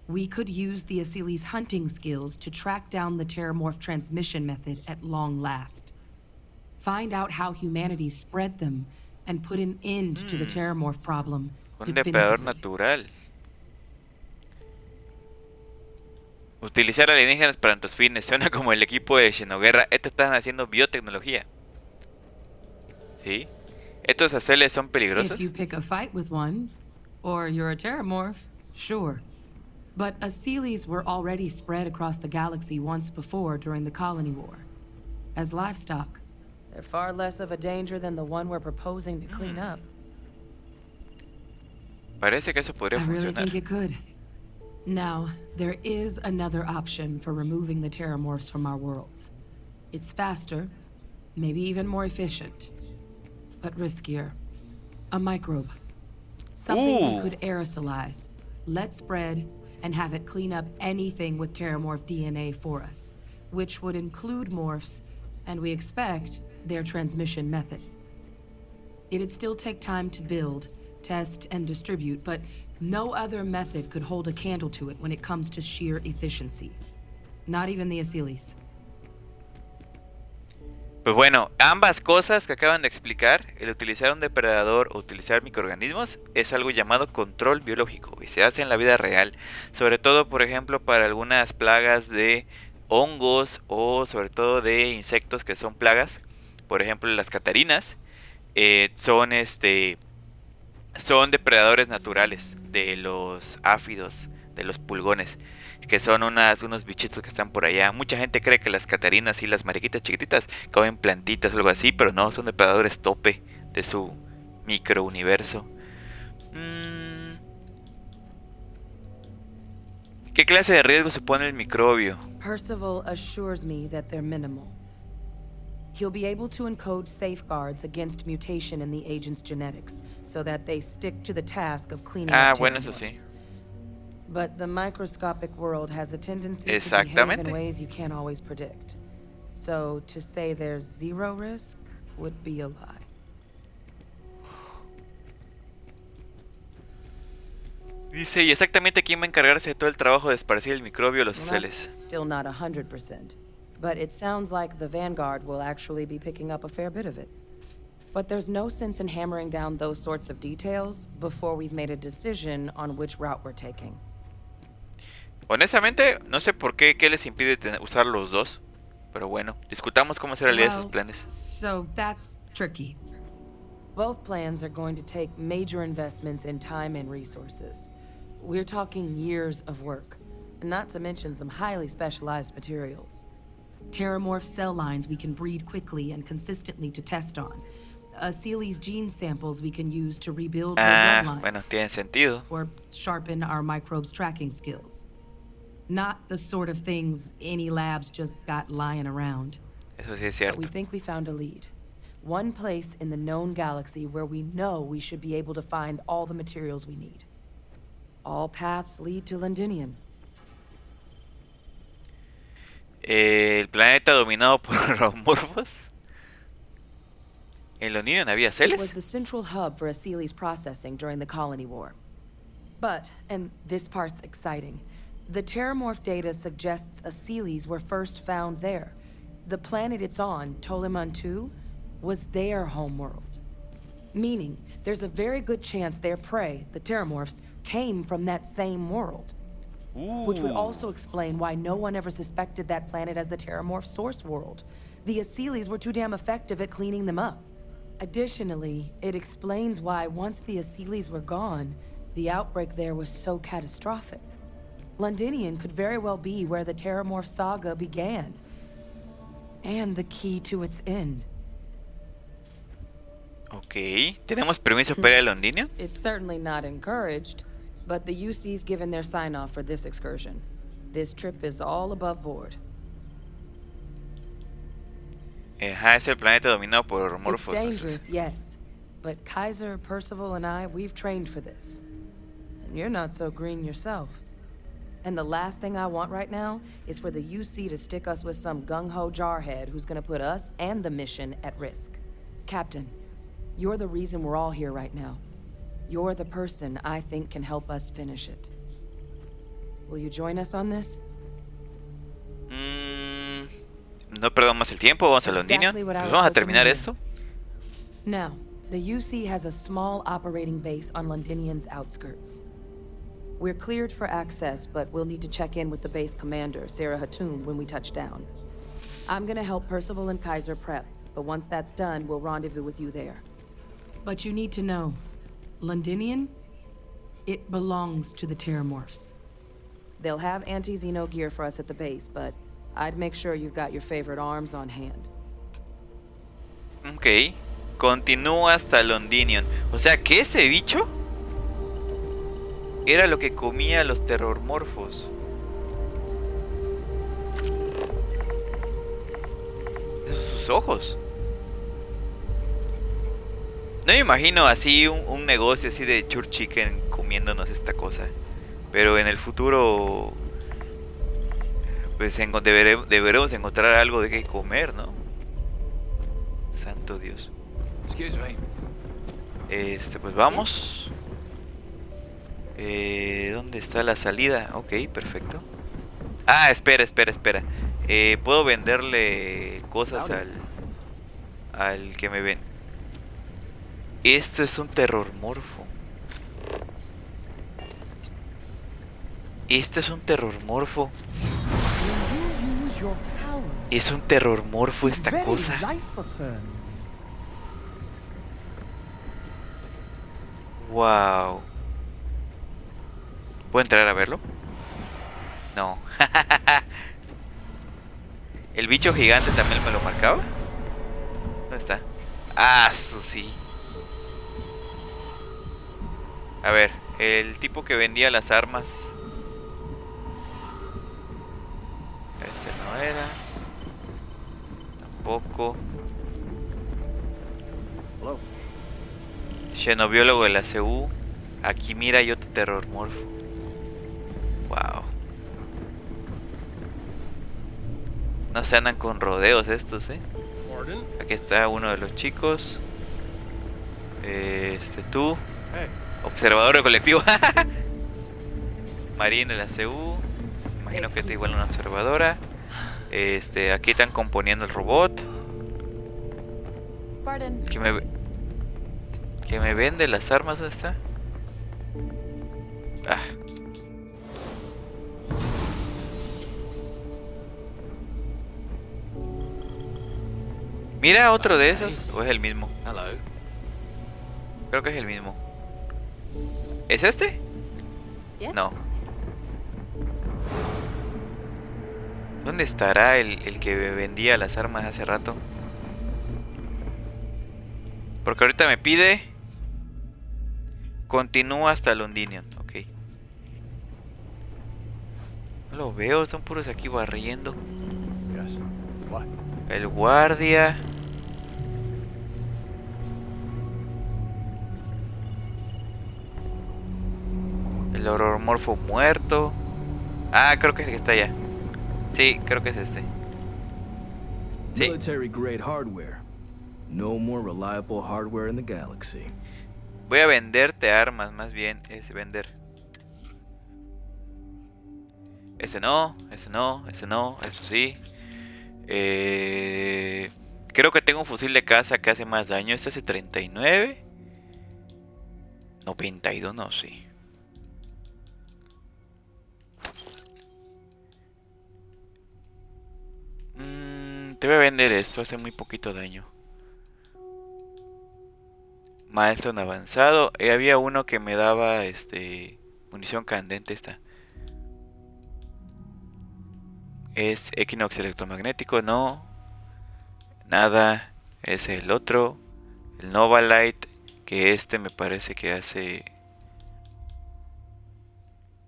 we could use the Asylees' hunting skills to track down the Terramorph transmission method at long last. Find out how humanity spread them and put an end to the Terramorph problem Un depredador natural. Utilizar alienígenas para nuestros fines. Suena como el equipo de Xenoguerra. Estos están haciendo biotecnología. ¿Sí? ¿Estos aceles son peligrosos? If you pick a fight with one, or you're a Terramorph, sure. But Asylees were already spread across the galaxy once before during the Colony War. As livestock, they're far less of a danger than the one we're proposing to clean up. Parece que eso podría I really funcionar. think it could. Now, there is another option for removing the Terramorphs from our worlds. It's faster, maybe even more efficient, but riskier. A microbe. Something we could aerosolize, let spread, and have it clean up anything with Terramorph DNA for us, which would include morphs, and we expect their transmission method. It'd still take time to build, test, and distribute, but no other method could hold a candle to it when it comes to sheer efficiency. Not even the Asylees. Pues bueno, ambas cosas que acaban de explicar, el utilizar un depredador o utilizar microorganismos, es algo llamado control biológico y se hace en la vida real. Sobre todo, por ejemplo, para algunas plagas de hongos o sobre todo de insectos que son plagas. Por ejemplo, las catarinas son depredadores naturales de los áfidos, de los pulgones, que son unos bichitos que están por allá. Mucha gente cree que las catarinas y las mariquitas chiquititas comen plantitas o algo así, pero no, son depredadores tope de su microuniverso. ¿Qué clase de riesgo supone el microbio? Percival assures me that they're minimal. He'll be able to encode safeguards against mutation in the agent's genetics, so that they stick to the task of cleaning up Bueno, eso sí. But the microscopic world has a tendency to behave in ways you can't always predict. So to say there's zero risk would be a lie. Dice, ¿y exactamente quién va a encargarse de todo el trabajo de esparcir el microbio a los aceles? Still not 100%, but it sounds like the Vanguard will actually be picking up a fair bit of it. But there's no sense in hammering down those sorts of details before we've made a decision on which route we're taking. Honestamente, no sé por qué les impide usar los dos. Pero bueno, discutamos cómo hacer realidad sus planes. So that's tricky. Both plans are going to take major investments in time and resources. We're talking years of work, not to mention some highly specialized materials. Terramorph cell lines we can breed quickly and consistently to test on. Seely's gene samples we can use to rebuild our bloodlines. Bueno, tiene sentido. Or sharpen our microbes tracking skills. Not the sort of things any labs just got lying around. Eso sí es cierto. But we think we found a lead. One place in the known galaxy where we know we should be able to find all the materials we need. All paths lead to Londinium. El planeta dominado por los morfos. ¿En Londinium había It celes? was the central hub for Seely's processing during the Colony War. But, and this part's exciting, the Terramorph data suggests Seely's were first found there. The planet it's on, Toliman 2, was their homeworld. Meaning, there's a very good chance their prey, the Terramorphs, came from that same world. Which would also explain why no one ever suspected that planet as the Terramorph source world. The Seely's were too damn effective at cleaning them up. Additionally, it explains why once the Seely's were gone, the outbreak there was so catastrophic. Londinium could very well be where the Terramorph saga began. And the key to its end. Ok, ¿tenemos permiso para ir a Londinium? It's certainly not encouraged, but the UC's given their sign-off for this excursion. This trip is all above board. Es el planeta dominado por It's morfos. dangerous, yes. But Kaiser, Percival, and I, we've trained for this. And you're not so green yourself. And the last thing I want right now is for the UC to stick us with some gung-ho jarhead who's gonna put us and the mission at risk. Captain, you're the reason we're all here right now. You're the person I think can help us finish it. Will you join us on this? No perdamos más el tiempo, vamos a Londinium. Exactly what I Pues was vamos a hoping terminar to esto. Now, the UC has a small operating base on Londinium's outskirts. We're cleared for access, but we'll need to check in with the base commander, Sarah Hatum, when we touch down. I'm gonna help Percival and Kaiser prep, but once that's done, we'll rendezvous with you there. But you need to know, Londinium, it belongs to the Terramorphs. They'll have anti-Xeno gear for us at the base, but I'd make sure you've got your favorite arms on hand. Ok, continúa hasta Londinium. O sea, que ese bicho era lo que comía a los terrormorfos. Esos son sus ojos. No me imagino así un negocio así de church chicken comiéndonos esta cosa. Pero en el futuro pues deberemos encontrar algo de qué comer, ¿no? Santo Dios. Excuse me. Pues vamos. ¿Dónde está la salida? Ok, perfecto. Ah, espera. Puedo venderle cosas al que me ven. Esto es un terrormorfo. Es un terrormorfo esta cosa. Wow. ¿Puedo entrar a verlo? No. ¿El bicho gigante también me lo marcaba? ¿Dónde está? Ah, eso sí. A ver, el tipo que vendía las armas. Este no era. Tampoco. Xenobiólogo de la CU. Aquí mira hay otro terrormorfo. Wow. No se andan con rodeos estos, Aquí está uno de los chicos. Tú. Observador colectivo. Marín de la CU. Imagino que está igual una observadora. Aquí están componiendo el robot. Que me vende las armas, ¿dónde está? Ah. Mira, otro de esos. ¿O es el mismo? Hello. Creo que es el mismo. ¿Es este? Yes. No. ¿Dónde estará el que vendía las armas hace rato? Porque ahorita me pide... Continúa hasta Londinium, ok. No lo veo, son puros aquí barriendo. Yes. What? El guardia. El horrormorfo muerto. Ah, creo que es el que está allá. Sí, creo que es este. Sí. Military grade hardware. No more reliable hardware in the galaxy. Voy a venderte armas, más bien. Es vender. Ese no, ese no, ese no, eso sí. Creo que tengo un fusil de caza que hace más daño. Este hace 39. 92, no, sí. Te voy a vender esto, hace muy poquito daño. Milestone avanzado. Había uno que me daba munición candente esta. Es Equinox electromagnético, no. Nada. Es el otro. El Nova Light. Que este me parece que hace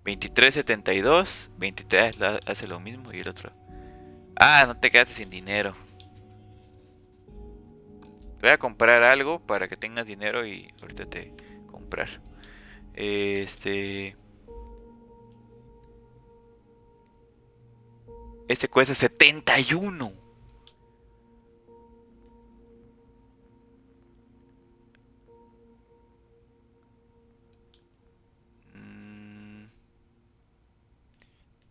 23.72. 23 hace lo mismo. Y el otro. Ah, no te quedaste sin dinero. Voy a comprar algo para que tengas dinero y ahorita te comprar. Este cuesta 71.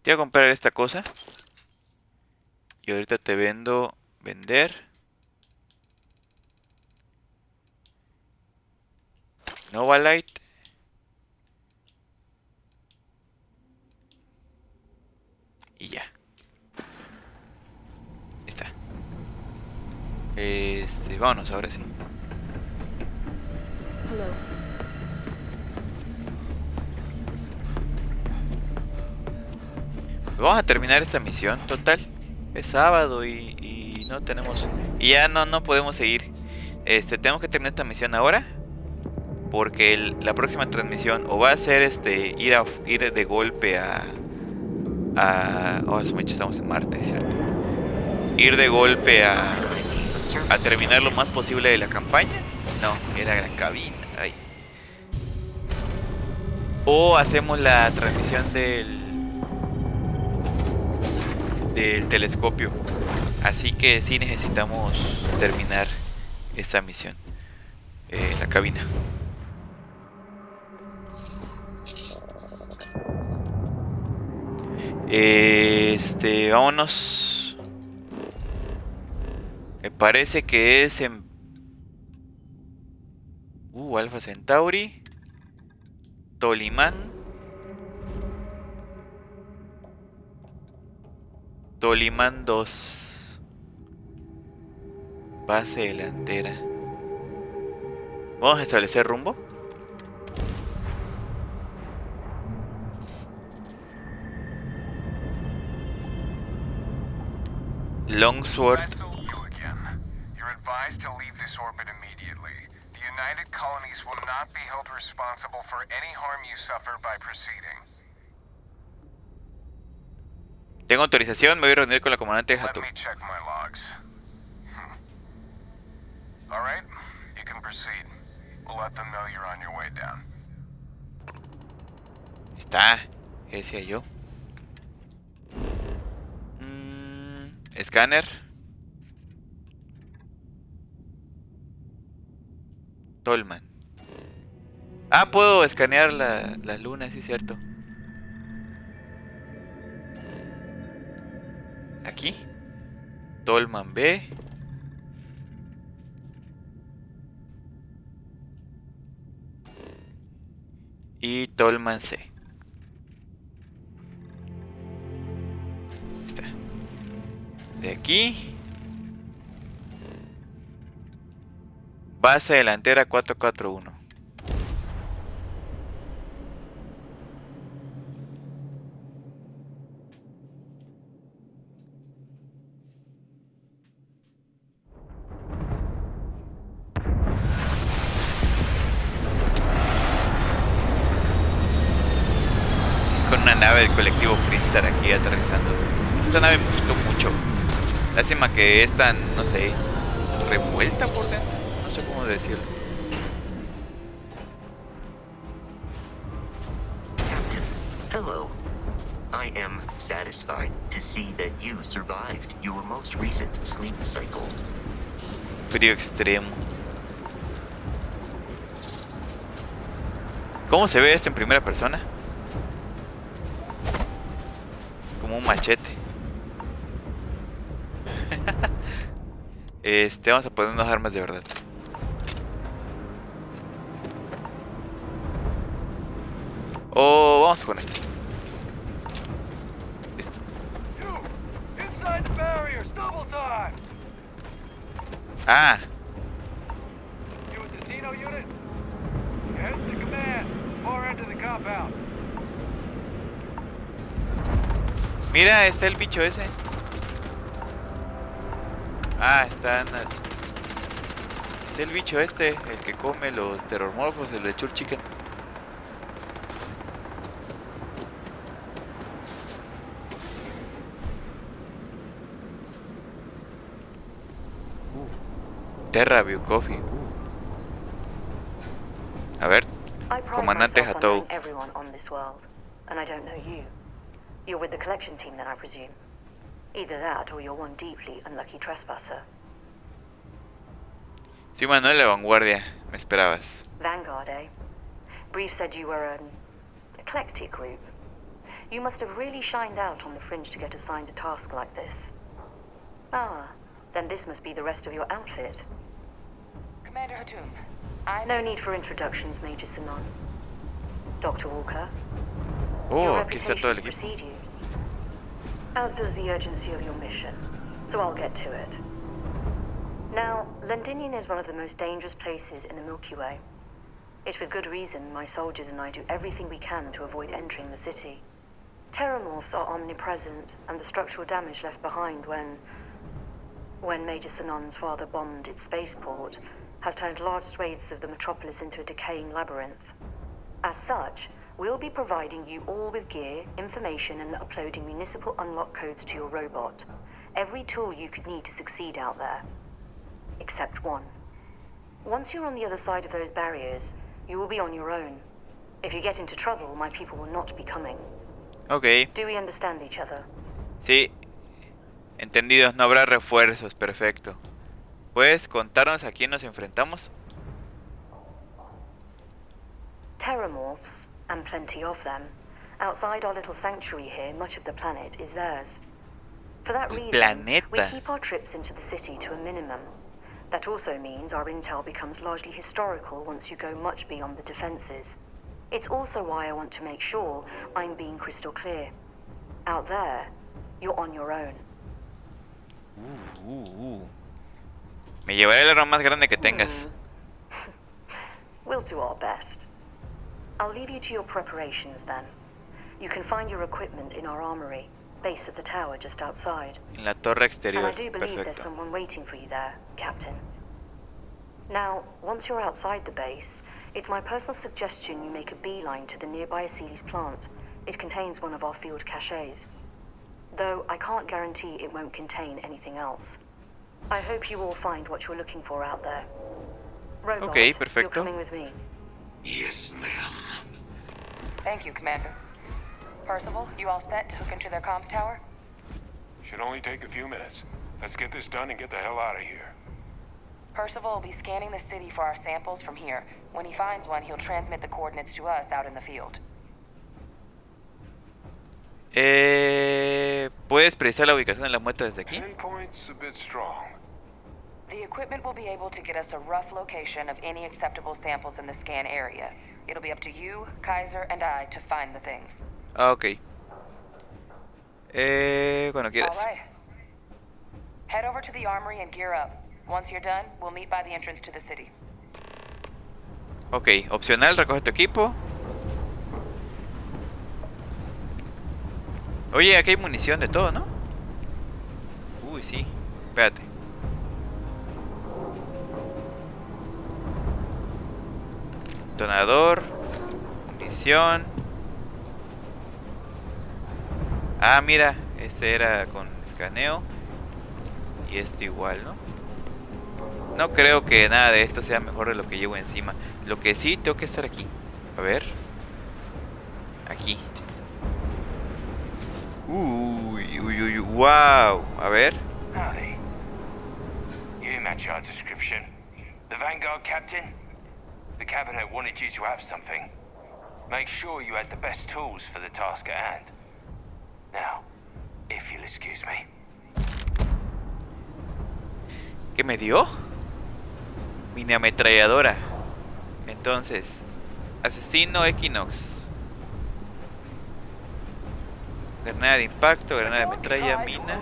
Te voy a comprar esta cosa. Y ahorita te vendo. Vender. Nova Light. Y ya. Está. Vámonos, ahora sí. Hello. Vamos a terminar esta misión, total. Es sábado y no tenemos... Y ya no podemos seguir. Tenemos que terminar esta misión ahora. Porque la próxima transmisión o va a ser ir de golpe a... Oh, estamos en Marte, ¿cierto? Ir de golpe a terminar lo más posible de la campaña. No, era la cabina. Ay. O hacemos la transmisión del telescopio. Así que sí necesitamos terminar esta misión. La cabina. Vámonos. Me parece que es en... Alpha Centauri. Tolimán. Tolimán 2. Base delantera. Vamos a establecer rumbo. Longsword. You're advised to leave this orbit immediately. The United Colonies will not be held responsible for any harm you suffer by proceeding. Tengo autorización, me voy a reunir con la comandante Hatu. Let me check my logs. All right, you can proceed. We'll let them know you're on your way down. Está, decía yo. Escáner. Tolman. Ah, puedo escanear la luna, sí es cierto. Aquí. Tolman B. Y Tolman C. Está. De aquí. Base delantera 441. con una nave del colectivo Freestar aquí aterrizando. Esta nave me gustó mucho. Lástima que es tan, no sé, revuelta por dentro. No sé cómo decirlo. Captain, hello. I am satisfied to see that you survived your most recent sleep cycle. Frío extremo. ¿Cómo se ve esto en primera persona? Como un machete. Vamos a poner unas armas de verdad. Oh, vamos con esto. Listo. Inside the barriers, double time. Ah, You with the Xeno unit? Head to command. Far end of the compound. mira, está el bicho ese. Ah, está el bicho este, el que come los terrormorfos, el de Chur Chicken. Terra View Coffee. A ver, I pride comandante myself on Hatou. knowing everyone on this world, and I don't know you. You're with the collection team then, I presume. Either that, or you're one deeply unlucky trespasser. Sí, Manuel, la vanguardia. Me esperabas. Vanguard, eh? Brief said you were an eclectic group. You must have really shined out on the fringe to get assigned a task like this. Ah, then this must be the rest of your outfit. Commander Hatum, No need for introductions, Major Simon. Dr. Walker. Oh, your aquí está todo el reputation equipo. precede you, as does the urgency of your mission. So I'll get to it. Now, Londinium is one of the most dangerous places in the Milky Way. It's with good reason my soldiers and I do everything we can to avoid entering the city. Terramorphs are omnipresent, and the structural damage left behind when Major Sinon's father bombed its spaceport has turned large swathes of the metropolis into a decaying labyrinth. As such, we'll be providing you all with gear, information, and uploading municipal unlock codes to your robot. Every tool you could need to succeed out there. Except one. Once you're on the other side of those barriers, you will be on your own. If you get into trouble, my people will not be coming. Ok. Do we understand each other? Sí. Entendidos, no habrá refuerzos, perfecto. ¿Puedes contarnos a quién nos enfrentamos? Terramorphs, and plenty of them. Outside our little sanctuary here, much of the planet is theirs. For that reason, we keep our trips into the city to a minimum. That also means our intel becomes largely historical once you go much beyond the defenses. It's also why I want to make sure I'm being crystal clear. Out there, you're on your own. Me llevaré el arma más grande que tengas. We'll do our best. I'll leave you to your preparations then. You can find your equipment in our armory, base of the tower just outside. En la torre And exterior, I do believe there's perfecto. someone waiting for you there, Captain. Now, once you're outside the base, it's my personal suggestion you make a beeline to the nearby Aceles plant. It contains one of our field caches. Though I can't guarantee it won't contain anything else. I hope you all find what you're looking for out there. Robot, Okay, you're perfecto. coming with me. Yes, ma'am. Thank you, Commander. Percival, you all set to hook into their comms tower? Should only take a few minutes. Let's get this done and get the hell out of here. Percival will be scanning the city for our samples from here. When he finds one, he'll transmit the coordinates to us out in the field. ¿Puedes precisar la ubicación de la muestra desde aquí? Pinpoint's a bit strong. The equipment will be able to get us a rough location of any acceptable samples in the scan area. It'll be up to you, Kaiser, and I to find the things. Ah, ok. Cuando quieras. All right. Head over to the armory and gear up. Once you're done, we'll meet by the entrance to the city. Ok, opcional, recoge tu equipo. Oye, aquí hay munición de todo, ¿no? Uy, sí. Espérate. Detonador. Munición. Ah, mira, este era con escaneo. Y este igual, ¿no? No creo que nada de esto sea mejor de lo que llevo encima. Lo que sí, tengo que estar aquí. A ver. Aquí. Uy, uy, uy, wow. A ver. Howdy. You match our description. The Vanguard captain? The cabinet wanted you to have something. Make sure you had the best tools for the task at hand. Now, if you'll excuse me. ¿Qué me dio? Mini ametralladora. Entonces, asesino Equinox. Granada de impacto, granada de metralla, mina.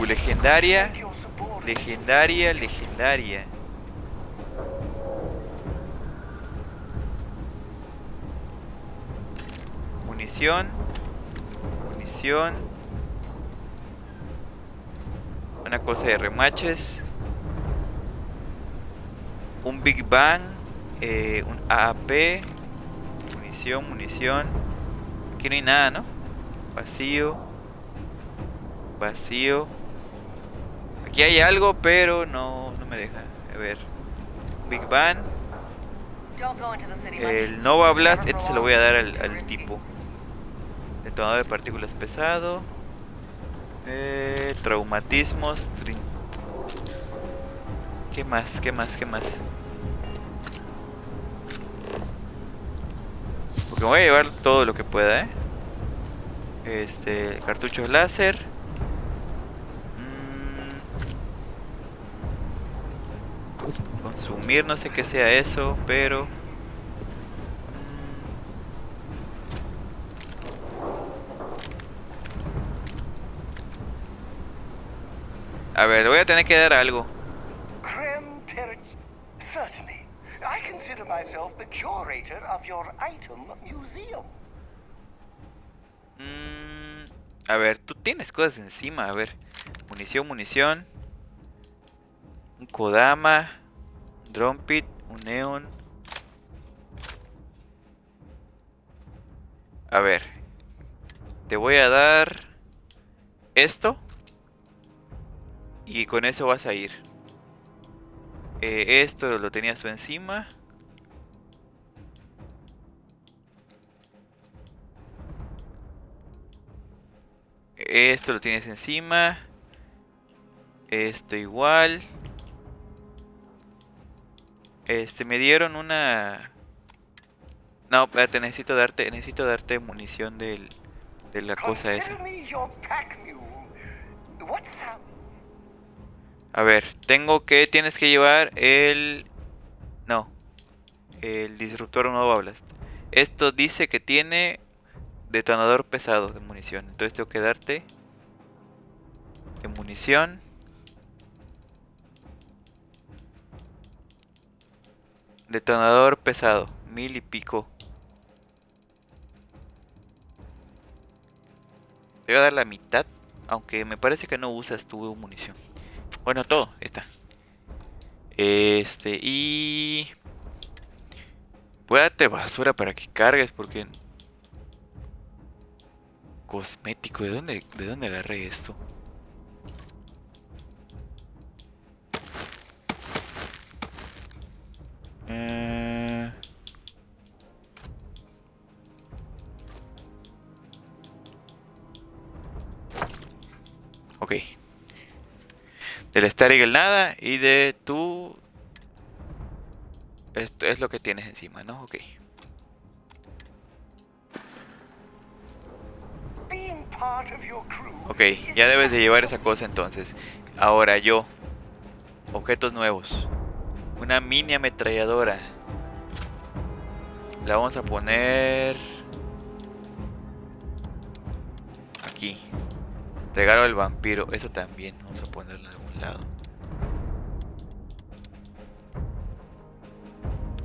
Legendaria. Legendaria, legendaria. Munición. Munición. Una cosa de remaches. Un Big Bang. Un AAP. Munición, munición. Aquí no hay nada, ¿no? Vacío. Vacío. Aquí hay algo, pero no me deja. A ver. Big Bang. El Nova Blast, este se lo voy a dar al tipo. Detonador de partículas pesado. Traumatismos. ¿Qué más? ¿Qué más? ¿Qué más? Porque me voy a llevar todo lo que pueda, cartuchos láser. Consumir, no sé qué sea eso, pero... A ver, le voy a tener que dar algo. Certainly. I consider myself the curator of your item museum. A ver, tú tienes cosas encima, a ver. Munición, munición. Un Kodama. Un Drum Pit. Un Neon. A ver. Te voy a dar esto. Y con eso vas a ir. Esto lo tenías tú encima. Esto lo tienes encima. Esto igual. Me dieron una... No, espérate, necesito darte munición de la cosa esa. A ver, tienes que llevar el... No. El disruptor Nova Blast. Esto dice que tiene detonador pesado de munición. Entonces tengo que darte de munición. Detonador pesado, 1000 y pico. Te voy a dar la mitad, aunque me parece que no usas tu munición. Bueno, todo, está. Y... voy a darte basura para que cargues, porque... Cosmético, ¿de dónde agarré esto? Ok. Del Star Eagle nada y de tu... Esto es lo que tienes encima, ¿no? Ok. Ok, ya debes de llevar esa cosa entonces. Ahora yo. Objetos nuevos. Una mini ametralladora. La vamos a poner... aquí. Regalo del vampiro. Eso también. Vamos a ponerlo en algún lado.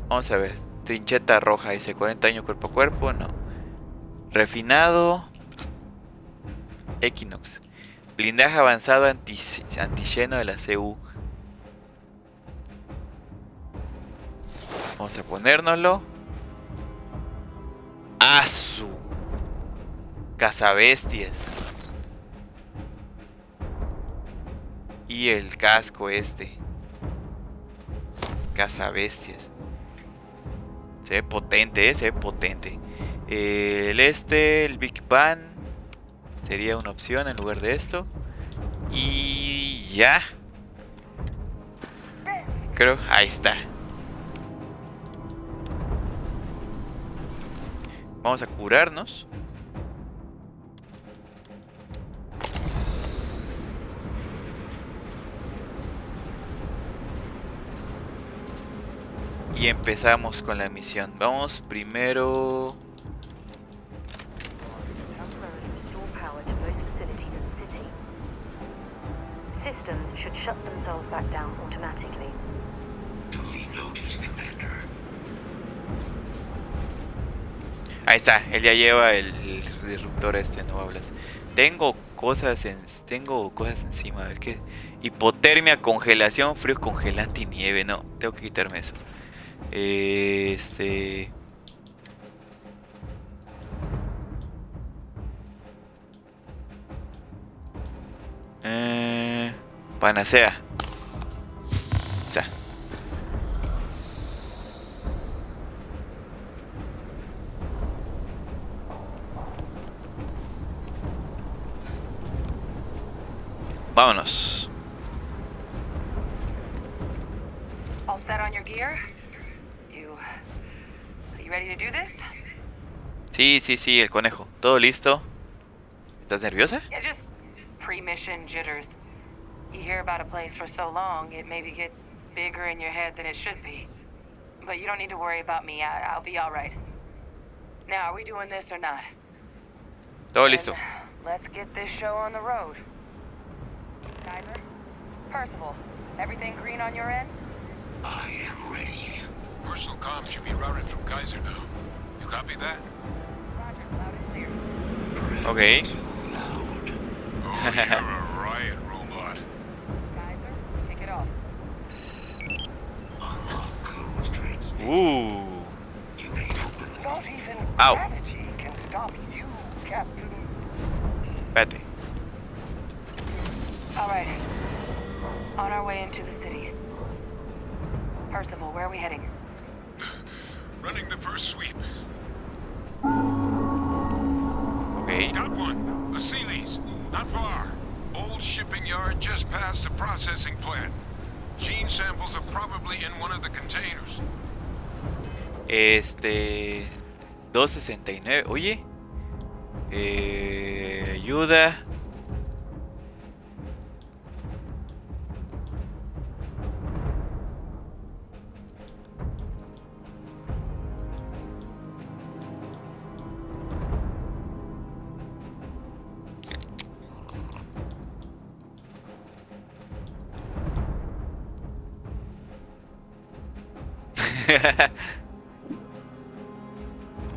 Vamos a ver. Trincheta roja. Dice 40 años cuerpo a cuerpo. No. Refinado. Equinox. Blindaje avanzado anti-lleno de la CU. Vamos a ponérnoslo. Cazabestias. Y el casco este. Cazabestias. Se ve potente, se ve potente. El Big Bang sería una opción en lugar de esto. Y ya. Creo, ahí está. Vamos a curarnos. Y empezamos con la misión. Vamos primero. Systems should shut themselves back down automatically. Duly noted, Commander. Ahí está, él ya lleva el disruptor este, no hablas. Tengo cosas encima, a ver qué. Hipotermia, congelación, frío congelante y nieve. No, tengo que quitarme eso. Panacea. Ya. Vámonos. All set on your gear? Are you ready to do this? Sí, el conejo. ¿Todo listo? ¿Estás nerviosa? Yeah, just pre-mission jitters. You hear about a place for so long, it maybe gets bigger in your head than it should be. But you don't need to worry about me. I'll be all right. Now, are we doing this or not? Todo listo. Let's get this show on the road. Kaiser? Percival, everything green on your ends? I am ready. Personal comm should be routed through Kaiser now. You copy that? Roger, loud and clear. Okay. Oh, you're a riot robot. Kaiser, kick it off. Ooh. Not even Ow. gravity can stop you, Captain. Espérate. All right. On our way into the city. Percival, where are we heading? Running the first sweep. Okay. Got one. A sea lease. Not far. Old shipping yard just past the processing plant. Gene samples are probably in one of the containers. 269. Oye. Ayuda.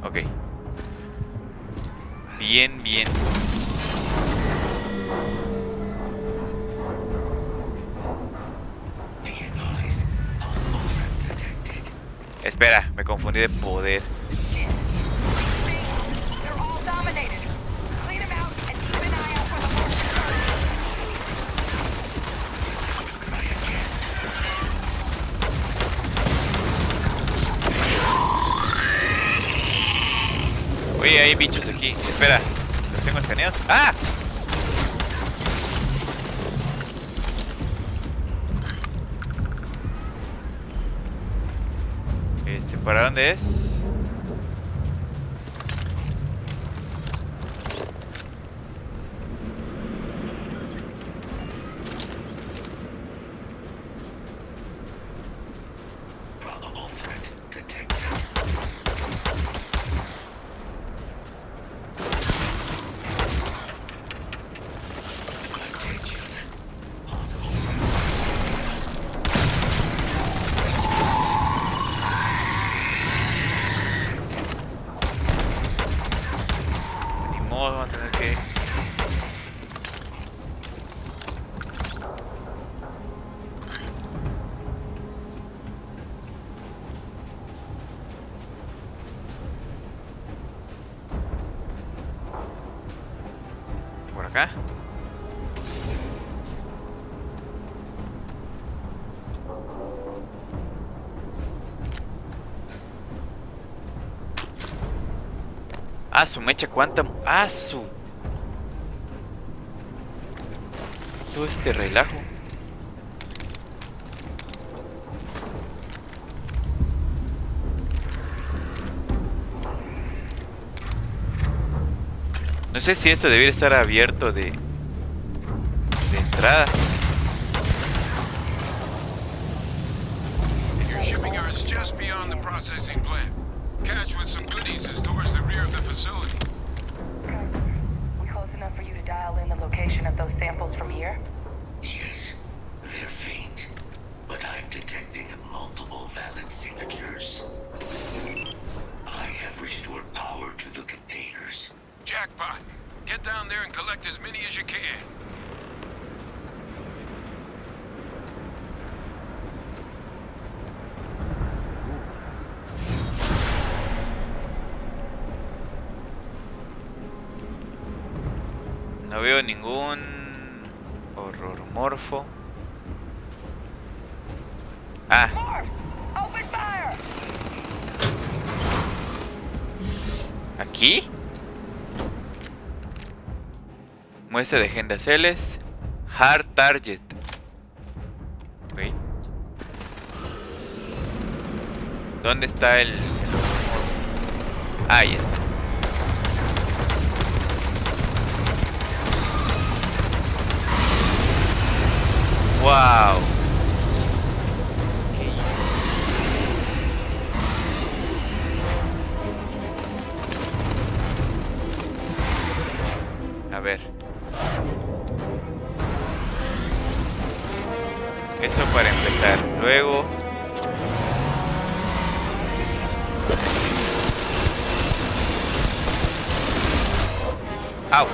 Ok. Bien. Espera, me confundí de poder. They're all dominated. Clean them out and keep an eye out for the Oye, hay bichos aquí. Espera, ¿los tengo escaneados? ¡Ah! ¿Para dónde es? acá. Ah, su mecha, cuánta. Ah, su. Todo este relajo. No sé si esto debiera estar abierto de entrada. Your shipping yard's just beyond the processing plant. Cache with some goodies is towards the rear of the facility. We close enough for you to dial in the location of those samples from here? Yes, they're faint, but I'm detecting multiple valid signatures. I have restored power to the containers. Jackpot. Get down there and collect as many as you can. No veo ningún horror morfo. Ah. ¿Aquí? Muestra de agenda celes. Hard target. Ok. ¿Dónde está el ahí está. Wow. A ver. Eso para empezar. Luego. ¡Au! Ok.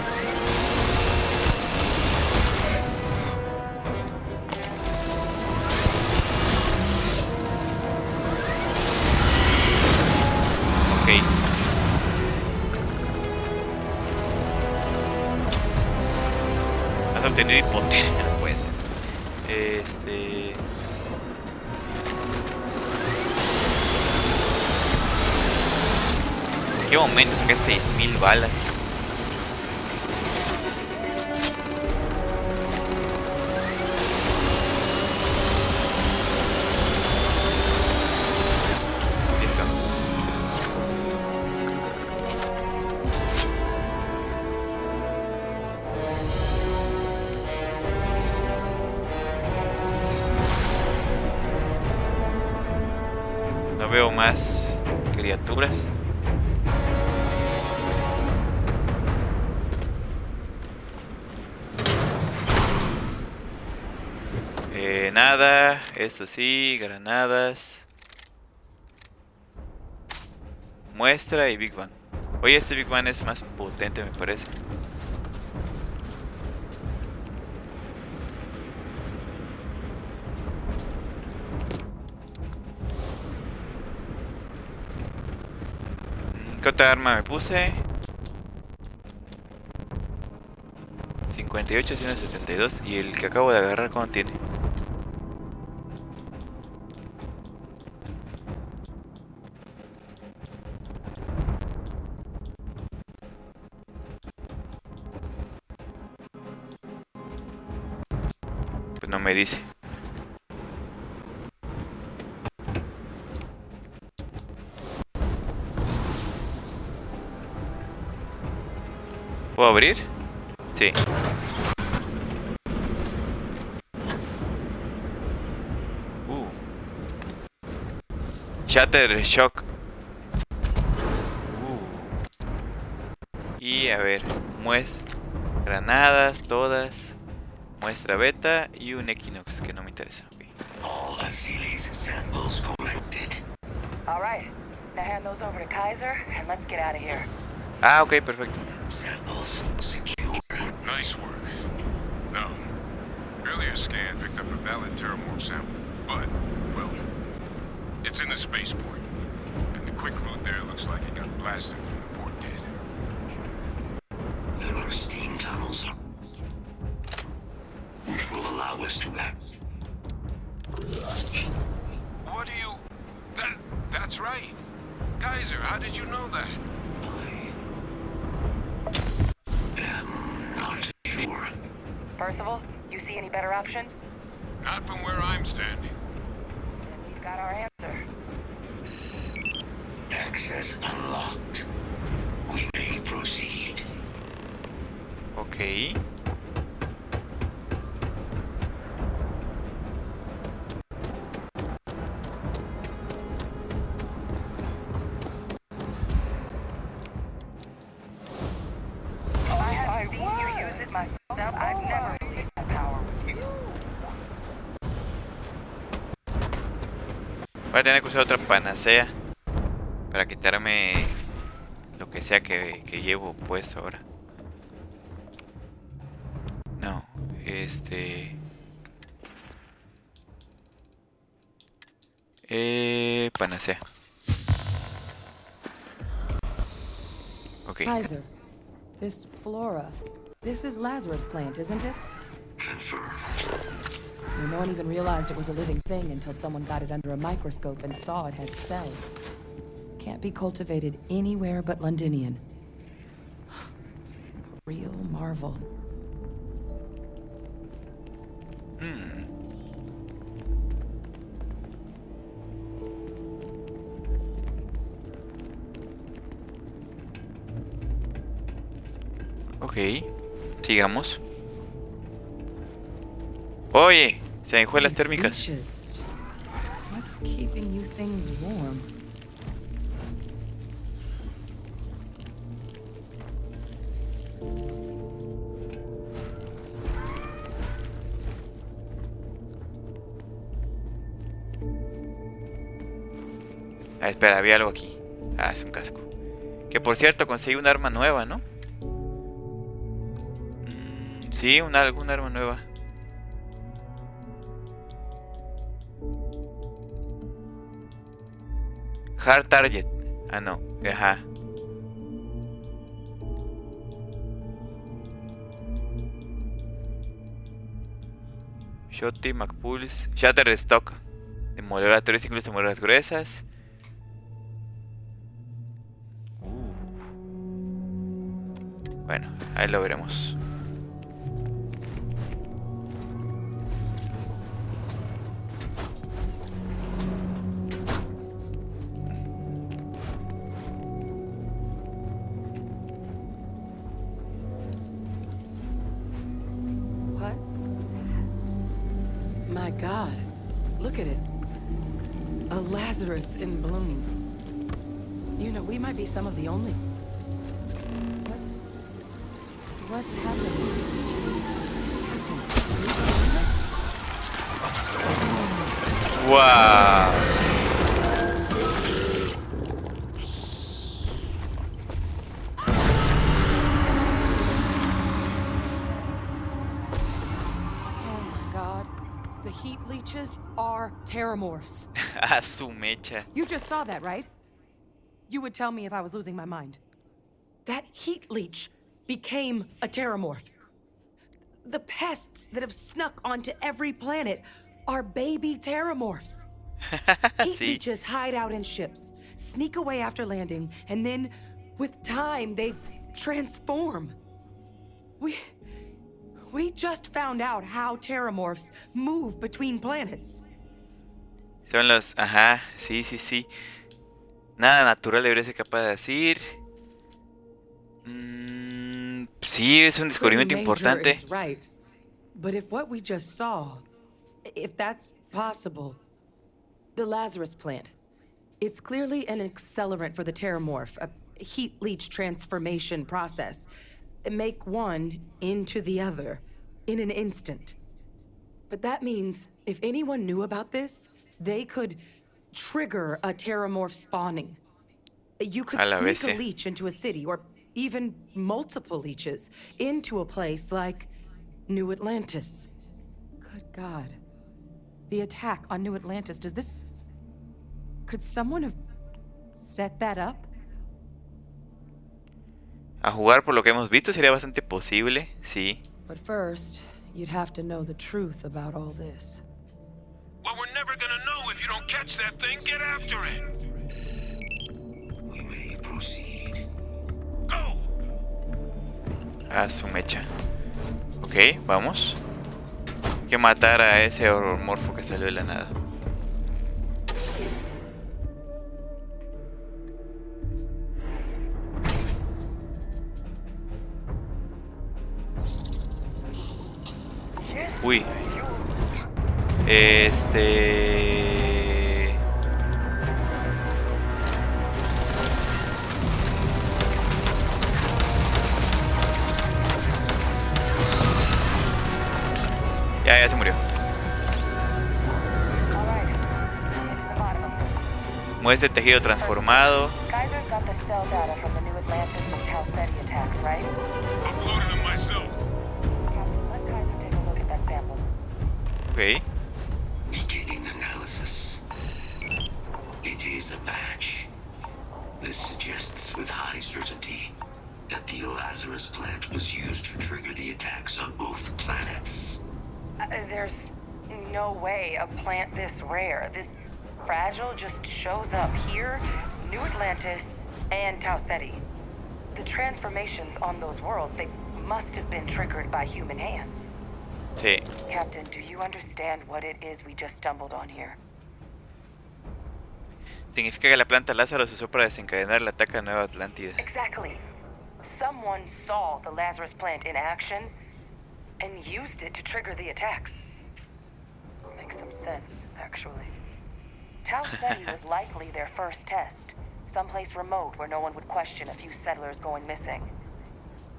Has obtenido hipotermia, no puede ser. ¿En qué momento saqué 6000 balas? No veo más criaturas. Nada, esto sí, granadas. Muestra y Big Bang. Oye, este Big Bang es más potente, me parece. ¿Qué otra arma me puse? 58, 172. Y el que acabo de agarrar, ¿cuánto tiene? Pues no me dice. ¿Puedo abrir? Sí. Shatter Shock. Y a ver, granadas, todas. Muestra beta y un Equinox que no me interesa. Okay. All Asilis samples collected. All right. Now hand those over to Kaiser and let's get out of here. Ah, ok, perfecto. Samples secure. Nice work. No. Earlier scan picked up a valid terramorph sample, but, well, it's in the spaceport. And the quick route there looks like it got blasted when the port did. There are steam tunnels allow us to act. What do you... That's right. Kaiser, how did you know that? I'm not sure. Percival, you see any better option? Not from where I'm standing. Then we've got our answers. Access unlocked. We may proceed. Ok. I've seen you use it myself. I've never believed that power was real. Voy a tener que usar otra panacea para quitarme lo que sea que llevo puesto ahora. No, panacea. Okay. Kaiser, this flora, this is Lazarus plant, isn't it? Confirmed. No one even realized it was a living thing until someone got it under a microscope and saw it had cells. Can't be cultivated anywhere but Londinian. A real marvel. Ok, sigamos. Oye, se me fue las térmicas. Leeches. What's keeping you things warm? Ah, espera, había algo aquí. Ah, es un casco. Que por cierto, conseguí un arma nueva, ¿no? Sí, alguna arma nueva. Hard target. Ah, no. Ajá. Shotty, McPulse. Shatter Stock. Demoledores incluso demoledoras gruesas. Bueno, ahí lo veremos. What's that? My God, look at it. A Lazarus in bloom. You know, we might be some of the only... What's happening? Captain, are you seeing this? Wow. Oh my God. The heat leeches are terramorphs. A su mecha. You just saw that, right? You would tell me if I was losing my mind. That heat leech became a terramorph. The pests that have snuck onto every planet are baby terramorphs. Heat leeches hide out in ships, sneak away after landing, and then, with time, they transform. We just found out how terramorphs move between planets. Son los... Ajá, sí, sí, sí. Nada natural debería ser capaz de decir. Sí, es un descubrimiento importante. Is right. But if what we just saw, if that's possible, the Lazarus plant, it's clearly an accelerant for the terramorph, a heat leech transformation process. Make one into the other in an instant. But that means if anyone knew about this, they could trigger a terramorph spawning. You could sneak a leech into a city, or even multiple leeches, into a place like New Atlantis. Good God. The attack on New Atlantis, does this... Could someone have set that up? A jugar por lo que hemos visto sería bastante posible, sí. But first, you'd have to know the truth about all this. Well, we're never gonna know if you don't catch that thing. Get after it. We may proceed. Go. A su mecha. Ok, vamos. Hay que matar a ese horrormorfo que salió de la nada. Uy. Ya se murió. Muestra tejido transformado. Kaiser's got the cell data from the New Atlantis and Tau Ceti attacks, right? Uploaded them myself. Captain, let Kaiser take a look at that sample. Ok. Beginning analysis. It is a match. This suggests with high certainty that the Lazarus plant was used to trigger the attacks on both planets. There's no way a plant this rare, this fragile, just shows up here, New Atlantis, and Tau Ceti. The transformations on those worlds, they must have been triggered by human hands. Sí. Captain, do you understand what it is we just stumbled on here? Significa que la planta Lázaro se usó para desencadenar el ataque a Nueva Atlántida. Exactly. Someone saw the Lazarus plant in action and used it to trigger the attacks. Makes some sense, actually. Tau Ceti was likely their first test, someplace remote where no one would question a few settlers going missing.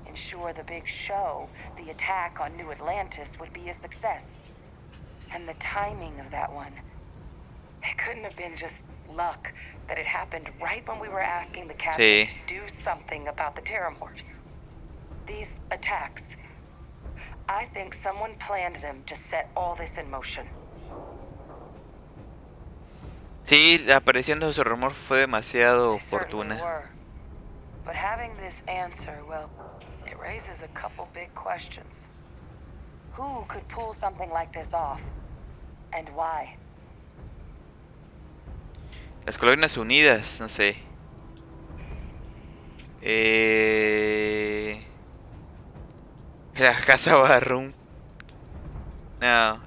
Ensure the big show, the attack on New Atlantis, would be a success. And the timing of that one, it couldn't have been just luck that it happened right when we were asking the captain Sí. to do something about the terramorphs. These attacks, I think someone planned them to set all this in motion. Sí, la aparición de su rumor fue demasiado Certainly oportuna. were. But having this answer, well, it raises a couple big questions. Who could pull something like this off? And why? Las colonias unidas, no sé. La casa Barroom. No.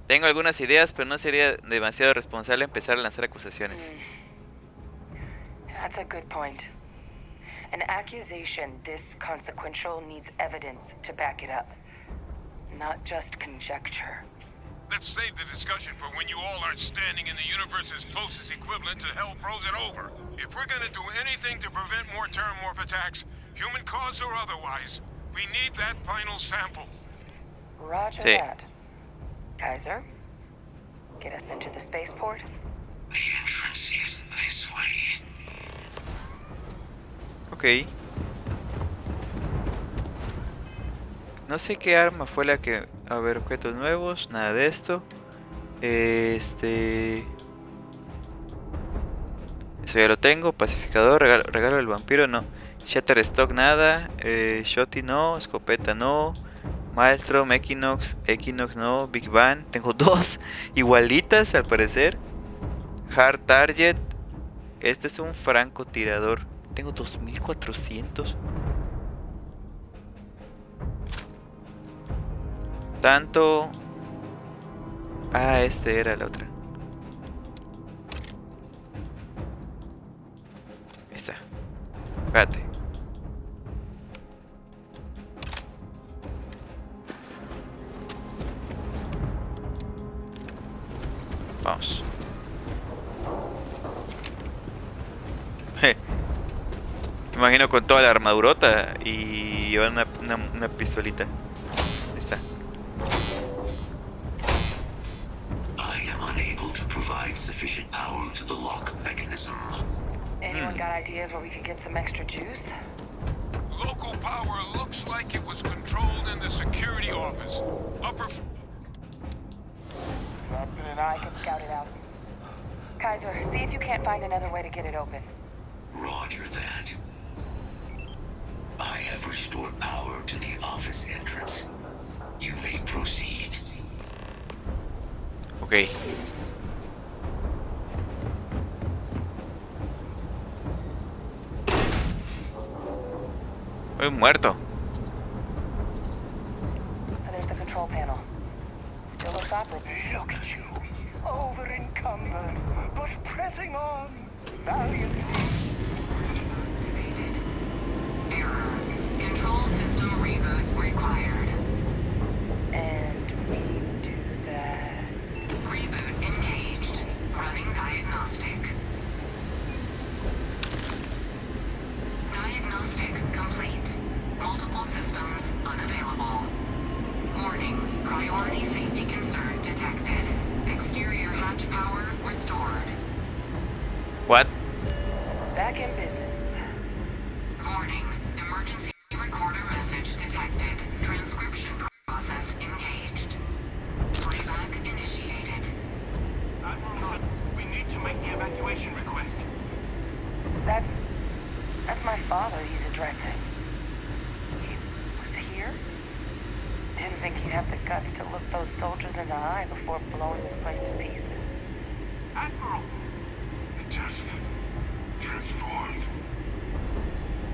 Tengo algunas ideas, pero no sería demasiado responsable empezar a lanzar acusaciones. That's a good point. An accusation this consequential needs evidence to back it up, not just conjecture. Let's save the discussion for when you all aren't standing in the universe's closest equivalent to hell frozen over. If we're gonna do anything to prevent more terramorph attacks, human cause or otherwise, we need that final sample. Roger Sí. that. Kaiser, get us into the spaceport. The entrance is this way. Ok. No sé qué arma fue la que... A ver, objetos nuevos, nada de esto. Eso ya lo tengo. Pacificador, regalo del vampiro, no. Shutterstock, nada. Shotty, no. Escopeta, no. Maelstrom, Equinox no. Big Bang, tengo dos igualitas al parecer. Hard Target. Este es un francotirador. Tengo 2400. Tanto. Ah, este era la otra. Esta. Espérate. Vamos. Me imagino con toda la armadurota y llevar una pistolita. Ahí está. I am unable to provide sufficient power to the lock mechanism. Anyone got ideas where we could get some extra juice? Local power looks like it was controlled in the security office. Captain and I can scout it out. Kaiser, see if you can't find another way to get it open. Roger that. I have restored power to the office entrance. You may proceed. Ok. Estoy muerto. And there's the control panel. Still looks operable. Look at you. Over encumbered, but pressing on valiantly. Error. Control system reboot required. And we do that. Reboot engaged. Running diagnostic. Diagnostic complete. Multiple systems unavailable. Warning. Priority safety concern detected. Exterior hatch power restored. What? Back in business. Warning. Emergency recorder message detected. Transcription process engaged. Playback initiated. Admiral, we need to make the evacuation request. That's my father he's addressing. He was here? Didn't think he'd have the guts to look those soldiers in the eye before blowing this place to pieces. Admiral! It just transformed.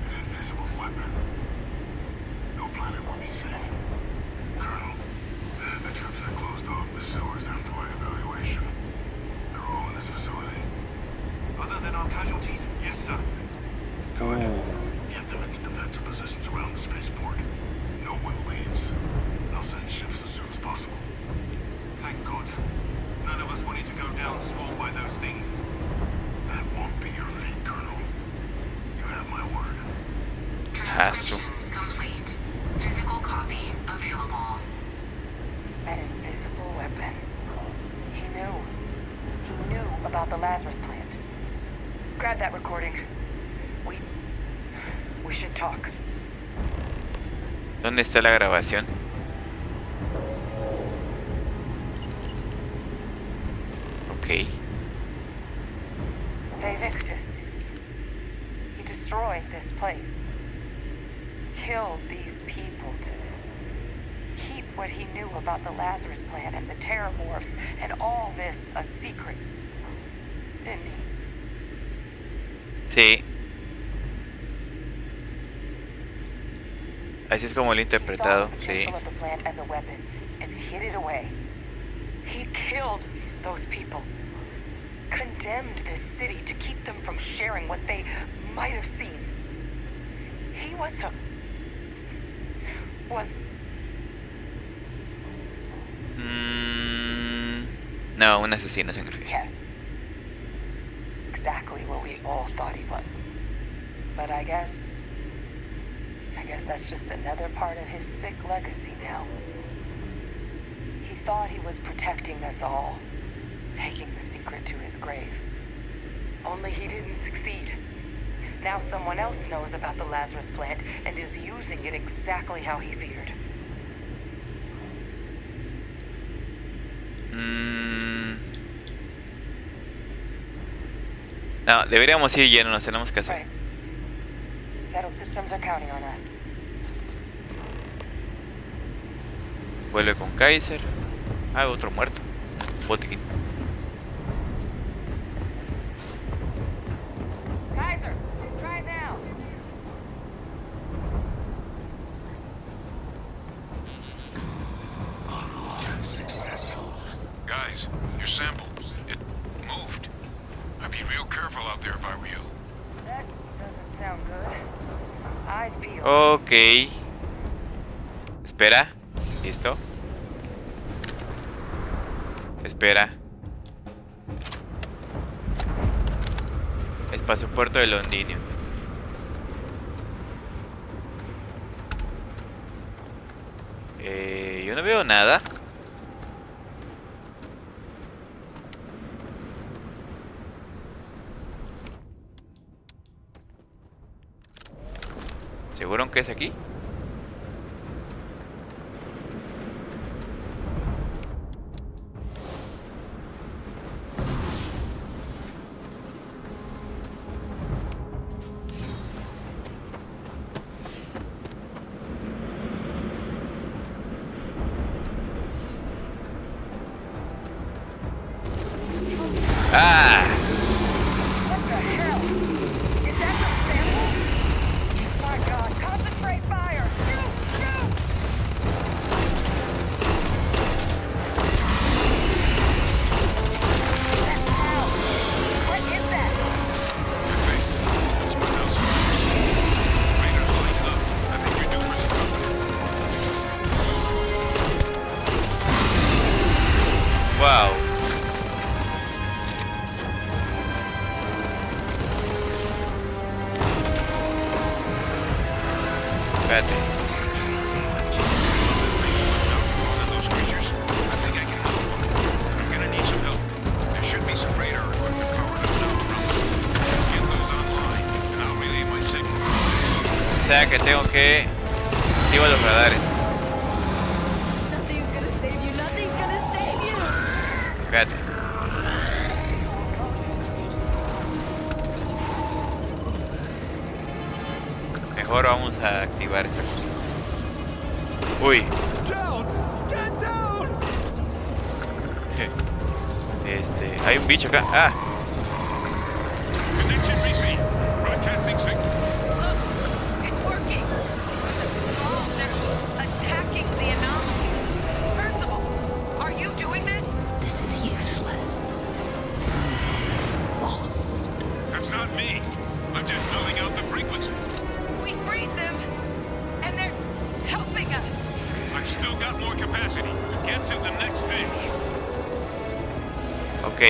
An invisible weapon. No planet will be safe. Colonel, the troops that closed off the sewers after my evaluation, they're all in this facility. Other than our casualties, yes, sir. Good. Get them into defensive positions around the spaceport. No one leaves. I'll send ships as soon as possible. Thank God. None of us wanted to go down swarmed by those things. That won't be your fate, Colonel. You have my word. Transcription complete. Physical copy available. An invisible weapon. He knew. He knew about the Lazarus plant. Grab that recording. We should talk. ¿Dónde está la grabación? Ok. Victus. He destroyed this place. Killed these people to keep what he knew about the Lazarus plant and the Terramorphs and all this a secret. Didn't he? Sí. Así es como lo he He saw interpretado, the sí. potential of the plant as a weapon and hid it away. He killed those people. Condemned this city to keep them from sharing what they might have seen. He was No, un asesino sin sangre. Yes. Exactly what we all thought he was. But I guess that's just another part of his sick legacy now. He thought he was protecting us all, taking the secret to his grave. Only he didn't succeed. Now someone else knows about the Lazarus plant and is using it exactly how he feared. No, deberíamos ir lleno, nos tenemos que hacer. Right. Settled systems are counting on us. Vuelve con Kaiser. Ah, otro muerto. Botiquín. Kaiser, try it now. Successful. Guys, your sample, it moved. I'd be real careful out there if I were you. That doesn't sound good. Eyes peeled. Ok. Espera. ¿Listo? Espera. Espacio-puerto de Londinio. Yo no veo nada. ¿Seguro que es aquí? Espérate. O sea que tengo que activar los radares. Espérate. Mejor vamos a activar esta cosa. Uy. Hay un bicho acá. Ah.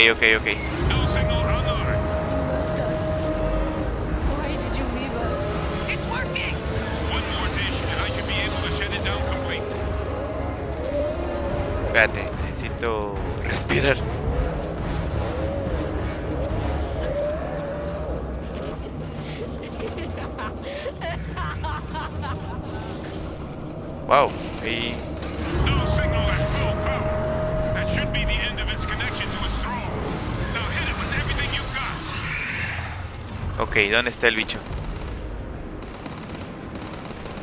Ok. No signal on our. You left us. Why did you leave us? It's working! One more dish and I should be able to shut it down complete. Espérate, necesito respirar. Wow, ahí. No signal at full power. That should be the end of its connection to its throne. Now hit it with everything you've got. Ok, ¿dónde está el bicho?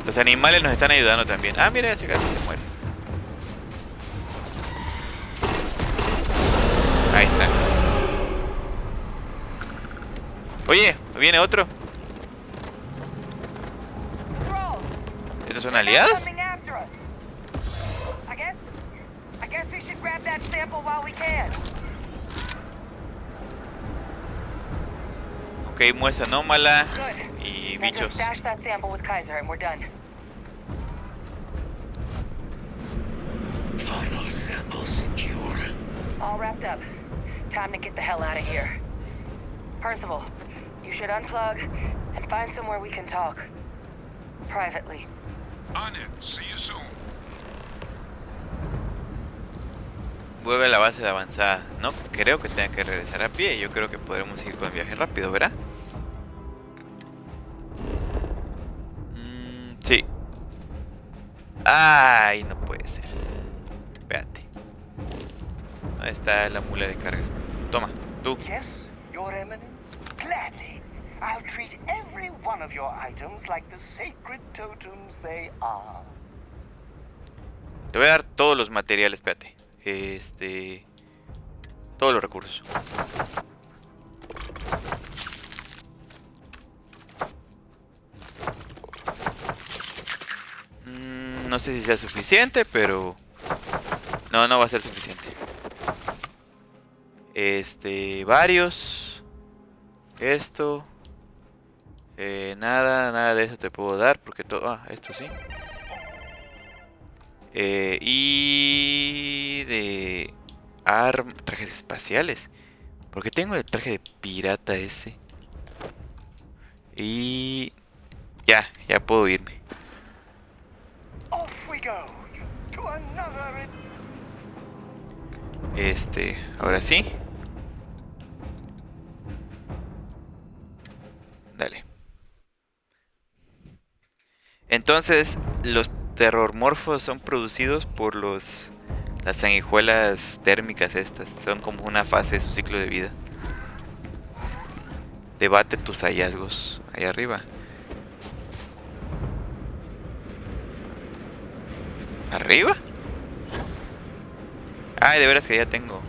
Los animales nos están ayudando también. Ah, mira, ese casi se muere. Ahí está. Oye, viene otro. ¿Estos son aliados? Ok, muestra anómala y bichos. Stash that sample with Kaiser and we're done. Final sample secure. All wrapped up. Time to get the hell out of here. Percival, you should unplug and find somewhere we can talk. Privately. On it. See you soon. Vuelve a la base de avanzada. No creo que tenga que regresar a pie. Yo creo que podremos ir con viaje rápido, ¿verdad? Sí. Ay, no puede ser. Espérate. ¿Dónde está la mula de carga? Toma, tú. Yes, Your Eminence. Gladly. I'll treat every one of your items like the sacred totems they are. Te voy a dar todos los materiales, espérate. Todos los recursos. No sé si sea suficiente, pero no va a ser suficiente. Varios. Esto. Nada de eso te puedo dar porque todo. Ah, esto sí. Y de trajes espaciales. Porque tengo el traje de pirata ese. Y ya puedo irme. Off we go to another. Ahora sí. Dale. Entonces, los terrormorfos son producidos por las sanguijuelas térmicas estas. Son como una fase de su ciclo de vida. Debate tus hallazgos. Ahí arriba. ¿Arriba? Ay, de veras que ya tengo.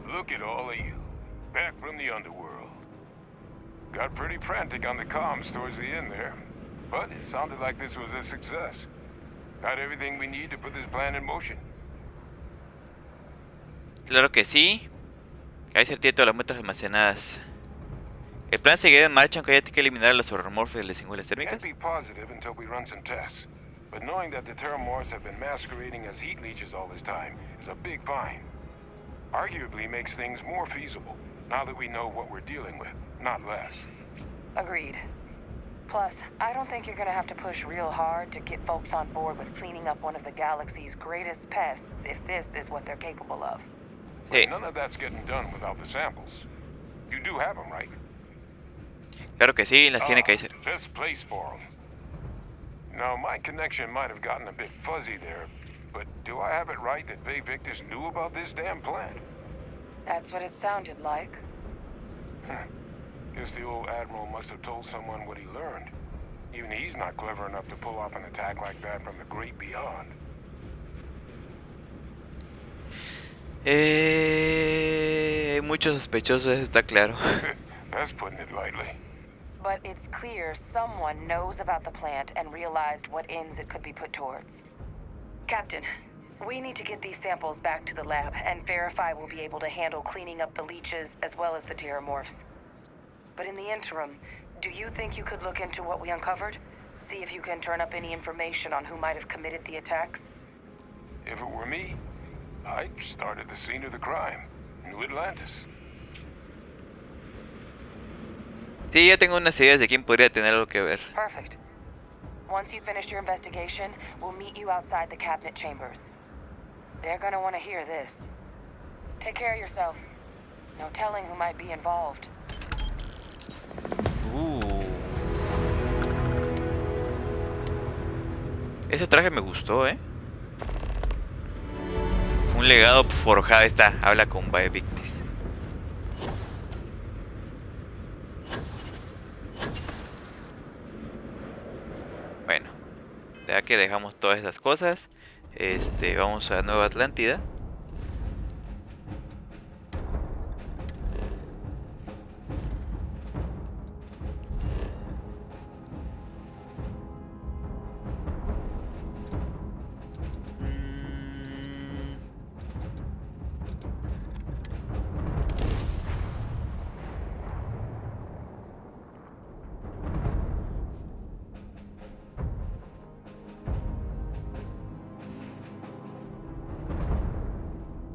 Look at all of you, back from the underworld. Got pretty frantic on the comms towards the end there, but it sounded like this was a success. Got everything we need to put this plan in motion. Claro que sí. Kaiser tiene todas las metas almacenadas. El plan seguirá en marcha aunque haya que eliminar a los horrormorphs de las singulas térmicas. Can't be positive until we run some tests. But knowing that the Terramorphs have been masquerading as heat leeches all this time is a big find. Arguably makes things more feasible, now that we know what we're dealing with, not less. Agreed. Plus, I don't think you're gonna have to push real hard to get folks on board with cleaning up one of the galaxy's greatest pests if this is what they're capable of. Hey. None of that's getting done without the samples. You do have them, right? Claro que sí, las tiene Kaiser. This place for them. Now, my connection might have gotten a bit fuzzy there, but do I have it right that Bay Victus knew about this damn plant? That's what it sounded like. Guess the old Admiral must have told someone what he learned. Even he's not clever enough to pull off an attack like that from the great beyond. Hay muchos sospechosos, eso está claro. That's putting it lightly. But it's clear someone knows about the plant and realized what ends it could be put towards. Captain, we need to get these samples back to the lab and verify we'll be able to handle cleaning up the leeches as well as the Terramorphs. But in the interim, do you think you could look into what we uncovered? See if you can turn up any information on who might have committed the attacks? If it were me, I'd start at the scene of the crime, New Atlantis. Sí, ya tengo unas ideas de quién podría tener algo que ver. Perfect. Once you've finished your investigation, we'll meet you outside the cabinet chambers. They're gonna want to hear this. Take care of yourself. No telling who might be involved. Ese traje me gustó, ¿eh? Un legado forjado. Está, habla con Bay Victus. Bueno, ya que dejamos todas esas cosas, vamos a Nueva Atlántida.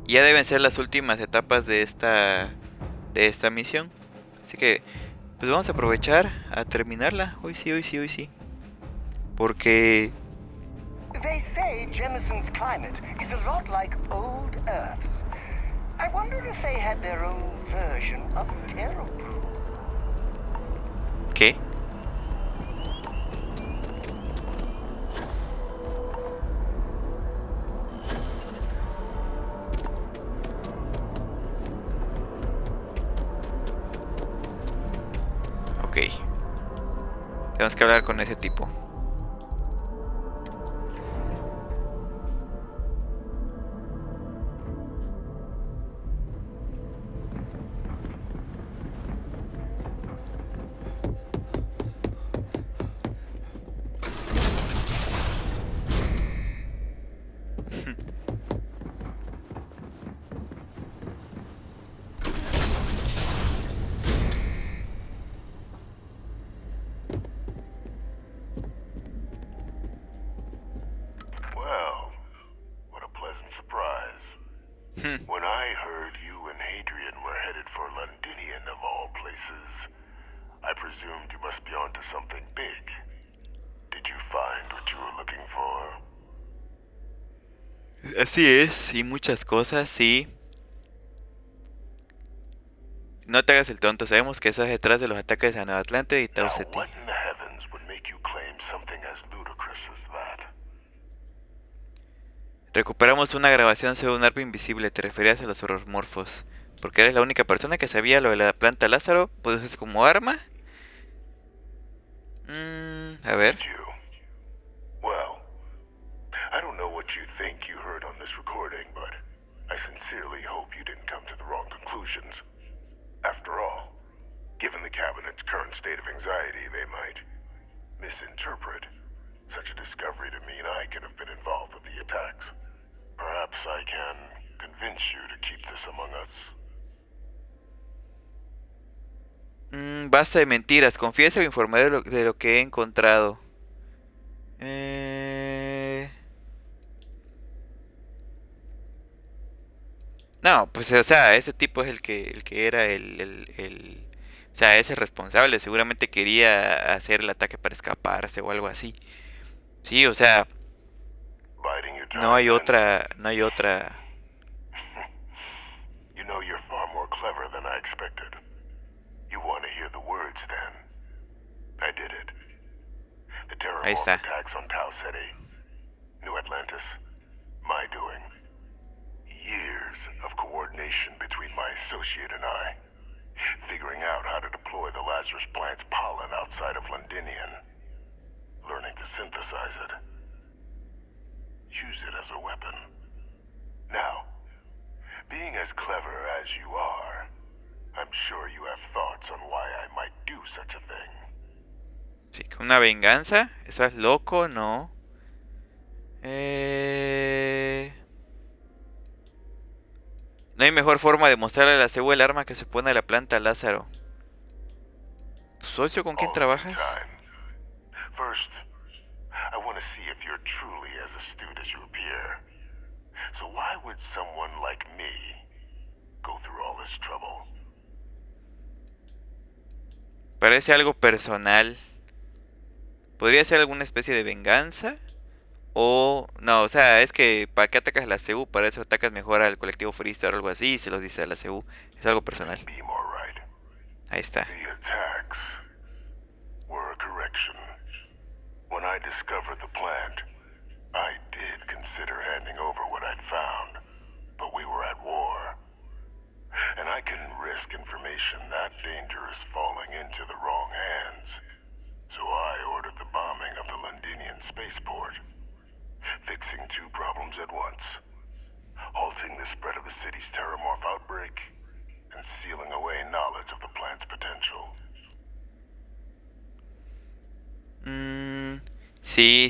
Ya deben ser las últimas etapas de esta misión. Así que pues vamos a aprovechar a terminarla. Hoy sí. Porque They say Jemison's climate is a lot like old Earth's. I wonder if they had their own version of Terror. ¿qué? Ok. Tenemos que hablar con ese tipo. Well, what a pleasant surprise. When I heard you and Hadrian were headed for Londinian of all places, I presumed you must be onto something big. Did you find what you were looking for? Así es, y muchas cosas, sí. No te hagas el tonto, sabemos que estás detrás de los ataques a Nueva Atlante y Tau Ceti. What in the heavens would make you claim something as ludicrous as that? Recuperamos una grabación sobre un arma invisible, te referías a los horrormorfos. Porque eres la única persona que sabía lo de la planta Lázaro, pues es como arma. A ver. Well, I don't know what you think you heard on this recording, but I sincerely hope you didn't come to the wrong conclusions. After all, given the Cabinet's current state of anxiety, they might misinterpret such a discovery to mean I could have been involved with the attacks. Perhaps I can convince convince you to keep this among us? Basta de mentiras. Confieso o informaré de lo que he encontrado. No, pues o sea, ese tipo es el que era o sea, ese responsable. Seguramente quería hacer el ataque para escaparse o algo así. Sí, o sea, no hay otra, no hay otra. You know you're far more clever than I expected. You want to hear the words then? I did it. The Ahí terrormorph está. attacks on Tau Ceti, New Atlantis, my doing. Years of coordination between my associate and I, figuring out how to deploy the Lazarus plant's pollen outside of Londinian, learning to synthesize it, use it as a weapon. Now, being as clever as you are, I'm sure you have thoughts on why I might do such a thing. Sí, una venganza. ¿Estás loco? No. No hay mejor forma de mostrarle a la CEU el arma que supone a la planta, Lázaro. ¿Tu socio con quién trabajas? First, I want to see if you're truly as astute as you appear. So why would someone like me go through all this trouble? Parece algo personal. ¿Podría ser alguna especie de venganza? O... No, o sea, es que ¿para qué atacas a la CEU? Para eso atacas mejor al colectivo Freestar o algo así y se los dice a la CEU. Es algo personal. Ahí está. The attacks were a correction. When I discovered the plant, I did consider handing over what I'd found, but we were at war. And I couldn't risk information that dangerous falling into the wrong hands. So I ordered the bombing of the Londinian spaceport, fixing two problems at once. Halting the spread of the city's terrormorph outbreak, and sealing away knowledge of the plant's potential. Sí.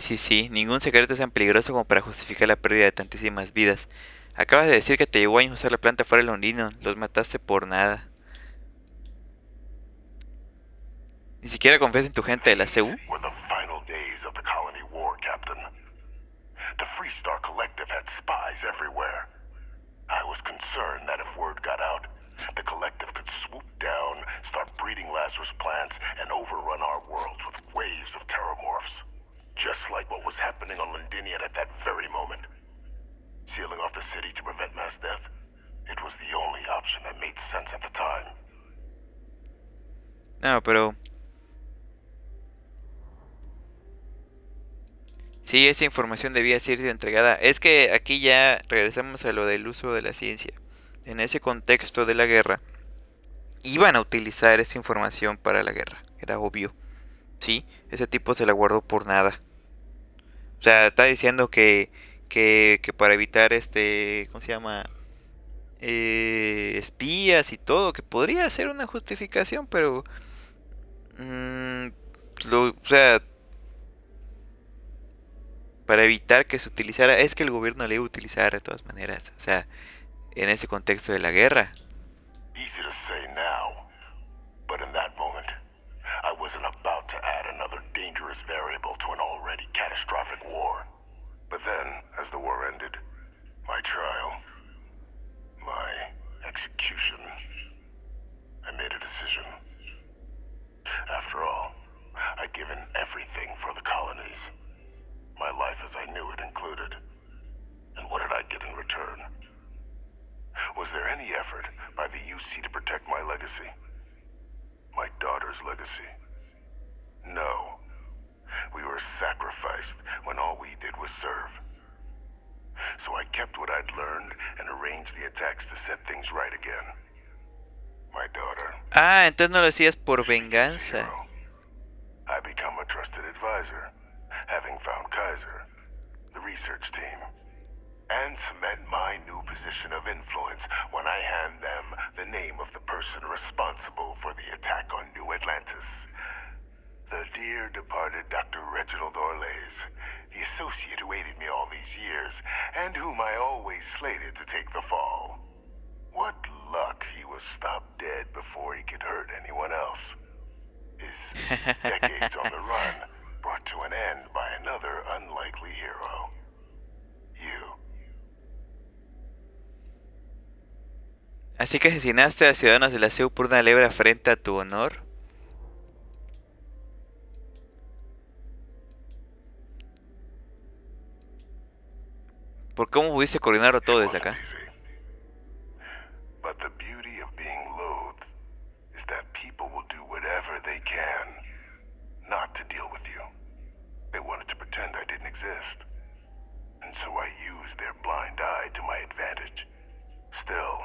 Ningún secreto es tan peligroso como para justificar la pérdida de tantísimas vidas. Acabas de decir que te llevó años usar la planta fuera de Londino. Los mataste por nada. Ni siquiera confías en tu gente de la CEU. Were the final days of the colony war, Captain. The Freestar Collective had spies everywhere. I was concerned that if word got out, the Collective could swoop down, start breeding Lazarus plants, and overrun our worlds with waves of terrormorphs. Just like what was happening on Londinian at that very moment. Sealing off the city to prevent mass death, it was the only option that made sense at the time. No, pero... Sí, esa información debía ser entregada. Es que aquí ya regresamos a lo del uso de la ciencia. En ese contexto de la guerra, iban a utilizar esa información para la guerra. Era obvio. Sí, ese tipo se la guardó por nada. O sea, está diciendo que para evitar ¿cómo se llama? Espías y todo, que podría ser una justificación, pero... o sea... Para evitar que se utilizara, es que el gobierno le iba a utilizar de todas maneras, o sea, en ese contexto de la guerra. Easy to say now, but in that moment, I wasn't about to add another dangerous variable to an already catastrophic war. But then, as the war ended, my trial, my execution, I made a decision. After all, I'd given everything for the colonies. My life as I knew it included. And what did I get in return? Was there any effort by the UC to protect my legacy? My daughter's legacy? No. We were sacrificed when all we did was serve. So I kept what I'd learned and arranged the attacks to set things right again. My daughter. Ah, entonces no lo hacías por venganza. I become a trusted advisor, having found Kaiser, the research team, and cement my new position of influence when I hand them the name of the person responsible for the attack on New Atlantis. The dear departed Dr. Reginald Orlays, the associate who aided me all these years, and whom I always slated to take the fall. What luck he was stopped dead before he could hurt anyone else. His decades on the run brought to an end by another unlikely hero. You. Así que asesinaste a ciudadanos de la CEU por una leve afrenta a tu honor. ¿Por cómo pudiste coordinarlo todo desde acá? But the beauty of being loathed is that people will do whatever they can not to deal with you. They wanted to pretend I didn't exist. And so I used their blind eye to my advantage. Still,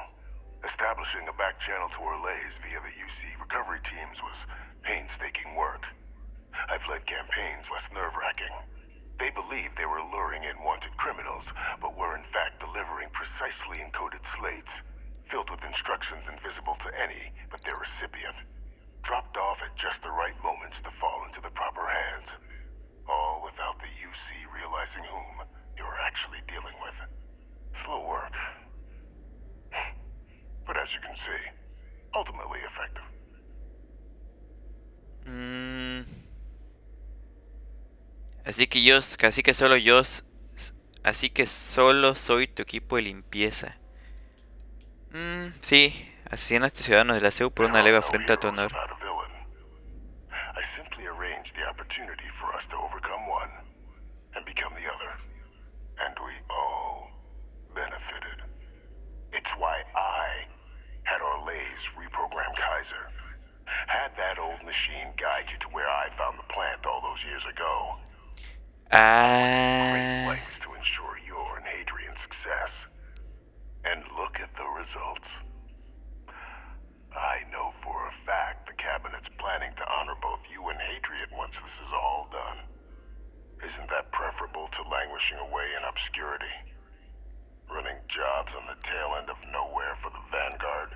establishing a back channel to Orlays via the UC recovery teams was painstaking work. I've led campaigns less nerve-wracking. They believed they were luring in wanted criminals, but were in fact delivering precisely encoded slates, filled with instructions invisible to any but their recipient, dropped off at just the right moments to fall into the proper hands. All without the UC realizing whom they were actually dealing with. Slow work. But as you can see, ultimately effective. Así que solo soy tu equipo de limpieza. Sí, asesinaste ciudadanos de la CEU por una leve afrenta a tu honor. I simply arranged the opportunity for us to overcome one and become the other. And we all benefited. It's why I had Orlays reprogram Kaiser. Had that old machine guide you to where I found the plant all those years ago. Great lengths to ensure your and Hadrian's success. And look at the results. I know for a fact the Cabinet's planning to honor both you and Hadrian once this is all done. Isn't that preferable to languishing away in obscurity? Running jobs on the tail end of nowhere for the Vanguard?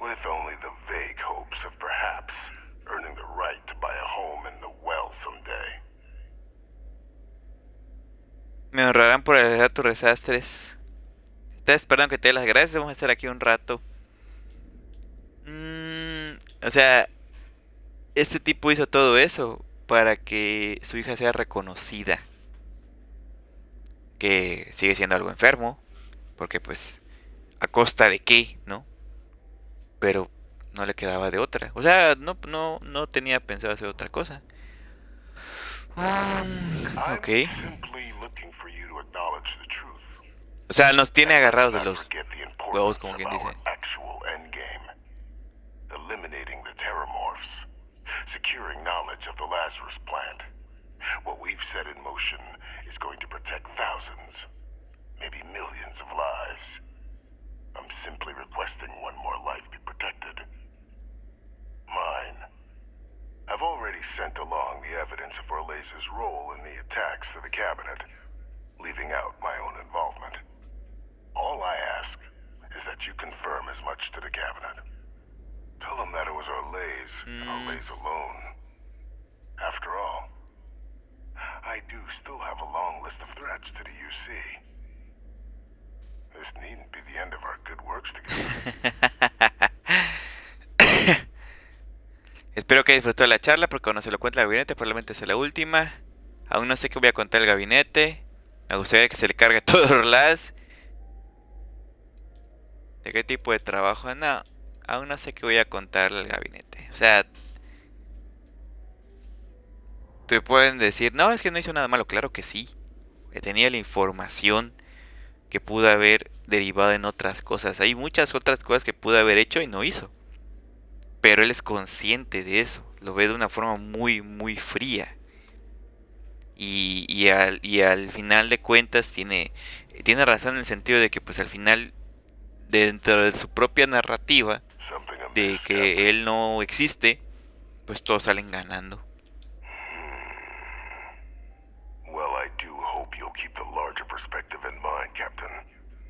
With only the vague hopes of perhaps earning the right to buy a home in the well someday. Me honrarán por realizar tus desastres. Estaba esperando que te dé las gracias. Vamos a estar aquí un rato. O sea, este tipo hizo todo eso para que su hija sea reconocida. Que sigue siendo algo enfermo. Porque pues, ¿a costa de qué? ¿No? Pero no le quedaba de otra. O sea, no tenía pensado hacer otra cosa. Ok. O sea, nos tiene agarrados de los huevos, como quien dice. Eliminating the terramorphs, securing knowledge of the Lazarus plant. What we've set in motion is going to protect thousands, maybe millions of lives. I'm simply requesting one more life be protected. Mine. I've already sent along the evidence of Orlays' role in the attacks to the Cabinet, leaving out my own involvement. All I ask is that you confirm as much to the Cabinet. Tell them that it was Orlays and Orlays alone. After all, I do still have a long list of threats to the UC. This needn't be the end of our good works together. Espero que haya disfrutado la charla, porque cuando se lo cuente el gabinete probablemente sea la última. Aún no sé qué voy a contar al gabinete. Me gustaría que se le cargue todo Orlaz. ¿De qué tipo de trabajo? No, aún no sé qué voy a contarle al gabinete. O sea, te pueden decir, no, es que no hizo nada malo. Claro que sí. Que tenía la información que pudo haber derivado en otras cosas. Hay muchas otras cosas que pudo haber hecho y no hizo. Pero él es consciente de eso. Lo ve de una forma muy, muy fría. Y al final de cuentas tiene razón en el sentido de que pues al final, dentro de su propia narrativa de que él no existe, pues todos salen ganando.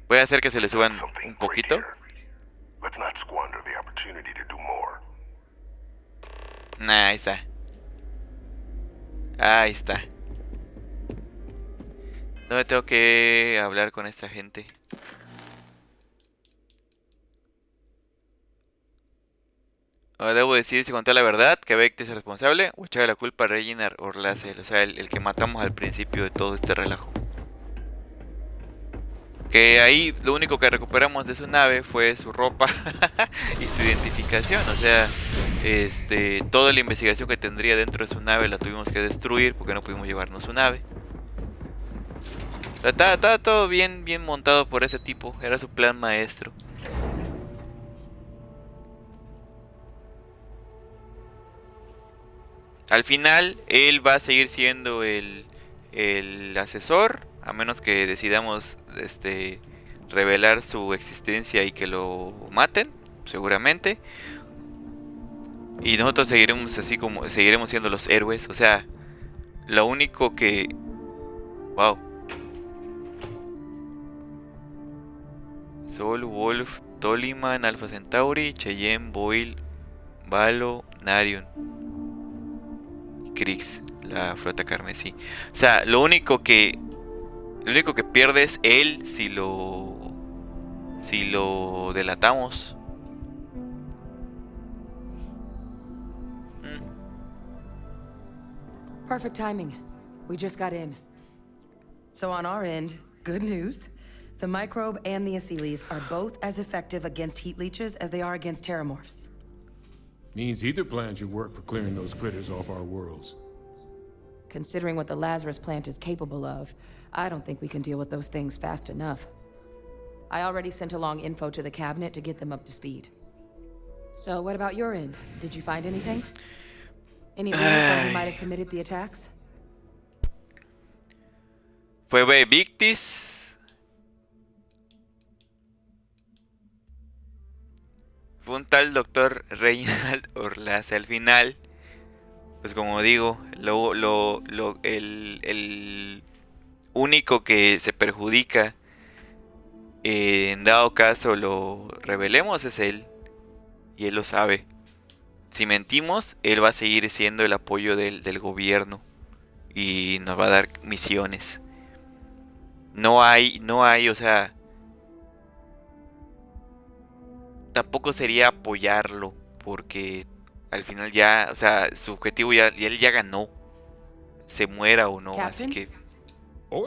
Voy a hacer que se le suban un poquito. Nah, ahí está. Ahí está. ¿Dónde tengo que hablar con esta gente? Ahora debo decir si contar la verdad, que Vecte es el responsable, o echarle la culpa a Reginar Orlace, o sea, el que matamos al principio de todo este relajo. Que ahí lo único que recuperamos de su nave fue su ropa y su identificación, o sea, toda la investigación que tendría dentro de su nave la tuvimos que destruir porque no pudimos llevarnos su nave. Estaba todo bien montado por ese tipo, era su plan maestro. Al final, él va a seguir siendo el asesor, a menos que decidamos revelar su existencia y que lo maten, seguramente. Y nosotros seguiremos así como seguiremos siendo los héroes, o sea, lo único que... Wow. Sol, Wolf, Toliman, Alpha Centauri, Cheyenne, Boyle, Valo, Narion, Krix, la flota carmesí. O sea, lo único que pierde es él si lo delatamos. Perfect timing. We just got in. So on our end, good news. The microbe and the Aciles are both as effective against heat leeches as they are against terramorphs. Means either plan should work for clearing those critters off our worlds. Considering what the Lazarus plant is capable of, I don't think we can deal with those things fast enough. I already sent along info to the cabinet to get them up to speed. So what about your end? Did you find anything? Any leads on who might have committed the attacks? Fue Victis. Fue un tal doctor Reinald Orlace. Al final, pues como digo, el único que se perjudica en dado caso lo revelemos es él. Y él lo sabe. Si mentimos, él va a seguir siendo el apoyo del gobierno. Y nos va a dar misiones. No hay, o sea... Tampoco sería apoyarlo, porque al final ya, o sea, su objetivo él ya ganó, se muera o no, Captain? así que...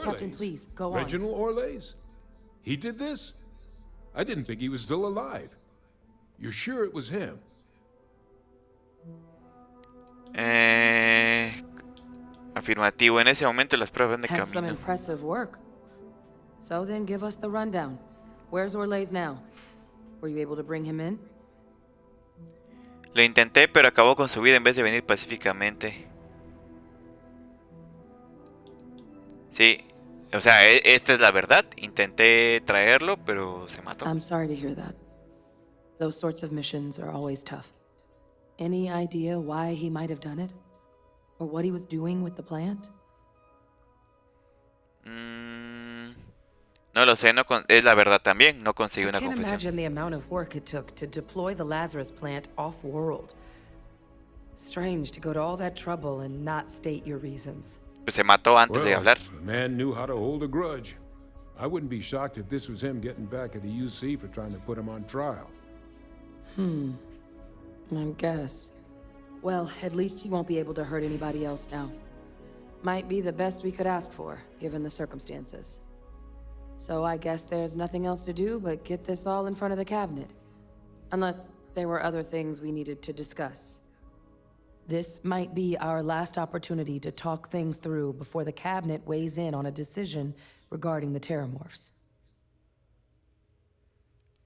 Captain, please, go on. Reginald Orlace? He did this? I didn't think he was still alive. You're sure it was him? Afirmativo, en ese momento las pruebas van de That's some camino. impressive work. So then give us the rundown. Where's Orlace now? Were you able to bring him in? Lo intenté, pero acabó con su vida en vez de venir pacíficamente. Sí, o sea, esta es la verdad. Intenté traerlo, pero se mató. I'm sorry to hear that. Those sorts of missions are always tough. Any idea why he might have done it? Or what he was doing with the plant? No lo sé, es la verdad también. No conseguí una I can't confesión. imagine the amount of work it took to deploy the Lazarus plant off-world. Strange to go to all that trouble and not state your reasons. Pues se mató antes de hablar. The man knew how to hold a grudge. I wouldn't be shocked if this was him getting back at the UC for trying to put him on trial. I guess. Well, at least he won't be able to hurt anybody else now. Might be the best we could ask for, given the circumstances. So I guess there's nothing else to do but get this all in front of the cabinet. Unless there were other things we needed to discuss. This might be our last opportunity to talk things through before the cabinet weighs in on a decision regarding the terramorphs.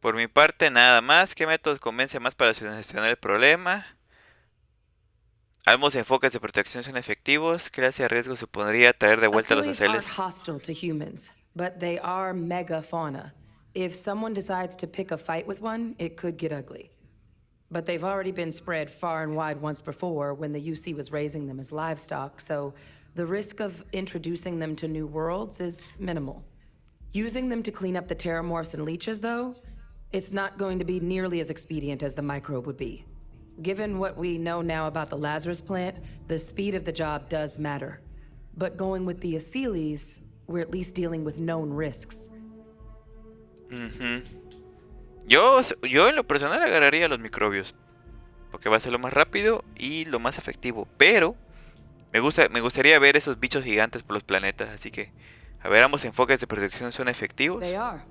Por mi parte, nada más. ¿Qué métodos convence más para solucionar el problema? Ambos enfoques de protección son efectivos. ¿Qué clase de riesgo supondría traer de vuelta a los Aciles aren't aceles? hostile to humans, but they are megafauna. If someone decides to pick a fight with one, it could get ugly. But they've already been spread far and wide once before when the UC was raising them as livestock, so the risk of introducing them to new worlds is minimal. Using them to clean up the terramorphs and leeches, though, it's not going to be nearly as expedient as the microbe would be. Given what we know now about the Lazarus plant, the speed of the job does matter. But going with the Aciles, We're at least dealing with known risks. Yo en lo personal agarraría los microbios, porque va a ser lo más rápido y lo más efectivo. Pero me gustaría ver esos bichos gigantes por los planetas, así que a ver, ambos enfoques de protección son efectivos. They are.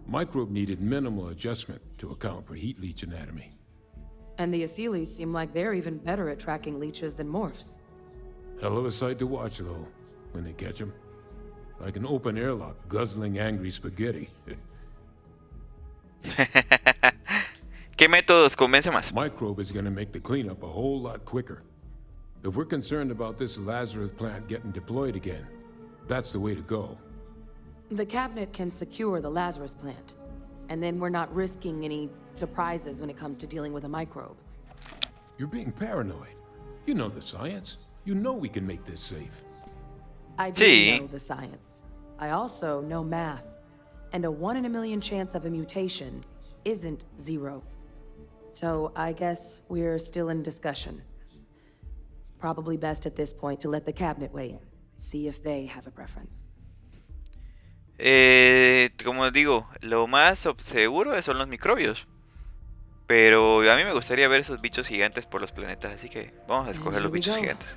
Microbe needed minimal adjustment to account for heat leech anatomy. And the Aseles seem like they're even better at tracking leeches than morphs. Hell of a sight to watch, though, when they catch them. Like an open airlock guzzling angry spaghetti. ¿Qué métodos convence más? Microbe is gonna make the cleanup a whole lot quicker. If we're concerned about this Lazarus plant getting deployed again, that's the way to go. The cabinet can secure the Lazarus plant, and then we're not risking any surprises when it comes to dealing with a microbe. You're being paranoid. You know the science. You know we can make this safe. I do know the science. I also know math. And a 1 in a million chance of a mutation isn't 0. So I guess we're still in discussion. Probably best at this point to let the cabinet weigh in. See if they have a preference. Como digo, lo más seguro son los microbios. Pero a mí me gustaría ver esos bichos gigantes por los planetas, así que vamos a escoger los bichos gigantes.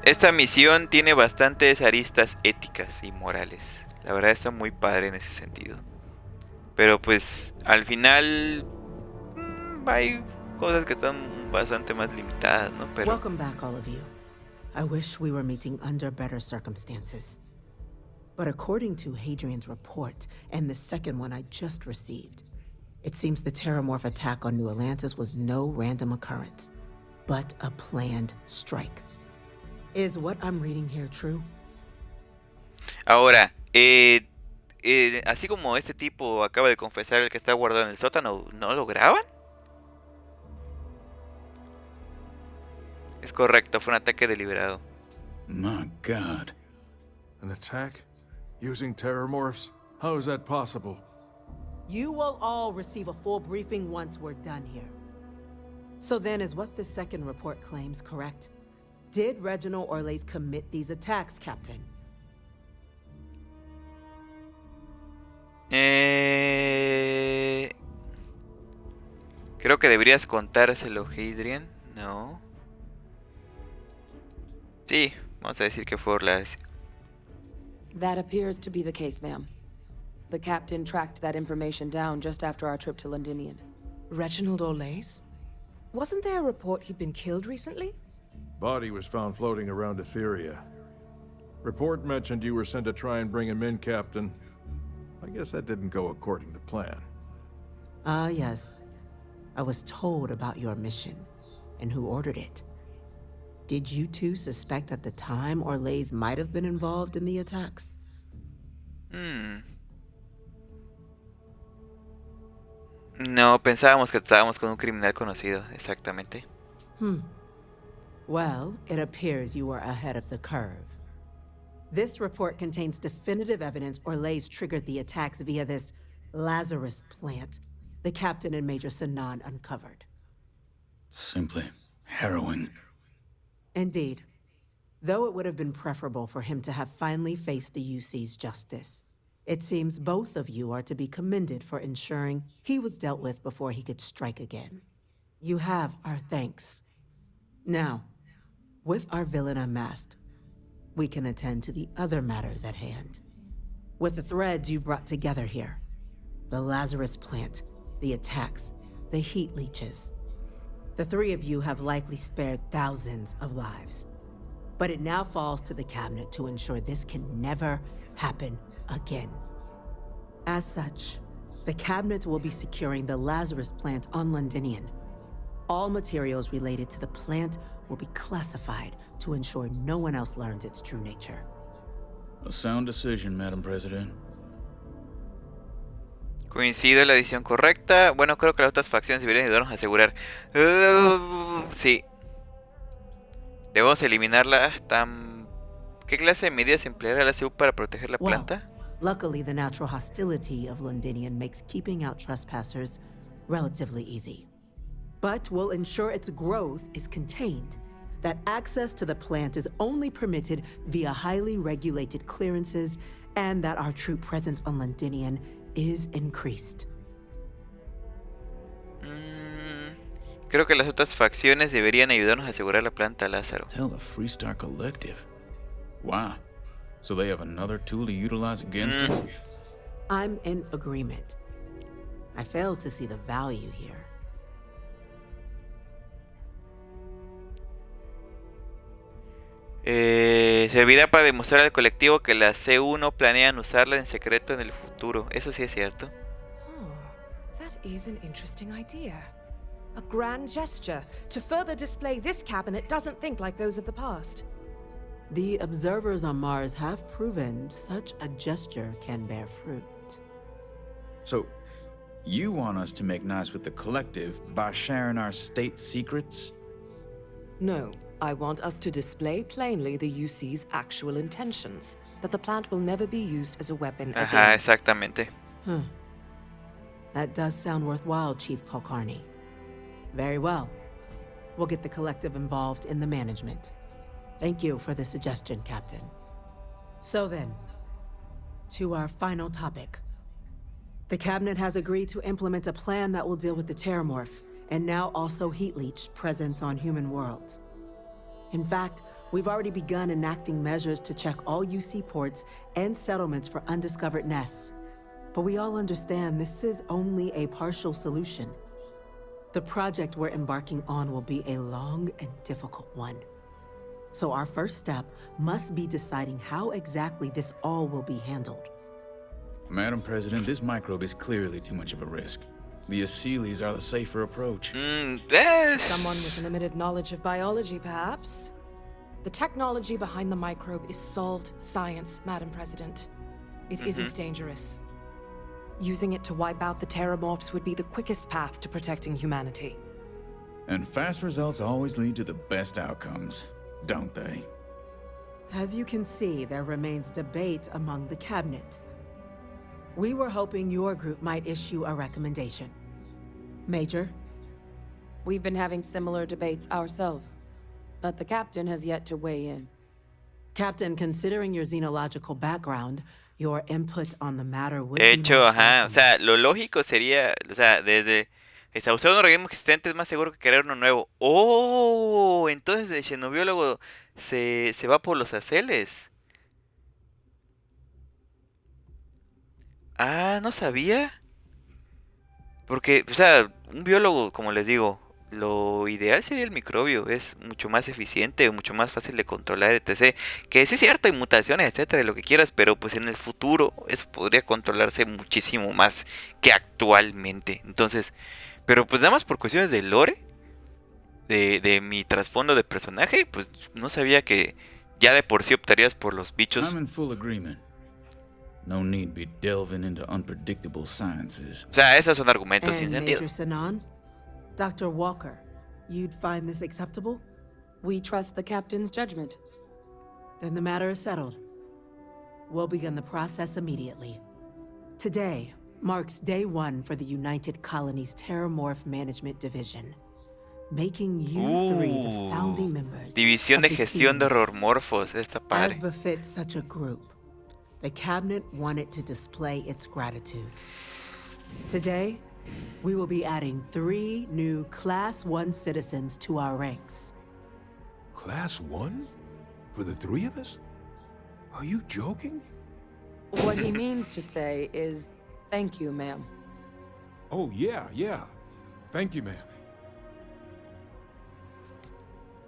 Esta misión tiene bastantes aristas éticas y morales. La verdad está muy padre en ese sentido. Pero pues al final hay cosas que están bastante más limitadas, ¿no? Pero Welcome back, all of you. I wish we were meeting under better circumstances. But according to Hadrian's report and the second one I just received, it seems the Terramorph attack on New Atlantis was no random occurrence, but a planned strike. Is what I'm reading here true? ahora, así como este tipo acaba de confesar el que está guardado en el sótano, ¿no lo graban? Es correcto, fue un ataque deliberado. My God. An attack? Using terramorphs? How is that possible? You will all receive a full briefing once we're done here. So then, is what the second report claims correct? Did Reginald Orles commit these attacks, Captain? Creo que deberías contárselo, Hadrian. No. Sí, vamos a decir que fue Orles. That appears to be the case, ma'am. The captain tracked that information down just after our trip to Londinian. Reginald Orles? Wasn't there a report he'd been killed recently? Body was found floating around Etheria. Report mentioned you were sent to try and bring him in, Captain. I guess that didn't go according to plan. Ah, yes. I was told about your mission and who ordered it. Did you two suspect at the time Orles might have been involved in the attacks? No, pensábamos que estábamos con un criminal conocido, exactamente. Well, it appears you were ahead of the curve. This report contains definitive evidence Orles triggered the attacks via this Lazarus plant the captain and Major Sanan uncovered. Simply harrowing. Indeed. Though it would have been preferable for him to have finally faced the UC's justice, it seems both of you are to be commended for ensuring he was dealt with before he could strike again. You have our thanks. Now, with our villain unmasked, we can attend to the other matters at hand. With the threads you've brought together here, the Lazarus plant, the attacks, the heat leeches, the three of you have likely spared thousands of lives. But it now falls to the cabinet to ensure this can never happen again. As such, the cabinet will be securing the Lazarus plant on Londinian. All materials related to the plant will be classified to ensure no one else learns its true nature. A sound decision, Madam President. Coincido, la decisión correcta. Bueno, creo que las otras facciones deberían ayudarnos a asegurar. Sí. Debemos eliminarla. ¿Qué clase de medidas empleará la CU para proteger la Well, planta? luckily the natural hostility of Londinian makes keeping out trespassers relatively easy. But we'll ensure its growth is contained, that access to the plant is only permitted via highly regulated clearances, and that our troop presence on Londinian is increased. Creo que las otras facciones deberían ayudarnos a asegurar la planta, Lázaro. Tell the Freestar Collective. Wow. So they have another tool to utilize against us? I'm in agreement. I fail to see the value here. Servirá para demostrar al colectivo que la CU no planean usarla en secreto en el futuro. Eso sí es cierto. That is an interesting idea. A grand gesture to further display this cabinet doesn't think like those of the past. The observers on Mars have proven such a gesture can bear fruit. So, you want us to make nice with the collective by sharing our state secrets? No, I want us to display plainly the UC's actual intentions, that the plant will never be used as a weapon Ajá, again. exactamente. That does sound worthwhile, Chief Kulkarni. Very well. We'll get the collective involved in the management. Thank you for the suggestion, Captain. So then, to our final topic. The Cabinet has agreed to implement a plan that will deal with the Terramorph, and now also Heat Leech presence on human worlds. In fact, we've already begun enacting measures to check all UC ports and settlements for undiscovered nests. But we all understand this is only a partial solution. The project we're embarking on will be a long and difficult one. So our first step must be deciding how exactly this all will be handled. Madam President, this microbe is clearly too much of a risk. The Aseles are the safer approach. Someone with limited knowledge of biology, perhaps? The technology behind the microbe is solved science, Madam President. It isn't dangerous. Using it to wipe out the Terramorphs would be the quickest path to protecting humanity. And fast results always lead to the best outcomes, don't they? As you can see, there remains debate among the Cabinet. We were hoping your group might issue a recommendation. Major? We've been having similar debates ourselves, but the captain has yet to weigh in. Captain, considering your xenological background, your input on the matter would De be hecho, most ajá, o welcome. sea, lo lógico sería, o sea, desde usar un organismo existente es más seguro que crear uno nuevo. Oh, entonces el xenobiólogo se va por los aceles. Ah, no sabía. Porque, o sea, un biólogo, como les digo, lo ideal sería el microbio. Es mucho más eficiente, mucho más fácil de controlar, etc. Que sí es cierto, hay mutaciones, etcétera, lo que quieras, pero pues en el futuro eso podría controlarse muchísimo más que actualmente. Entonces, pero pues nada más por cuestiones de lore, de mi trasfondo de personaje, pues no sabía que ya de por sí optarías por los bichos. I'm in full agreement. No need be delving into unpredictable sciences. O sea, esos son argumentos sin And sentido. Major Sinan? Dr. Walker, you'd find this acceptable? We trust the captain's judgment. Then the matter is settled. We'll begin the process immediately. Today marks day one for the United Colonies Terramorph Management Division, making you three the founding members División of de the gestión de team. horrormorfos, está As padre. befits such a group, the Cabinet wanted to display its gratitude. Today, we will be adding 3 new Class 1 citizens to our ranks. Class 1? For the 3 of us? Are you joking? What he means to say is, thank you, ma'am. Oh, yeah. Thank you, ma'am.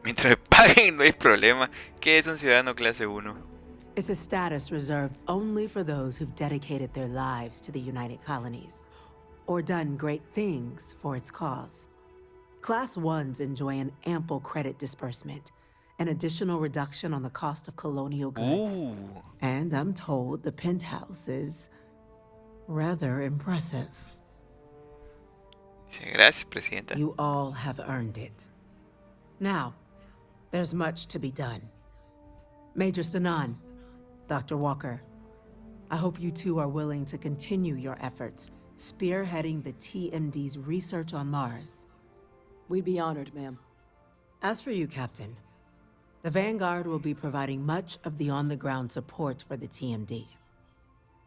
Mientras me paguen no hay problema. ¿Qué es un ciudadano clase 1? It's a status reserved only for those who've dedicated their lives to the United Colonies, or done great things for its cause. Class 1s enjoy an ample credit disbursement, an additional reduction on the cost of colonial goods. And I'm told the penthouse is Rather impressive. Gracias, Presidenta. You all have earned it. Now, there's much to be done. Major Sanan, Dr. Walker, I hope you two are willing to continue your efforts, spearheading the TMD's research on Mars. We'd be honored, ma'am. As for you, Captain, the Vanguard will be providing much of the on-the-ground support for the TMD.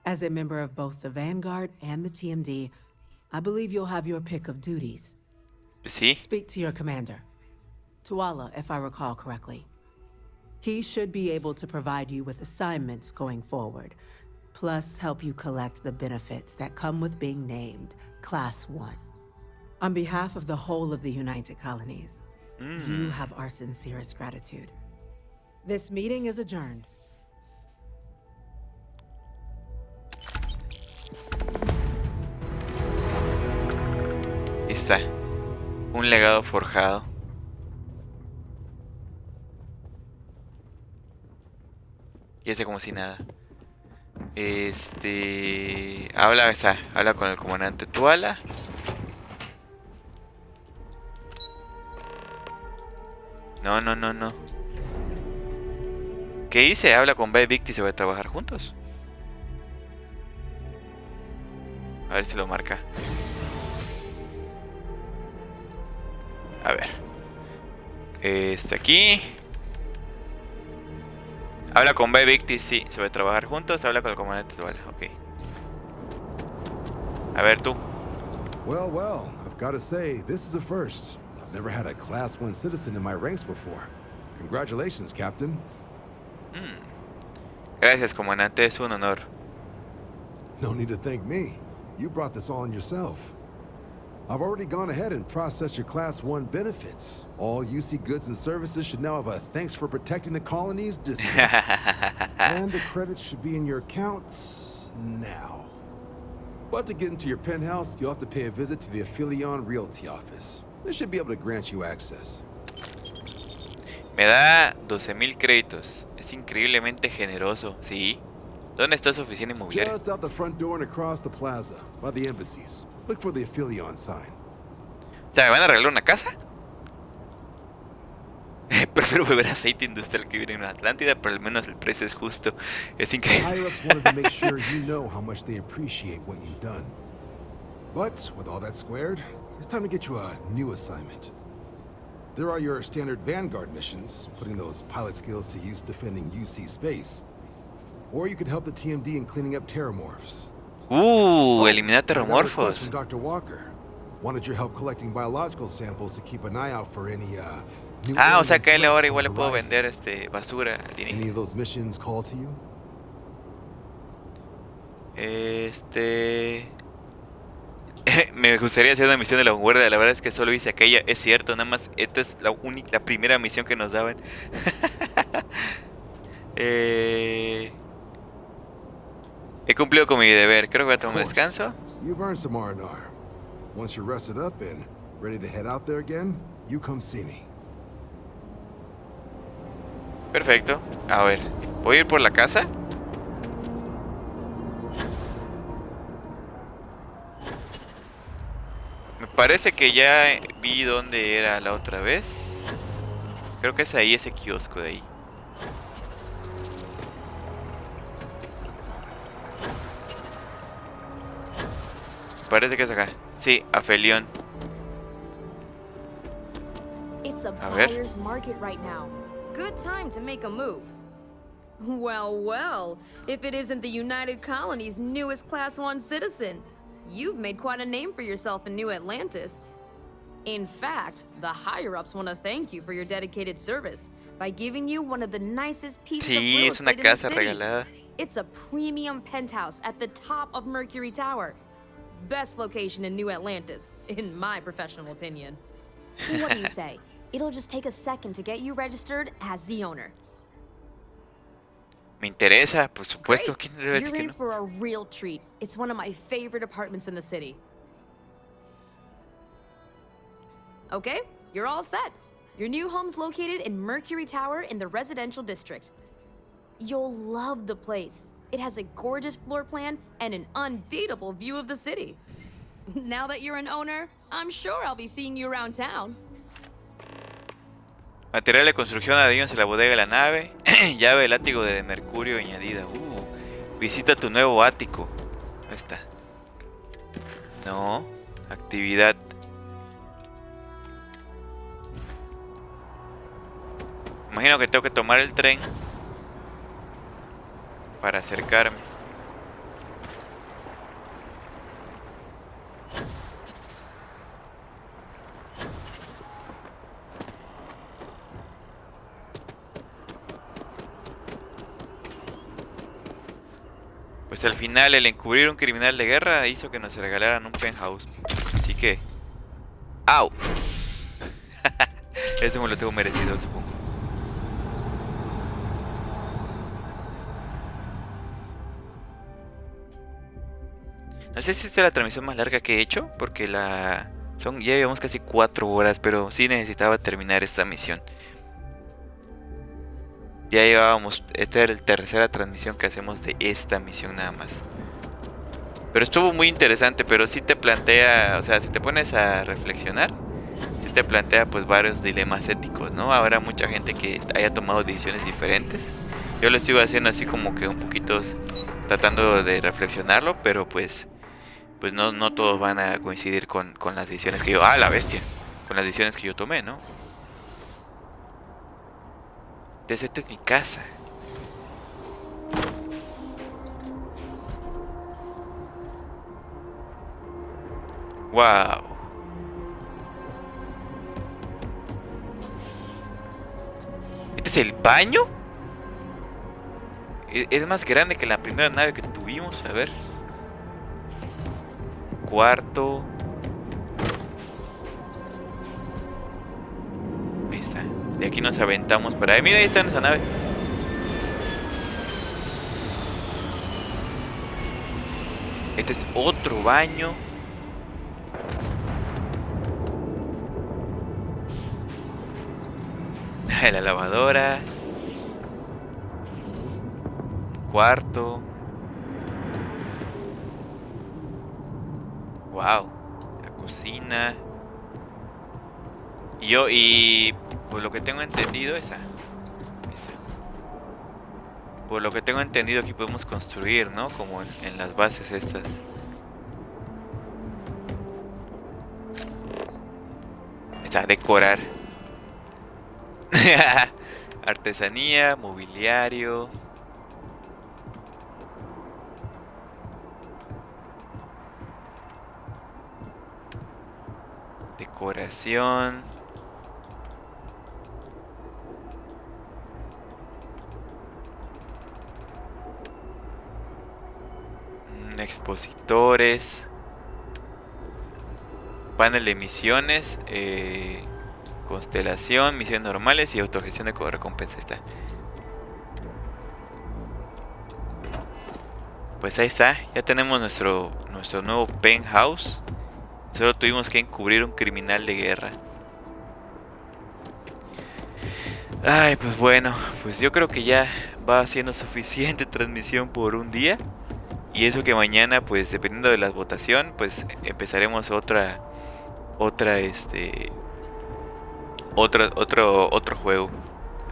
As a member of both the Vanguard and the TMD, I believe you'll have your pick of duties. Sí. Speak to your commander, Tuala, if I recall correctly. He should be able to provide you with assignments going forward, plus help you collect the benefits that come with being named Class 1. On behalf of the whole of the United Colonies, you have our sincerest gratitude. This meeting is adjourned. Ahí está. Un legado forjado. Y hace como si nada. Habla con el comandante Tuala. No. ¿Qué dice? Habla con Bay Victi y se va a trabajar juntos. A ver si lo marca. A ver. Aquí. Habla con Bay Victi, sí, se va a trabajar juntos. Habla con el comandante Tuala, ok. A ver tú. Well, I've got to say, this is a first. I've never had a Class 1 citizen in my ranks before. Congratulations, Captain. Gracias, comandante, es un honor. No need to thank me. You brought this all on yourself. I've already gone ahead and processed your Class 1 benefits. All UC goods and services should now have a thanks for protecting the colonies discount. And the credits should be in your accounts now. But to get into your penthouse, you'll have to pay a visit to the Aphelion Realty office. They should be able to grant you access. Me da 12,000 créditos. Es increíblemente generoso, ¿sí? ¿Dónde está su oficina inmobiliaria? Just out the front door and across the plaza, by the embassies. Look for the Aphelion sign. O sea, ¿me van a regalar una casa? Prefiero beber aceite industrial que vivir en una Atlántida, pero al menos el precio es justo. Es increíble. Higher-ups wanted to make sure you know how much they appreciate what you've done. But with all that squared, it's time to get you a new assignment. There are your standard Vanguard missions, putting those pilot skills to use defending UC space. Or you could help the TMD in cleaning up terramorphs. Eliminar I got a request terramorphos. from Dr. Walker. Wanted your help collecting biological samples to keep an eye out for any new O sea que a él alien ahora threats igual le on the puedo horizon. vender basura. Any of those missions call to you? Me gustaría hacer una misión de la vanguardia. La verdad es que solo hice aquella. Es cierto, nada más. Esta es la primera misión que nos daban. He cumplido con mi deber. Creo que voy a tomar un descanso. You've earned some R&R. Once you're rested up and ready to head out there again, you come see me. Perfecto. A ver, ¿voy a ir por la casa? Me parece que ya vi dónde era la otra vez. Creo que es ahí, ese kiosco de ahí. Parece que es acá. Sí, Aphelion. It's a A ver. buyer's market right now. Good time to make a move. Well, if it isn't the United Colony's newest Class 1 citizen, you've made quite a name for yourself in New Atlantis. In fact, the higher-ups want to thank you for your dedicated service by giving you one of the nicest pieces of Sí, real es una estate in the casa city. regalada. It's a premium penthouse at the top of Mercury Tower. Best location in New Atlantis, in my professional opinion. What do you say? It'll just take a second to get you registered as the owner. Me interesa, por supuesto. ¿Quién debe decir You're que in no? for a real treat. It's one of my favorite apartments in the city. Okay, you're all set. Your new home's located in Mercury Tower in the residential district. You'll love the place. It has a gorgeous floor plan and an unbeatable view of the city. Now that you're an owner, I'm sure I'll be seeing you around town. Material de construcción, adiós en la bodega de la nave. Llave de látigo de mercurio añadida. Visita tu nuevo ático. ¿Dónde está? No. Actividad. Imagino que tengo que tomar el tren para acercarme. Pues al final el encubrir un criminal de guerra hizo que nos regalaran un penthouse. Así que... ¡Au! Eso me lo tengo merecido, supongo. No sé si esta es la transmisión más larga que he hecho, porque ya llevamos casi 4 horas, pero sí necesitaba terminar esta misión. Ya llevábamos, esta era la tercera transmisión que hacemos de esta misión nada más. Pero estuvo muy interesante, pero sí te plantea, o sea, si te pones a reflexionar, sí te plantea pues varios dilemas éticos, ¿no? Habrá mucha gente que haya tomado decisiones diferentes. Yo lo estuve haciendo así como que un poquito tratando de reflexionarlo, pero pues no todos van a coincidir con las decisiones que yo... ¡Ah, la bestia! Con las decisiones que yo tomé, ¿no? Entonces esta es mi casa. ¡Wow! ¿Este es el baño? Es más grande que la primera nave que tuvimos. A ver. Cuarto. Ahí está. De aquí nos aventamos para ahí. Mira, ahí está esa nave. Este es otro baño. La lavadora. Cuarto. Wow. La cocina. Y por lo que tengo entendido, por lo que tengo entendido aquí podemos construir, ¿no? Como en las bases estas. Está, decorar. Artesanía, mobiliario. Decoración. Expositores. Panel de misiones. Constelación, misiones normales y autogestión de recompensa. Ahí está. Pues ahí está. Ya tenemos nuestro nuevo penthouse. Solo tuvimos que encubrir un criminal de guerra. Ay, pues bueno. Pues yo creo que ya va siendo suficiente transmisión por un día. Y eso que mañana, pues dependiendo de la votación, pues empezaremos otro juego.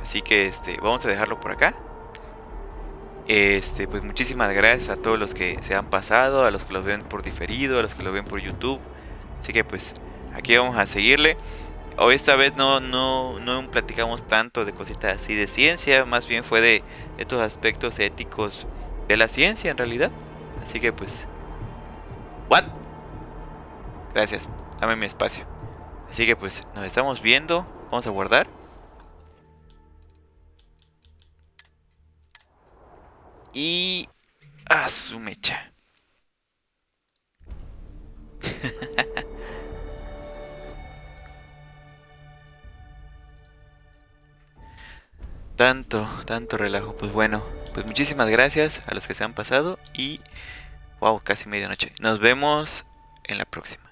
Así que vamos a dejarlo por acá. Pues muchísimas gracias a todos los que se han pasado, a los que los ven por diferido, a los que lo ven por YouTube. Así que pues aquí vamos a seguirle. Hoy esta vez no platicamos tanto de cositas así de ciencia, más bien fue de estos aspectos éticos de la ciencia en realidad. Así que pues ¿what? Gracias, dame mi espacio. Así que pues nos estamos viendo. Vamos a guardar. Y... ¡ah, su mecha! Tanto relajo. Pues bueno, pues muchísimas gracias a los que se han pasado. Y... wow, casi medianoche. Nos vemos en la próxima.